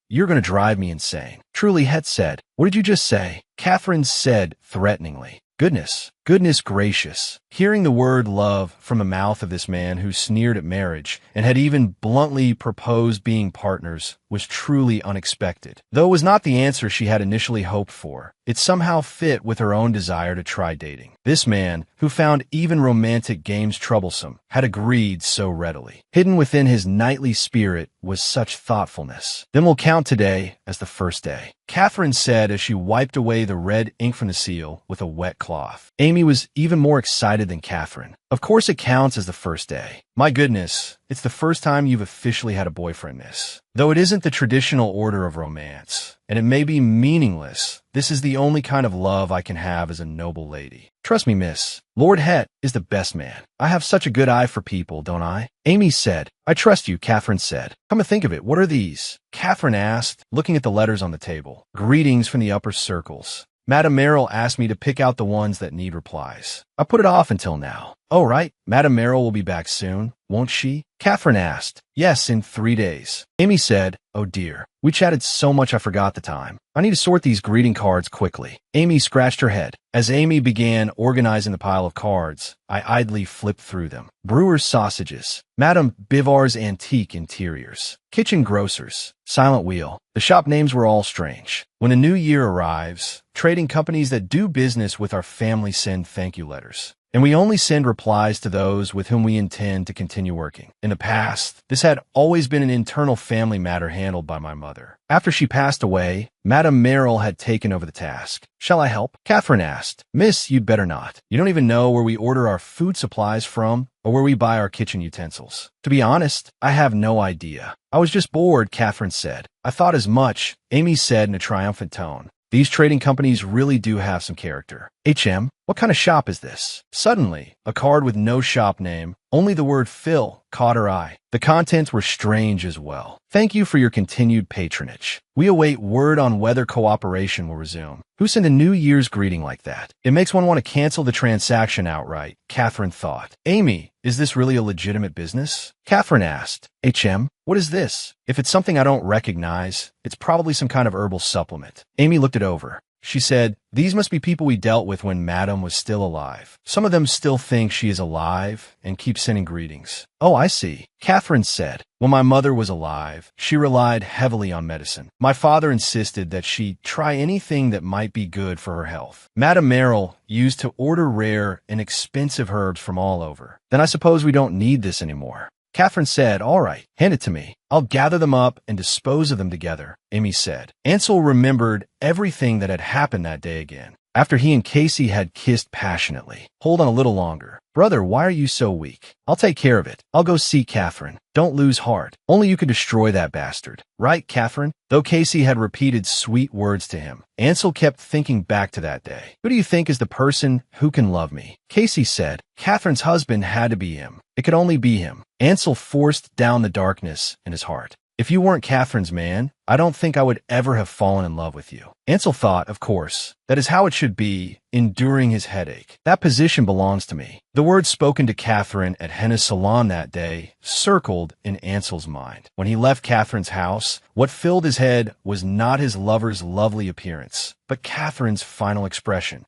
You're going to drive me insane. Truly, Het said. What did you just say? Catherine said threateningly. Goodness gracious. Hearing the word love from the mouth of this man who sneered at marriage and had even bluntly proposed being partners was truly unexpected. Though it was not the answer she had initially hoped for, it somehow fit with her own desire to try dating. This man, who found even romantic games troublesome, had agreed so readily. Hidden within his knightly spirit was such thoughtfulness. Then we'll count today as the first day, Catherine said as she wiped away the red ink from the seal with a wet cloth. Amy was even more excited than Catherine. Of course it counts as the first day. My goodness, it's the first time you've officially had a boyfriend, miss. Though it isn't the traditional order of romance, and it may be meaningless, this is the only kind of love I can have as a noble lady. Trust me, miss. Lord Het is the best man. I have such a good eye for people, don't I? Amy said. I trust you, Catherine said. Come to think of it, what are these? Catherine asked, looking at the letters on the table. Greetings from the upper circles. Madame Merrill asked me to pick out the ones that need replies. I put it off until now. Oh, right. Madame Merrill will be back soon. won't she? Catherine asked. Yes, in 3 days. Amy said, oh dear. We chatted so much I forgot the time. I need to sort these greeting cards quickly. Amy scratched her head. As Amy began organizing the pile of cards, I idly flipped through them. Brewer's Sausages, Madame Bivar's Antique Interiors, Kitchen Grocers, Silent Wheel. The shop names were all strange. When a new year arrives, trading companies that do business with our family send thank you letters. And we only send replies to those with whom we intend to continue working. In the past, this had always been an internal family matter handled by my mother. After she passed away, Madame Merrill had taken over the task. Shall I help? Catherine asked. Miss, you'd better not. You don't even know where we order our food supplies from or where we buy our kitchen utensils. To be honest, I have no idea. I was just bored, Catherine said. I thought as much, Amy said in a triumphant tone. These trading companies really do have some character. HM, what kind of shop is this? Suddenly, a card with no shop name, only the word Phil, caught her eye. The contents were strange as well. Thank you for your continued patronage. We await word on whether cooperation will resume. Who sent a New Year's greeting like that? It makes one want to cancel the transaction outright, Catherine thought. Amy, is this really a legitimate business? Catherine asked. HM, what is this? If it's something I don't recognize, it's probably some kind of herbal supplement. Amy looked it over. She said, these must be people we dealt with when Madame was still alive. Some of them still think she is alive and keep sending greetings. Oh, I see. Catherine said, when my mother was alive, she relied heavily on medicine. My father insisted that she try anything that might be good for her health. Madame Merrill used to order rare and expensive herbs from all over. Then I suppose we don't need this anymore. Catherine said, all right, hand it to me. I'll gather them up and dispose of them together, Amy said. Ansel remembered everything that had happened that day again, after he and Casey had kissed passionately. Hold on a little longer. Brother, why are you so weak? I'll take care of it. I'll go see Catherine. Don't lose heart. Only you can destroy that bastard. Right, Catherine? Though Casey had repeated sweet words to him, Ansel kept thinking back to that day. Who do you think is the person who can love me? Casey said. Catherine's husband had to be him. It could only be him. Ansel forced down the darkness in his heart. If you weren't Catherine's man, I don't think I would ever have fallen in love with you. Ansel thought, of course, that is how it should be, enduring his headache. That position belongs to me. The words spoken to Catherine at Henna's salon that day circled in Ansel's mind. When he left Catherine's house, what filled his head was not his lover's lovely appearance, but Catherine's final expression.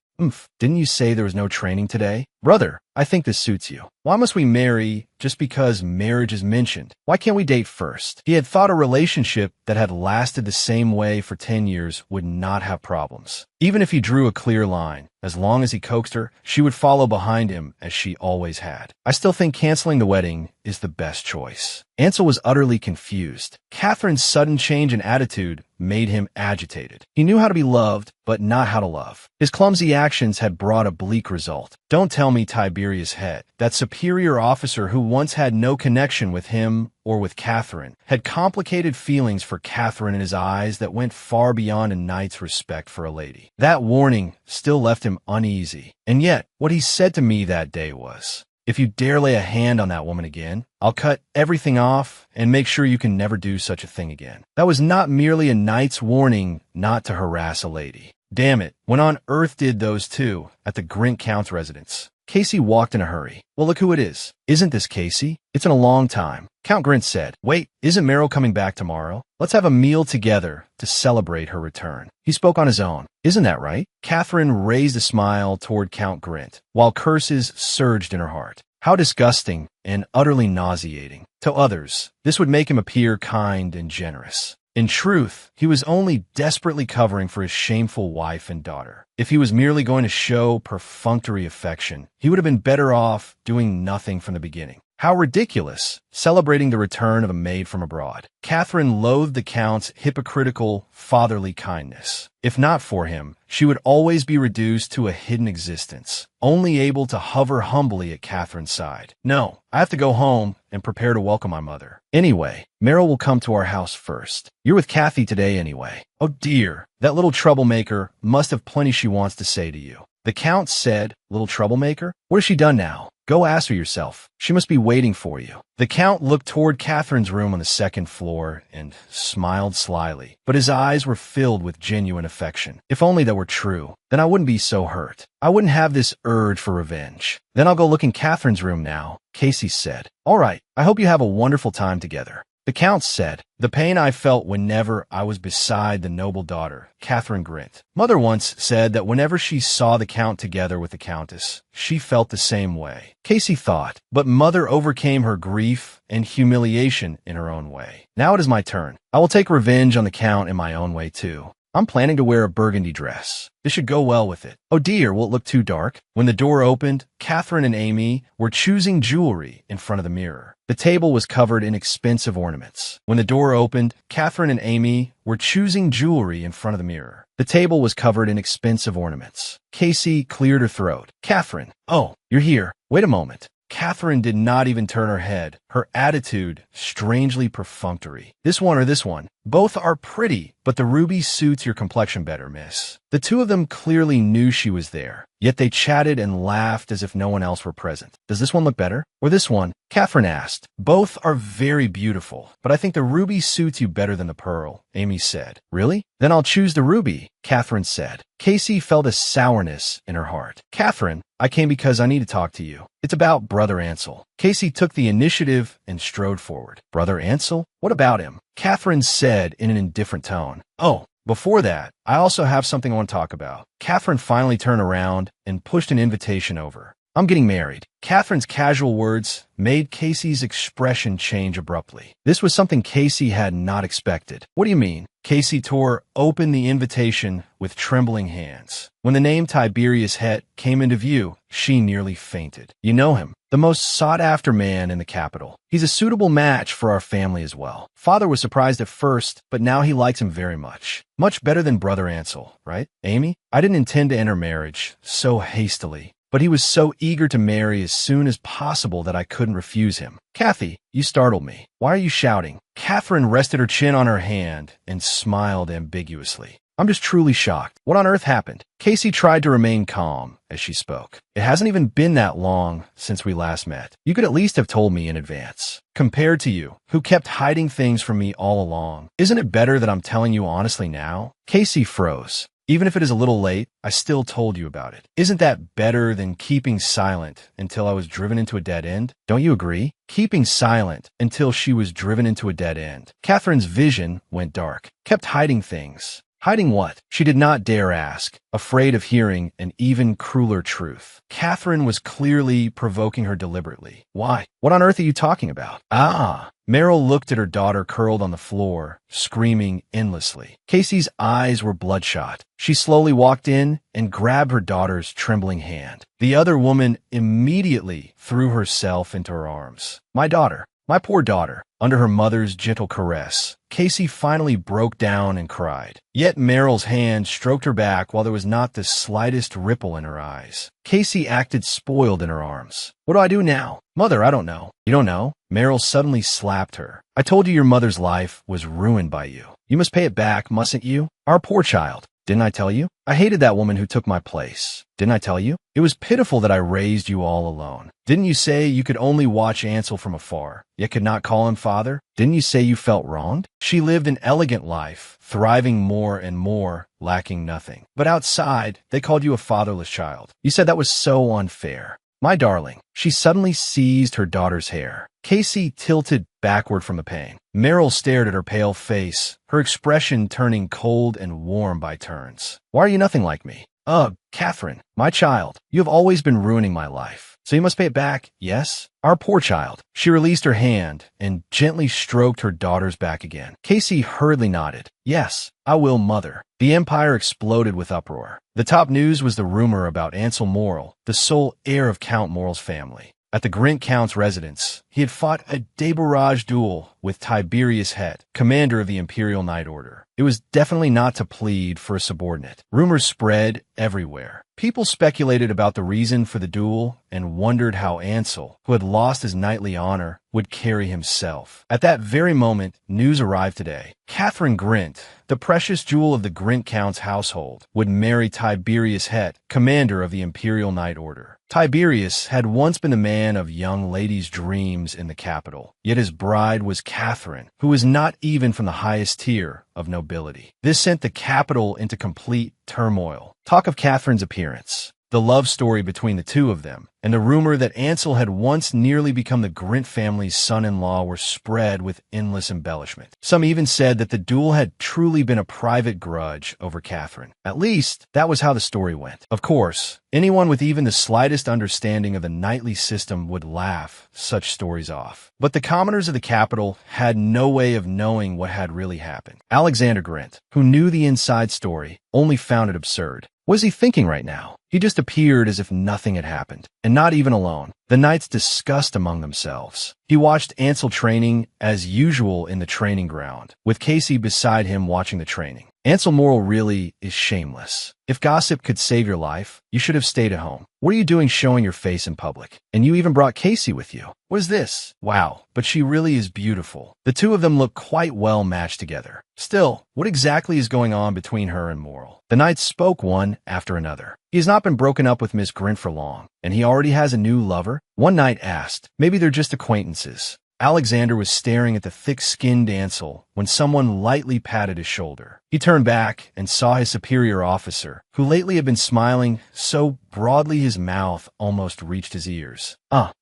Didn't you say there was no training today? Brother, I think this suits you. Why must we marry just because marriage is mentioned? Why can't we date first? He had thought a relationship that had lasted the same way for 10 years would not have problems. Even if he drew a clear line, as long as he coaxed her, she would follow behind him as she always had. I still think canceling the wedding is the best choice. Ansel was utterly confused. Catherine's sudden change in attitude made him agitated. He knew how to be loved, but not how to love. His clumsy actions had brought a bleak result. Don't tell me Tiberius Head, that superior officer who once had no connection with him or with Catherine, had complicated feelings for Catherine in his eyes that went far beyond a knight's respect for a lady. That warning still left him uneasy. And yet, what he said to me that day was, if you dare lay a hand on that woman again, I'll cut everything off and make sure you can never do such a thing again. That was not merely a knight's warning not to harass a lady. Damn it, when on earth did those two at the Grint Count's residence? Casey walked in a hurry. Well, look who it is. Isn't this Casey? It's been a long time. Count Grint said, wait, isn't Merrill coming back tomorrow? Let's have a meal together to celebrate her return. He spoke on his own. Isn't that right? Catherine raised a smile toward Count Grint, while curses surged in her heart. How disgusting and utterly nauseating. To others, this would make him appear kind and generous. In truth, he was only desperately covering for his shameful wife and daughter. If he was merely going to show perfunctory affection, he would have been better off doing nothing from the beginning. How ridiculous, celebrating the return of a maid from abroad. Catherine loathed the Count's hypocritical, fatherly kindness. If not for him, she would always be reduced to a hidden existence, only able to hover humbly at Catherine's side. No, I have to go home and prepare to welcome my mother. Anyway, Merrill will come to our house first. You're with Kathy today anyway. Oh dear, that little troublemaker must have plenty she wants to say to you. The Count said, little troublemaker? What has she done now? Go ask her yourself. She must be waiting for you. The Count looked toward Catherine's room on the second floor and smiled slyly, but his eyes were filled with genuine affection. If only that were true, then I wouldn't be so hurt. I wouldn't have this urge for revenge. Then I'll go look in Catherine's room now, Casey said. All right, I hope you have a wonderful time together. The Count said, the pain I felt whenever I was beside the noble daughter, Catherine grinned. Mother once said that whenever she saw the Count together with the Countess, she felt the same way. Casey thought, but Mother overcame her grief and humiliation in her own way. Now it is my turn. I will take revenge on the Count in my own way too. I'm planning to wear a burgundy dress. This should go well with it. Oh dear, will it look too dark? When the door opened, Catherine and Amy were choosing jewelry in front of the mirror. The table was covered in expensive ornaments. When the door opened, Catherine and Amy were choosing jewelry in front of the mirror. The table was covered in expensive ornaments. Casey cleared her throat. Catherine, oh, you're here. Wait a moment. Catherine did not even turn her head, her attitude strangely perfunctory. This one or this one? Both are pretty, but the ruby suits your complexion better, miss. The two of them clearly knew she was there, yet they chatted and laughed as if no one else were present. Does this one look better? Or this one? Catherine asked. Both are very beautiful, but I think the ruby suits you better than the pearl, Amy said. Really? Then I'll choose the ruby, Catherine said. Casey felt a sourness in her heart. Catherine, I came because I need to talk to you. It's about Brother Ansel. Casey took the initiative and strode forward. Brother Ansel? What about him? Catherine said in an indifferent tone. Oh, before that, I also have something I want to talk about. Catherine finally turned around and pushed an invitation over. I'm getting married. Catherine's casual words made Casey's expression change abruptly. This was something Casey had not expected. What do you mean? Casey tore open the invitation with trembling hands. When the name Tiberius Het came into view, she nearly fainted. You know him, the most sought-after man in the capital. He's a suitable match for our family as well. Father was surprised at first, but now he likes him very much. Much better than Brother Ansel, right? Amy, I didn't intend to enter marriage so hastily. But he was so eager to marry as soon as possible that I couldn't refuse him. Kathy, you startled me. Why are you shouting? Catherine rested her chin on her hand and smiled ambiguously. I'm just truly shocked. What on earth happened? Casey tried to remain calm as she spoke. It hasn't even been that long since we last met. You could at least have told me in advance. Compared to you, who kept hiding things from me all along, isn't it better that I'm telling you honestly now? Casey froze. Even if it is a little late, I still told you about it. Isn't that better than keeping silent until I was driven into a dead end? Don't you agree? Keeping silent until she was driven into a dead end. Catherine's vision went dark. Kept hiding things. Hiding what? She did not dare ask, afraid of hearing an even crueler truth. Catherine was clearly provoking her deliberately. Why? What on earth are you talking about? Ah! Meryl looked at her daughter curled on the floor, screaming endlessly. Casey's eyes were bloodshot. She slowly walked in and grabbed her daughter's trembling hand. The other woman immediately threw herself into her arms. My daughter. My poor daughter. Under her mother's gentle caress, Casey finally broke down and cried. Yet Meryl's hand stroked her back while there was not the slightest ripple in her eyes. Casey acted spoiled in her arms. What do I do now? Mother, I don't know. You don't know? Meryl suddenly slapped her. I told you your mother's life was ruined by you. You must pay it back, mustn't you? Our poor child. Didn't I tell you? I hated that woman who took my place. Didn't I tell you? It was pitiful that I raised you all alone. Didn't you say you could only watch Ansel from afar, yet could not call him father? Didn't you say you felt wronged? She lived an elegant life, thriving more and more, lacking nothing. But outside, they called you a fatherless child. You said that was so unfair. My darling. She suddenly seized her daughter's hair. Casey tilted backward from the pain. Meryl stared at her pale face, her expression turning cold and warm by turns. Why are you nothing like me? Ugh, Catherine, my child, you have always been ruining my life. So you must pay it back, yes? Our poor child. She released her hand and gently stroked her daughter's back again. Casey hurriedly nodded. Yes, I will, mother. The empire exploded with uproar. The top news was the rumor about Ansel Morel, the sole heir of Count Morel's family. At the Grint Count's residence, he had fought a débarrage duel with Tiberius Het, commander of the Imperial Night Order. It was definitely not to plead for a subordinate. Rumors spread everywhere. People speculated about the reason for the duel and wondered how Ansel, who had lost his knightly honor, would carry himself. At that very moment, news arrived today. Catherine Grint, the precious jewel of the Grint Count's household, would marry Tiberius Het, commander of the Imperial Knight Order. Tiberius had once been the man of young ladies' dreams in the capital, yet his bride was Catherine, who was not even from the highest tier of nobility. This sent the capital into complete turmoil. Talk of Catherine's appearance, the love story between the two of them, and the rumor that Ansel had once nearly become the Grint family's son-in-law were spread with endless embellishment. Some even said that the duel had truly been a private grudge over Catherine. At least, that was how the story went. Of course, anyone with even the slightest understanding of the knightly system would laugh such stories off. But the commoners of the capital had no way of knowing what had really happened. Alexander Grint, who knew the inside story, only found it absurd. What is he thinking right now? He just appeared as if nothing had happened, and not even alone. The knights discussed among themselves. He watched Ansel training as usual in the training ground, with Casey beside him watching the training. Ansel Morrill really is shameless. If gossip could save your life, you should have stayed at home. What are you doing showing your face in public? And you even brought Casey with you. What is this? Wow, but she really is beautiful. The two of them look quite well matched together. Still, what exactly is going on between her and Morrill? The knights spoke one after another. He has not been broken up with Miss Grint for long, and he already has a new lover? One knight asked, maybe they're just acquaintances. Alexander was staring at the thick-skinned Ansel when someone lightly patted his shoulder. He turned back and saw his superior officer, who lately had been smiling so broadly his mouth almost reached his ears.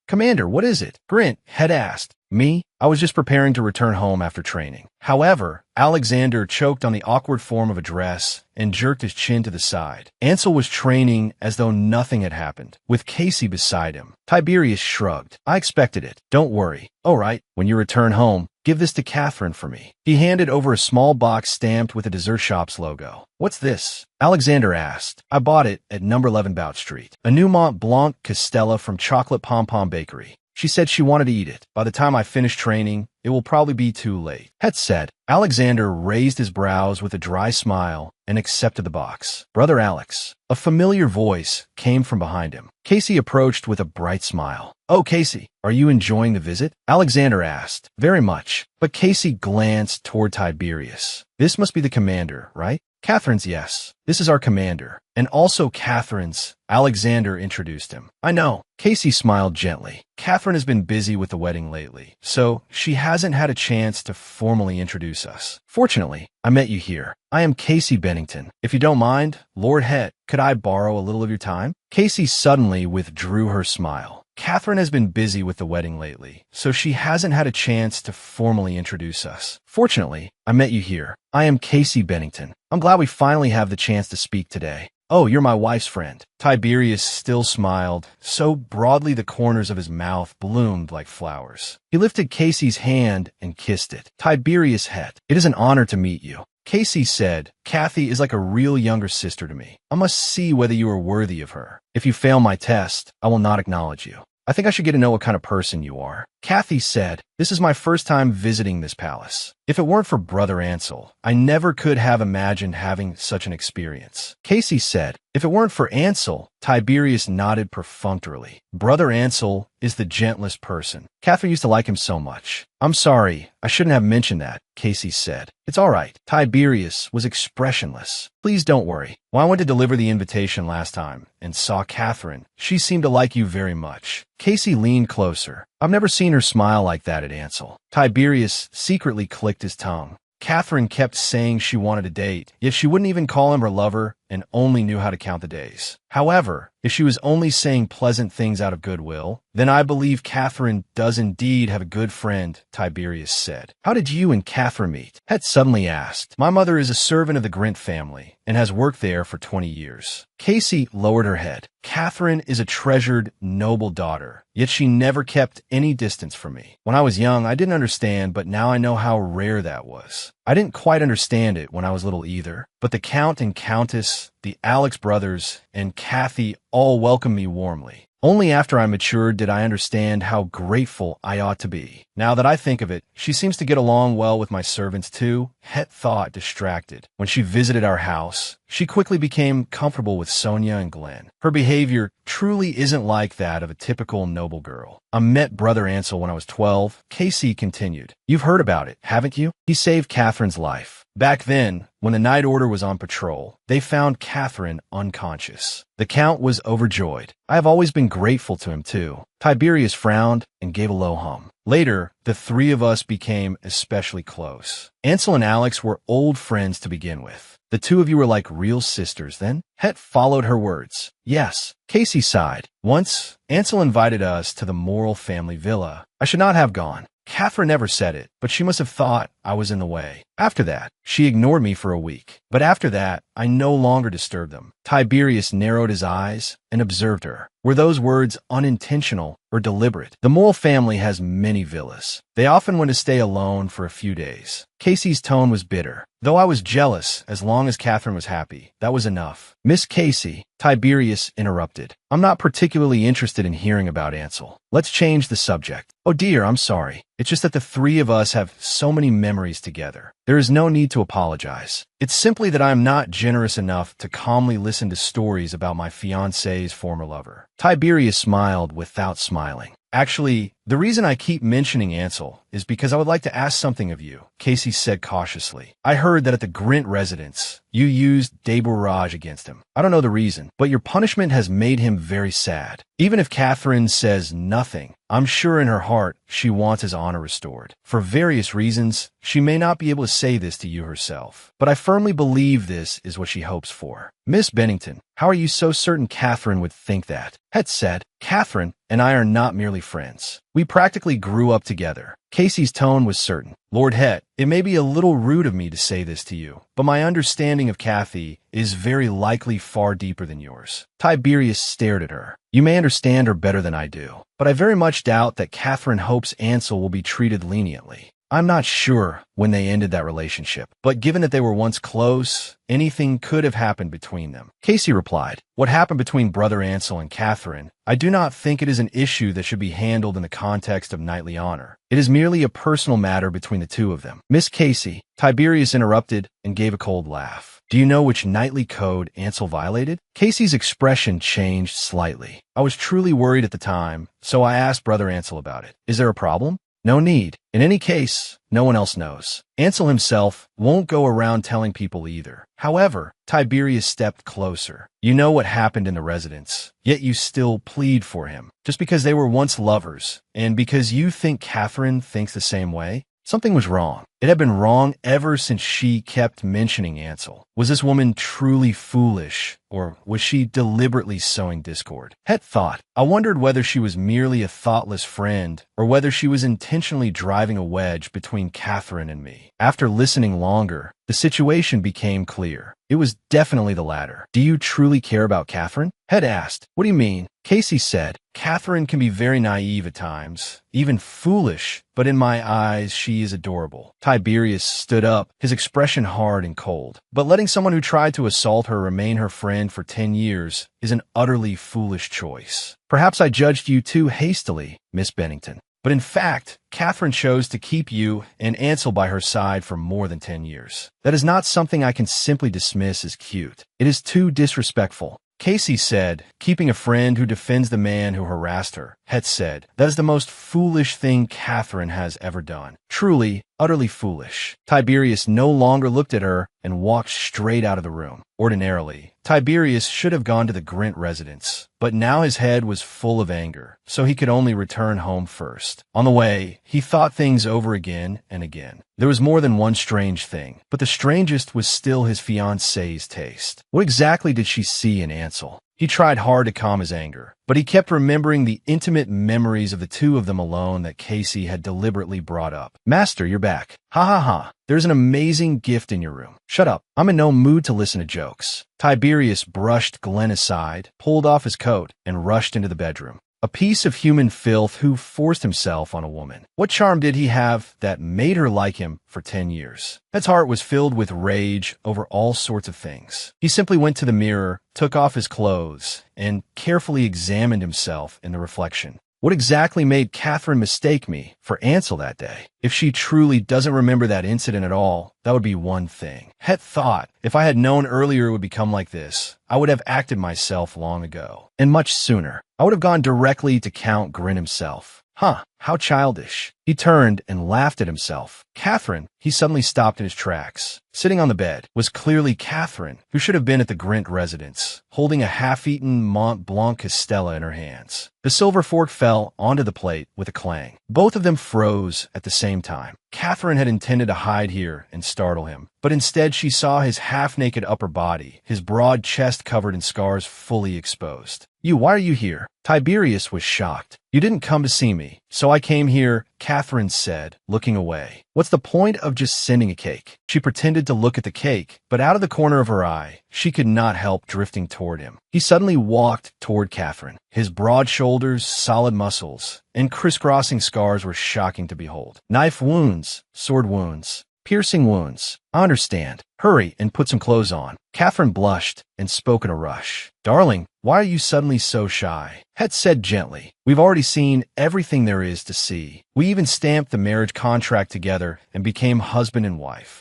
Commander, what is it? Grint had asked. Me? I was just preparing to return home after training. However, Alexander choked on the awkward form of address and jerked his chin to the side. Ansel was training as though nothing had happened, with Casey beside him. Tiberius shrugged. I expected it. Don't worry. All right, when you return home, give this to Catherine for me. He handed over a small box stamped with a dessert shop's logo. What's this? Alexander asked. I bought it at number 11 Bout Street. A new Mont Blanc Castella from Chocolate Pom Pom Bakery. She said she wanted to eat it. By the time I finish training, it will probably be too late. Het said. Alexander raised his brows with a dry smile and accepted the box. Brother Alex. A familiar voice came from behind him. Casey approached with a bright smile. Oh, Casey, are you enjoying the visit? Alexander asked. Very much. But Casey glanced toward Tiberius. This must be the commander, right? Catherine's, yes. This is our commander. And also Catherine's. Alexander introduced him. I know. Casey smiled gently. Catherine has been busy with the wedding lately, so she hasn't had a chance to formally introduce us. Fortunately, I met you here. I am Casey Bennington. If you don't mind, Lord Het, could I borrow a little of your time? Casey suddenly withdrew her smile. Catherine has been busy with the wedding lately, so she hasn't had a chance to formally introduce us. Fortunately, I met you here. I am Casey Bennington. I'm glad we finally have the chance to speak today. Oh, you're my wife's friend. Tiberius still smiled, so broadly the corners of his mouth bloomed like flowers. He lifted Casey's hand and kissed it. Tiberius Het, it is an honor to meet you. Casey said, Kathy is like a real younger sister to me. I must see whether you are worthy of her. If you fail my test, I will not acknowledge you. I think I should get to know what kind of person you are. Kathy said, this is my first time visiting this palace. If it weren't for Brother Ansel, I never could have imagined having such an experience. Casey said, if it weren't for Ansel, Tiberius nodded perfunctorily. Brother Ansel is the gentlest person. Catherine used to like him so much. I'm sorry, I shouldn't have mentioned that, Casey said. It's all right. Tiberius was expressionless. Please don't worry. When I went to deliver the invitation last time and saw Catherine, she seemed to like you very much. Casey leaned closer. I've never seen her smile like that at Ansel. Tiberius secretly clicked his tongue. Catherine kept saying she wanted a date, yet she wouldn't even call him her lover and only knew how to count the days. However, if she was only saying pleasant things out of goodwill, then I believe Catherine does indeed have a good friend, Tiberius said. How did you and Catherine meet? Het suddenly asked. My mother is a servant of the Grint family and has worked there for 20 years. Casey lowered her head. Catherine is a treasured, noble daughter, yet she never kept any distance from me. When I was young, I didn't understand, but now I know how rare that was. I didn't quite understand it when I was little either, but the Count and Countess, the Alex brothers, and Kathy all welcomed me warmly. Only after I matured did I understand how grateful I ought to be. Now that I think of it, she seems to get along well with my servants too, Het thought, distracted. When she visited our house, she quickly became comfortable with Sonia and Glenn. Her behavior truly isn't like that of a typical noble girl. I met Brother Ansel when I was 12, Casey continued. You've heard about it, haven't you? He saved Catherine's life. Back then, when the night order was on patrol, they found Catherine unconscious. The Count was overjoyed. I have always been grateful to him, too. Tiberius frowned and gave a low hum. Later, the three of us became especially close. Ansel and Alex were old friends to begin with. The two of you were like real sisters, then? Het followed her words. Yes. Casey sighed. Once, Ansel invited us to the Morrill family villa. I should not have gone. Catherine never said it, but she must have thought I was in the way. After that, she ignored me for a week. But after that, I no longer disturbed them. Tiberius narrowed his eyes and observed her. Were those words unintentional or deliberate? The Morrill family has many villas. They often went to stay alone for a few days. Casey's tone was bitter. Though I was jealous, as long as Catherine was happy, that was enough. Miss Casey, Tiberius interrupted. I'm not particularly interested in hearing about Ansel. Let's change the subject. Oh dear, I'm sorry. It's just that the three of us have so many memories together. There is no need to apologize. It's simply that I am not generous enough to calmly listen to stories about my fiancé's former lover. Tiberius smiled without smiling. Actually, the reason I keep mentioning Ansel is because I would like to ask something of you, Casey said cautiously. I heard that at the Grint residence, you used débourrage against him. I don't know the reason, but your punishment has made him very sad. Even if Catherine says nothing, I'm sure in her heart she wants his honor restored. For various reasons, she may not be able to say this to you herself, but I firmly believe this is what she hopes for. Miss Bennington, how are you so certain Catherine would think that? Het said, Catherine and I are not merely friends. We practically grew up together. Casey's tone was certain. Lord Het, it may be a little rude of me to say this to you, but my understanding of Cathy is very likely far deeper than yours. Tiberius stared at her. You may understand her better than I do, but I very much doubt that Catherine hopes Ansel will be treated leniently. I'm not sure when they ended that relationship, but given that they were once close, anything could have happened between them. Casey replied, what happened between Brother Ansel and Catherine, I do not think it is an issue that should be handled in the context of knightly honor. It is merely a personal matter between the two of them. Miss Casey, Tiberius interrupted and gave a cold laugh. Do you know which knightly code Ansel violated? Casey's expression changed slightly. I was truly worried at the time, so I asked Brother Ansel about it. Is there a problem? No need. In any case, no one else knows. Ansel himself won't go around telling people either. However, Tiberius stepped closer. You know what happened in the residence, yet you still plead for him. Just because they were once lovers, and because you think Catherine thinks the same way? Something was wrong. It had been wrong ever since she kept mentioning Ansel. Was this woman truly foolish, or was she deliberately sowing discord? Het thought. I wondered whether she was merely a thoughtless friend, or whether she was intentionally driving a wedge between Catherine and me. After listening longer, the situation became clear. It was definitely the latter. Do you truly care about Catherine? Het asked. What do you mean? Casey said, Catherine can be very naive at times, even foolish, but in my eyes, she is adorable. Tiberius stood up, his expression hard and cold. But letting someone who tried to assault her remain her friend for 10 years is an utterly foolish choice. Perhaps I judged you too hastily, Miss Bennington. But in fact, Catherine chose to keep you and Ansel by her side for more than 10 years. That is not something I can simply dismiss as cute. It is too disrespectful. Casey said, keeping a friend who defends the man who harassed her. Het said, that is the most foolish thing Catherine has ever done. Truly, utterly foolish. Tiberius no longer looked at her and walked straight out of the room. Ordinarily, Tiberius should have gone to the Grint residence, but now his head was full of anger, so he could only return home first. On the way, he thought things over again and again. There was more than one strange thing, but the strangest was still his fiancée's taste. What exactly did she see in Ansel? He tried hard to calm his anger, but he kept remembering the intimate memories of the two of them alone that Casey had deliberately brought up. Master, you're back. Ha ha ha. There's an amazing gift in your room. Shut up. I'm in no mood to listen to jokes. Tiberius brushed Glenn aside, pulled off his coat, and rushed into the bedroom. A piece of human filth who forced himself on a woman. What charm did he have that made her like him for 10 years? His heart was filled with rage over all sorts of things. He simply went to the mirror, took off his clothes, and carefully examined himself in the reflection. What exactly made Catherine mistake me for Ansel that day? If she truly doesn't remember that incident at all, that would be one thing. Het thought, if I had known earlier it would become like this, I would have acted myself long ago. And much sooner. I would have gone directly to Count Grin himself. Huh, how childish. He turned and laughed at himself. Catherine, he suddenly stopped in his tracks. Sitting on the bed was clearly Catherine, who should have been at the Grint residence, holding a half-eaten Mont Blanc Castella in her hands. The silver fork fell onto the plate with a clang. Both of them froze at the same time. Catherine had intended to hide here and startle him, but instead she saw his half-naked upper body, his broad chest covered in scars fully exposed. Why are you here? Tiberius was shocked. You didn't come to see me, so I came here, Catherine said, looking away. What's the point of just sending a cake? She pretended to look at the cake, but out of the corner of her eye, she could not help drifting toward him. He suddenly walked toward Catherine. His broad shoulders, solid muscles, and crisscrossing scars were shocking to behold. Knife wounds, sword wounds, piercing wounds. I understand. Hurry and put some clothes on. Catherine blushed and spoke in a rush. Darling, why are you suddenly so shy? Het said gently. We've already seen everything there is to see. We even stamped the marriage contract together and became husband and wife.